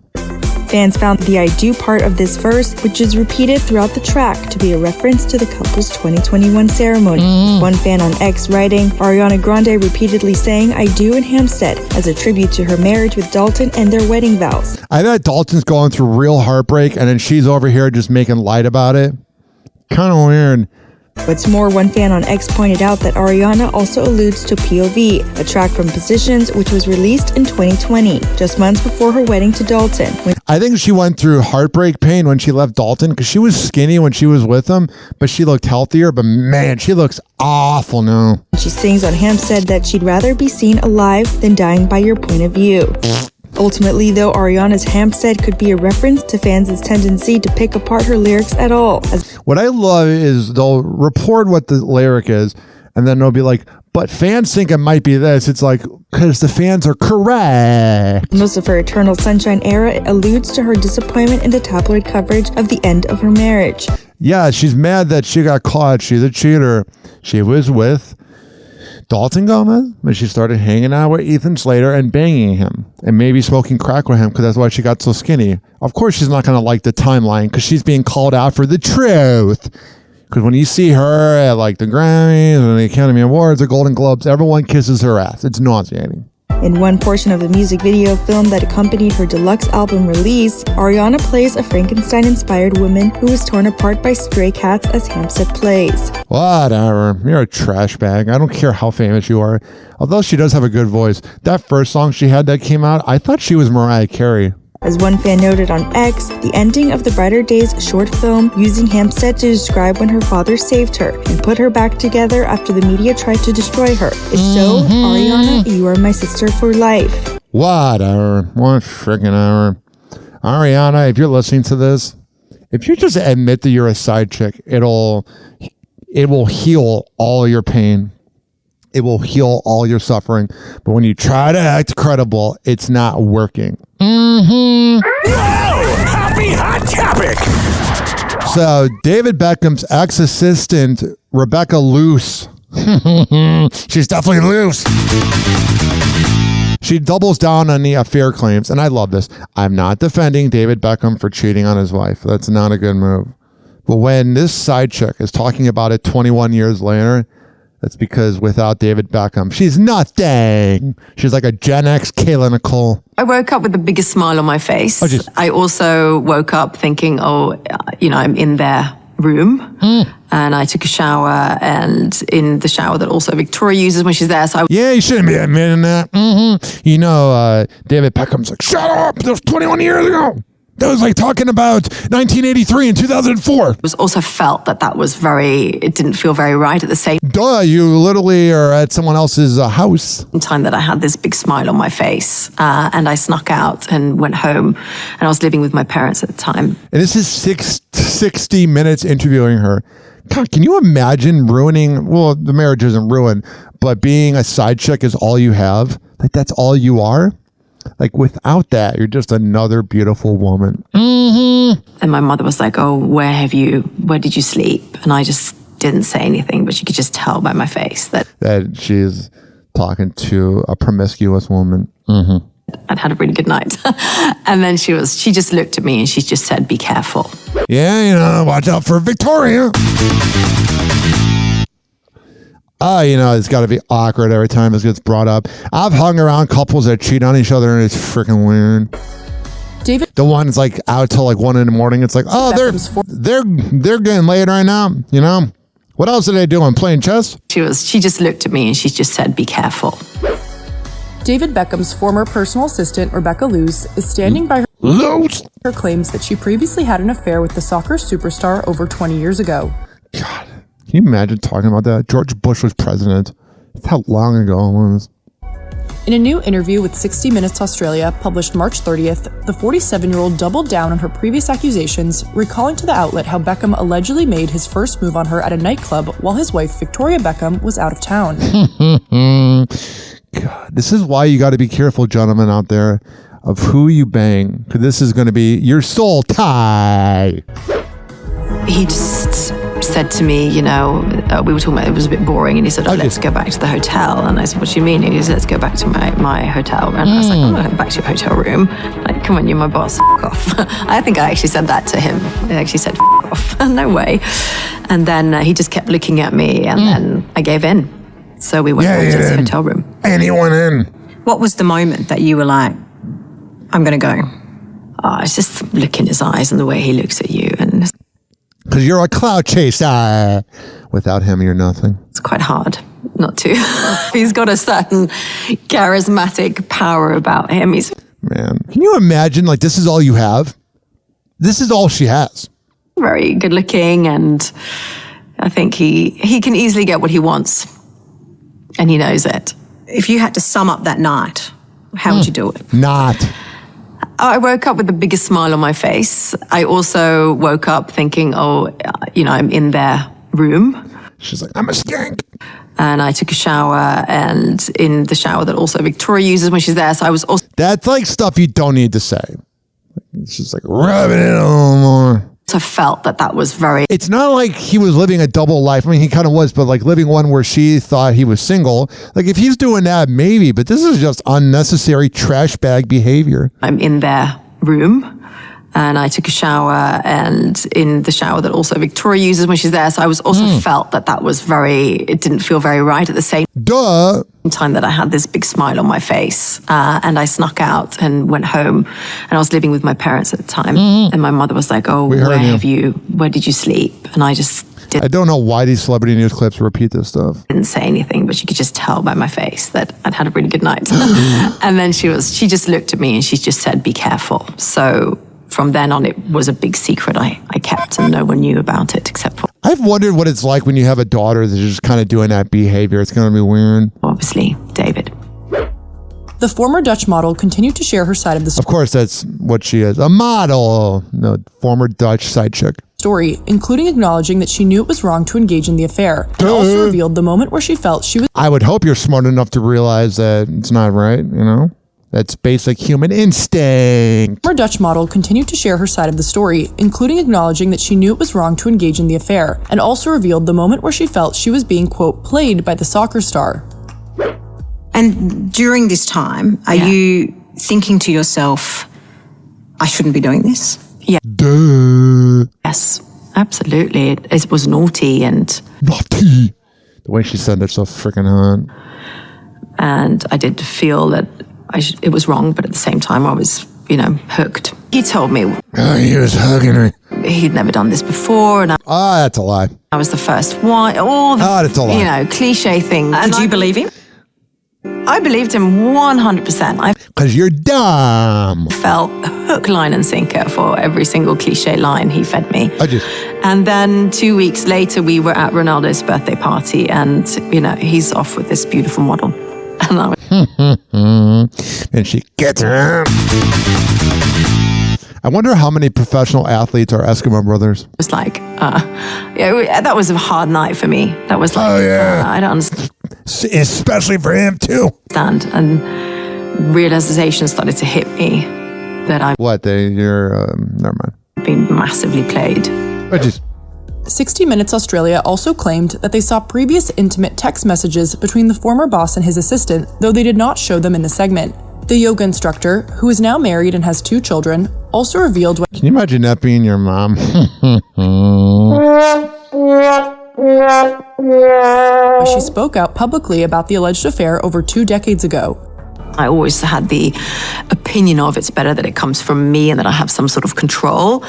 Fans found the I do part of this verse, which is repeated throughout the track, to be a reference to the couple's 2021 ceremony. One fan on X writing, Ariana Grande repeatedly saying I do in Hampstead as a tribute to her marriage with Dalton and their wedding vows. I bet Dalton's going through real heartbreak and then she's over here just making light about it. Kind of weird. What's more, one fan on X pointed out that Ariana also alludes to POV, a track from Positions, which was released in 2020, just months before her wedding to Dalton. I think she went through heartbreak pain when she left Dalton because she was skinny when she was with him, but she looked healthier. But man, she looks awful now. She sings on Hampstead that she'd rather be seen alive than dying by your point of view. Ultimately, though, Ariana's Hampstead could be a reference to fans' tendency to pick apart her lyrics at all. What I love is they'll report what the lyric is, and then they'll be like, but fans think it might be this. It's like, because the fans are correct. Most of her Eternal Sunshine era alludes to her disappointment in the tabloid coverage of the end of her marriage. Yeah, she's mad that she got caught. She's a cheater. She was with Dalton Gomez, but she started hanging out with Ethan Slater and banging him and maybe smoking crack with him because that's why she got so skinny. Of course, she's not going to like the timeline because she's being called out for the truth. Because when you see her at like the Grammys or the Academy Awards or Golden Globes, everyone kisses her ass. It's nauseating. In one portion of the music video film that accompanied her deluxe album release, Ariana plays a Frankenstein-inspired woman who is torn apart by stray cats as Hampstead plays. Whatever. You're a trash bag. I don't care how famous you are. Although she does have a good voice. That first song she had that came out, I thought she was Mariah Carey. As one fan noted on X, the ending of the Brighter Days short film using Hampstead to describe when her father saved her and put her back together after the media tried to destroy her. If so, Ariana, you are my sister for life. Whatever. What freaking hour. Ariana, if you're listening to this, if you just admit that you're a side chick, it will heal all your pain. It will heal all your suffering. But when you try to act credible, it's not working. Whoa! Happy hot topic! So David Beckham's ex-assistant, Rebecca Loose. She's definitely loose. She doubles down on the affair claims, and I love this. I'm not defending David Beckham for cheating on his wife. That's not a good move. But when this side chick is talking about it 21 years later, that's because without David Beckham, she's nothing. She's like a Gen X Kayla Nicole. I woke up with the biggest smile on my face. Oh, I also woke up thinking, I'm in their room. And I took a shower, and in the shower that also Victoria uses when she's there. So yeah, you shouldn't be admitting that. You know, David Beckham's like, shut up, that was 21 years ago. That was like talking about 1983 and 2004. It was also felt that was it didn't feel very right at the same Duh, you literally are at someone else's house. time that I had this big smile on my face, and I snuck out and went home, and I was living with my parents at the time. And this is 60 minutes interviewing her. God, can you imagine ruining, well, the marriage isn't ruined, but being a side chick is all you have? Like, that's all you are? Like, without that, you're just another beautiful woman. And my mother was like, where did you sleep? And I just didn't say anything, but she could just tell by my face that she's talking to a promiscuous woman. I'd had a really good night. And then she just looked at me and she just said, be careful. Yeah, watch out for Victoria. It's got to be awkward every time this gets brought up. I've hung around couples that cheat on each other, and it's freaking weird. David, the one's like out till like 1 a.m. It's like, they're getting laid right now. You know, what else are they doing? Playing chess? She just looked at me and she just said, be careful. David Beckham's former personal assistant, Rebecca Loose, is standing by her claims that she previously had an affair with the soccer superstar over 20 years ago. God, can you imagine talking about that? George Bush was president. That's how long ago it was. In a new interview with 60 Minutes Australia, published March 30th, the 47-year-old doubled down on her previous accusations, recalling to the outlet how Beckham allegedly made his first move on her at a nightclub while his wife, Victoria Beckham, was out of town. God, this is why you got to be careful, gentlemen out there, of who you bang, because this is going to be your soul tie. He just said to me, we were talking about it was a bit boring, and he said, let's go back to the hotel. And I said, what do you mean? He said, let's go back to my hotel. And I was like, I'm not going back to your hotel room. Like, come on, you're my boss, off. I think I actually said that to him. I actually said, off. No way. And then he just kept looking at me, and then I gave in. So we went back to the hotel room. And he went in. What was the moment that you were like, I'm going to go? It's just the look in his eyes and the way he looks at you. And because you're a cloud chaser. Without him, you're nothing. It's quite hard not to. He's got a certain charismatic power about him. Man, can you imagine, like, this is all you have? This is all she has. Very good looking, and I think he can easily get what he wants. And he knows it. If you had to sum up that night, how would you do it? I woke up with the biggest smile on my face. I also woke up thinking, I'm in their room. She's like, I'm a skank. And I took a shower, and in the shower that also Victoria uses when she's there. So I was also... That's like stuff you don't need to say. It's just like rubbing it on more. I felt that was very... It's not like he was living a double life. I mean, he kind of was, but like living one where she thought he was single. Like if he's doing that, maybe, but this is just unnecessary trash bag behavior. I'm in their room, and I took a shower, and in the shower that also Victoria uses when she's there. So I was also felt that was it didn't feel very right at the same time that I had this big smile on my face, and I snuck out and went home, and I was living with my parents at the time, and my mother was like, where did you sleep? And I just I don't know why these celebrity news clips repeat this stuff. Didn't say anything, but you could just tell by my face that I'd had a really good night. And then she just looked at me and she just said, be careful. So from then on, it was a big secret I kept and no one knew about it except for... I've wondered what it's like when you have a daughter that's just kind of doing that behavior. It's going to be weird. Obviously, David. The former Dutch model continued to share her side of the Of course, that's what she is. A model. No, former Dutch side chick. Story, including acknowledging that she knew it was wrong to engage in the affair, and also revealed the moment where she felt she was... I would hope you're smart enough to realize that it's not right, you know? That's basic human instinct. Former Dutch model continued to share her side of the story, including acknowledging that she knew it was wrong to engage in the affair, and also revealed the moment where she felt she was being, quote, played by the soccer star. And during this time, are you thinking to yourself, I shouldn't be doing this? Yeah. Duh. Yes, absolutely. It was naughty and... Naughty. The way she said it's so freaking hot. And I did feel that it was wrong, but at the same time I was, hooked. He told me... Oh, he was hugging her. He'd never done this before. And that's a lie. I was the first one. All the, that's a lie. cliche things. And did you believe him? I believed him 100%. Because you're dumb. Fell hook, line, and sinker for every single cliche line he fed me. And then 2 weeks later, we were at Ronaldo's birthday party, and, he's off with this beautiful model. And I was... and she gets him. I wonder how many professional athletes are Eskimo brothers. It was like, that was a hard night for me. That was like, I don't understand. Especially for him, too. And realization started to hit me that I've never mind. Been massively played. 60 Minutes Australia also claimed that they saw previous intimate text messages between the former boss and his assistant, though they did not show them in the segment. The yoga instructor, who is now married and has 2 children, also revealed... Can you imagine that being your mom? She spoke out publicly about the alleged affair over 2 decades ago. I always had the opinion of it's better that it comes from me and that I have some sort of control.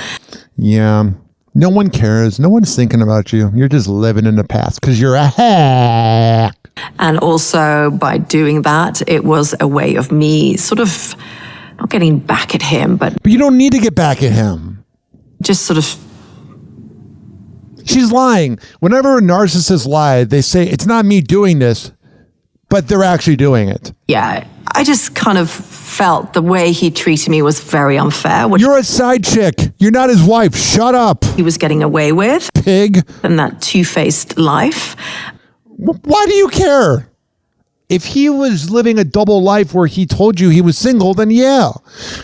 Yeah. No one cares. No one's thinking about you. You're just living in the past because you're a hack. And also by doing that, it was a way of me sort of not getting back at him, but you don't need to get back at him. Just sort of... She's lying. Whenever narcissists lie, they say, it's not me doing this, but they're actually doing it. Yeah, I just kind of felt the way he treated me was very unfair. You're a side chick. You're not his wife. Shut up. He was getting away with. Pig. And that two-faced life. Why do you care? If he was living a double life where he told you he was single, then yeah.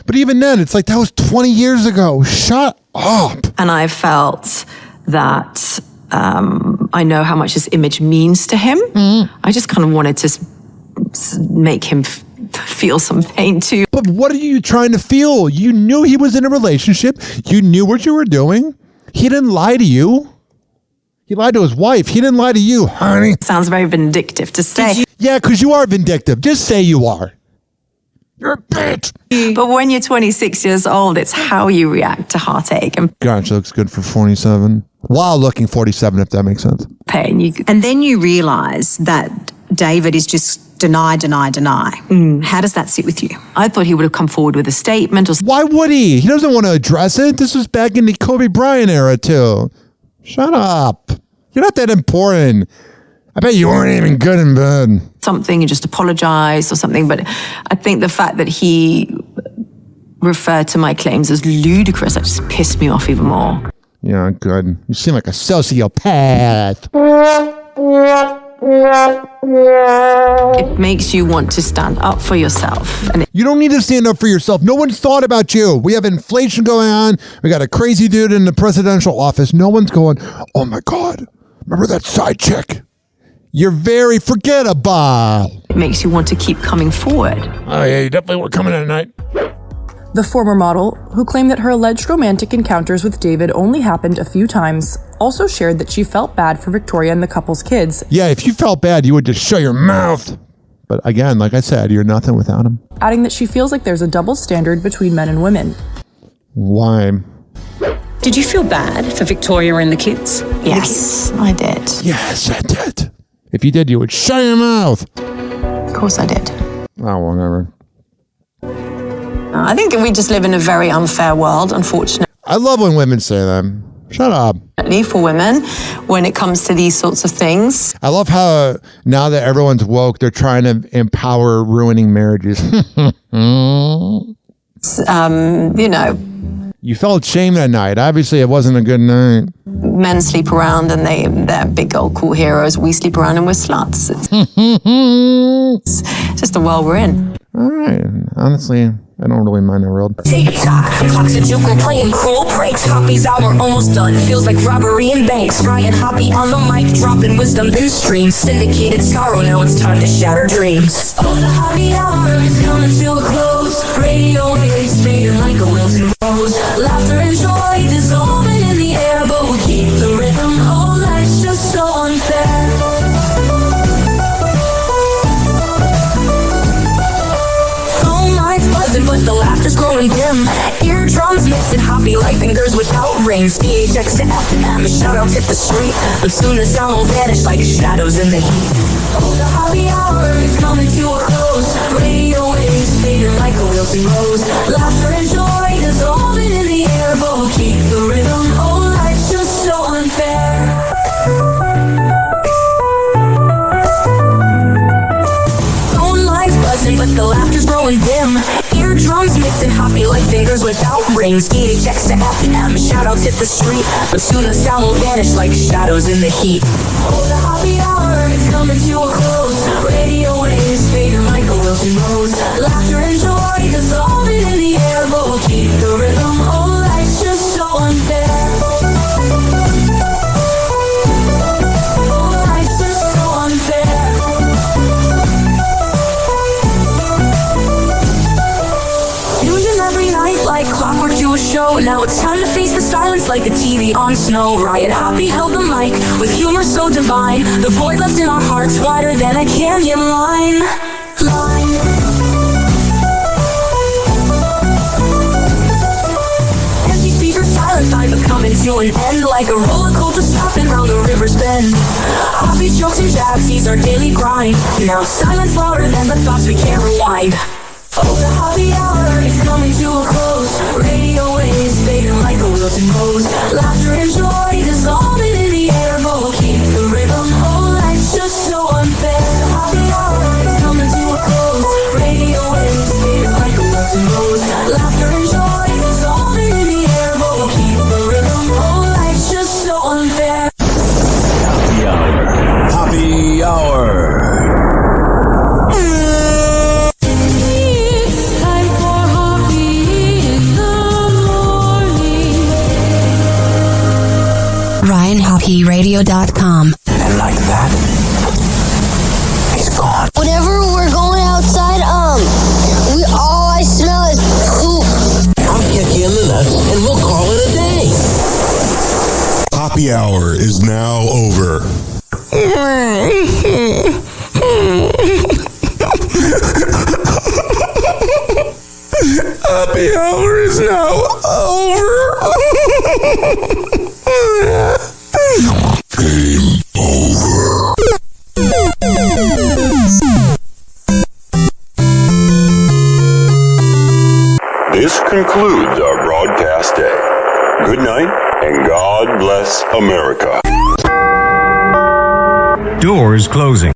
But even then, it's like, that was 20 years ago. Shut up. And I felt that I know how much this image means to him. I just kind of wanted to make him feel some pain too. But what are you trying to feel? You knew he was in a relationship. You knew what you were doing. He didn't lie to you. He lied to his wife. He didn't lie to you, honey. Sounds very vindictive to say. Yeah, because you are vindictive. Just say you are. You're a bitch. But when you're 26 years old, it's how you react to heartache. And God, she looks good for 47. While looking 47, if that makes sense. Pain. And then you realize that David is just deny. How does that sit with you? I thought he would have come forward with a statement. Why would he? He doesn't want to address it. This was back in the Kobe Bryant era, too. Shut up. You're not that important. I bet you weren't even good in bed. Something, you just apologize or something. But I think the fact that he referred to my claims as ludicrous, that just pissed me off even more. Yeah, good. You seem like a sociopath. It makes you want to stand up for yourself. And you don't need to stand up for yourself. No one's thought about you. We have inflation going on. We got a crazy dude in the presidential office. No one's going, oh my God, remember that side chick? You're very forgettable. It makes you want to keep coming forward. Oh yeah, you definitely were coming at night. The former model, who claimed that her alleged romantic encounters with David only happened a few times, also shared that she felt bad for Victoria and the couple's kids. Yeah, if you felt bad, you would just shut your mouth. But again, like I said, you're nothing without him. Adding that she feels like there's a double standard between men and women. Why? Did you feel bad for Victoria and the kids? Yes, I did. Yes, I did. If you did, you would shut your mouth. Of course I did. Oh, whatever. I think we just live in a very unfair world, unfortunately. I love when women say that. Shut up. For women, when it comes to these sorts of things. I love how now that everyone's woke, they're trying to empower ruining marriages. You know. You felt shame that night. Obviously, it wasn't a good night. Men sleep around and they're big old cool heroes. We sleep around and we're sluts. It's just the world we're in. All right. Honestly, I don't really mind the world. TikTok, clocks are joking, playing cruel pranks. Hoppy's hour almost done. Feels like robbery in banks. Ryan Hoppe on the mic, dropping wisdom in streams. Syndicated sorrow, now it's time to shatter dreams. Oh, the Hoppe hour is coming to a close. Radio waves fading like a wilting rose. Laughter and joy dissolving in the air, but we'll keep the rhythm. Oh, life's just so unfair. But the laughter's growing dim. Eardrums mixing Hoppe like fingers without rings. DHX to FM, shoutouts hit the street. But soon the sound will vanish like shadows in the heat. Oh, the Hoppe hour is coming to a close. Radio waves fading like a wilting rose. Laughter and joy dissolving in the air, but we'll keep the rhythm. Oh, life's just so unfair. Phone lines buzzing, but the laughter's growing dim. Eardrums mixing Hoppe like fingers without rings. DHX to FM, shoutouts hit the street. But soon the sound will vanish like shadows in the heat. Oh, the Hoppe hour is coming to a close. Radio waves fading like a wilting rose. Laughter and joy dissolving in the air, but we'll keep the rhythm. Oh, life's just so unfair. Oh, life's just so unfair. Every night like clockwork to a show. Now it's time to face the silence like the TV on snow. Ryan Hoppe held the mic with humor so divine. The void left in our hearts wider than a canyon line. Empty fever, silent time but coming to an end. Like a roller coaster stopping round the river's bend. Hoppe's jokes and jabs, he's our daily grind. Now silence louder than the thoughts we can't rewind. Oh, the Hoppe hour is coming to a close. Radio waves fading like a wilting rose. Laughter and joy dissolving in the air, but we'll keep the rhythm. Oh, life's just so unfair. The Hoppe hour is coming to a close. Radio waves fading like a wilting rose. Laughter and joy dissolving in the air, but we'll keep the rhythm. Oh, life's just so unfair. Happy hour. Happy hour. RyanHoppeRadio.com. And like that, he's gone. Whenever we're going outside, all I smell is poop. I'll kick you in the nuts and we'll call it a day. Happy hour is now over. Happy hour is now over. Game over. This concludes our broadcast day. Good night and God bless America. Doors closing.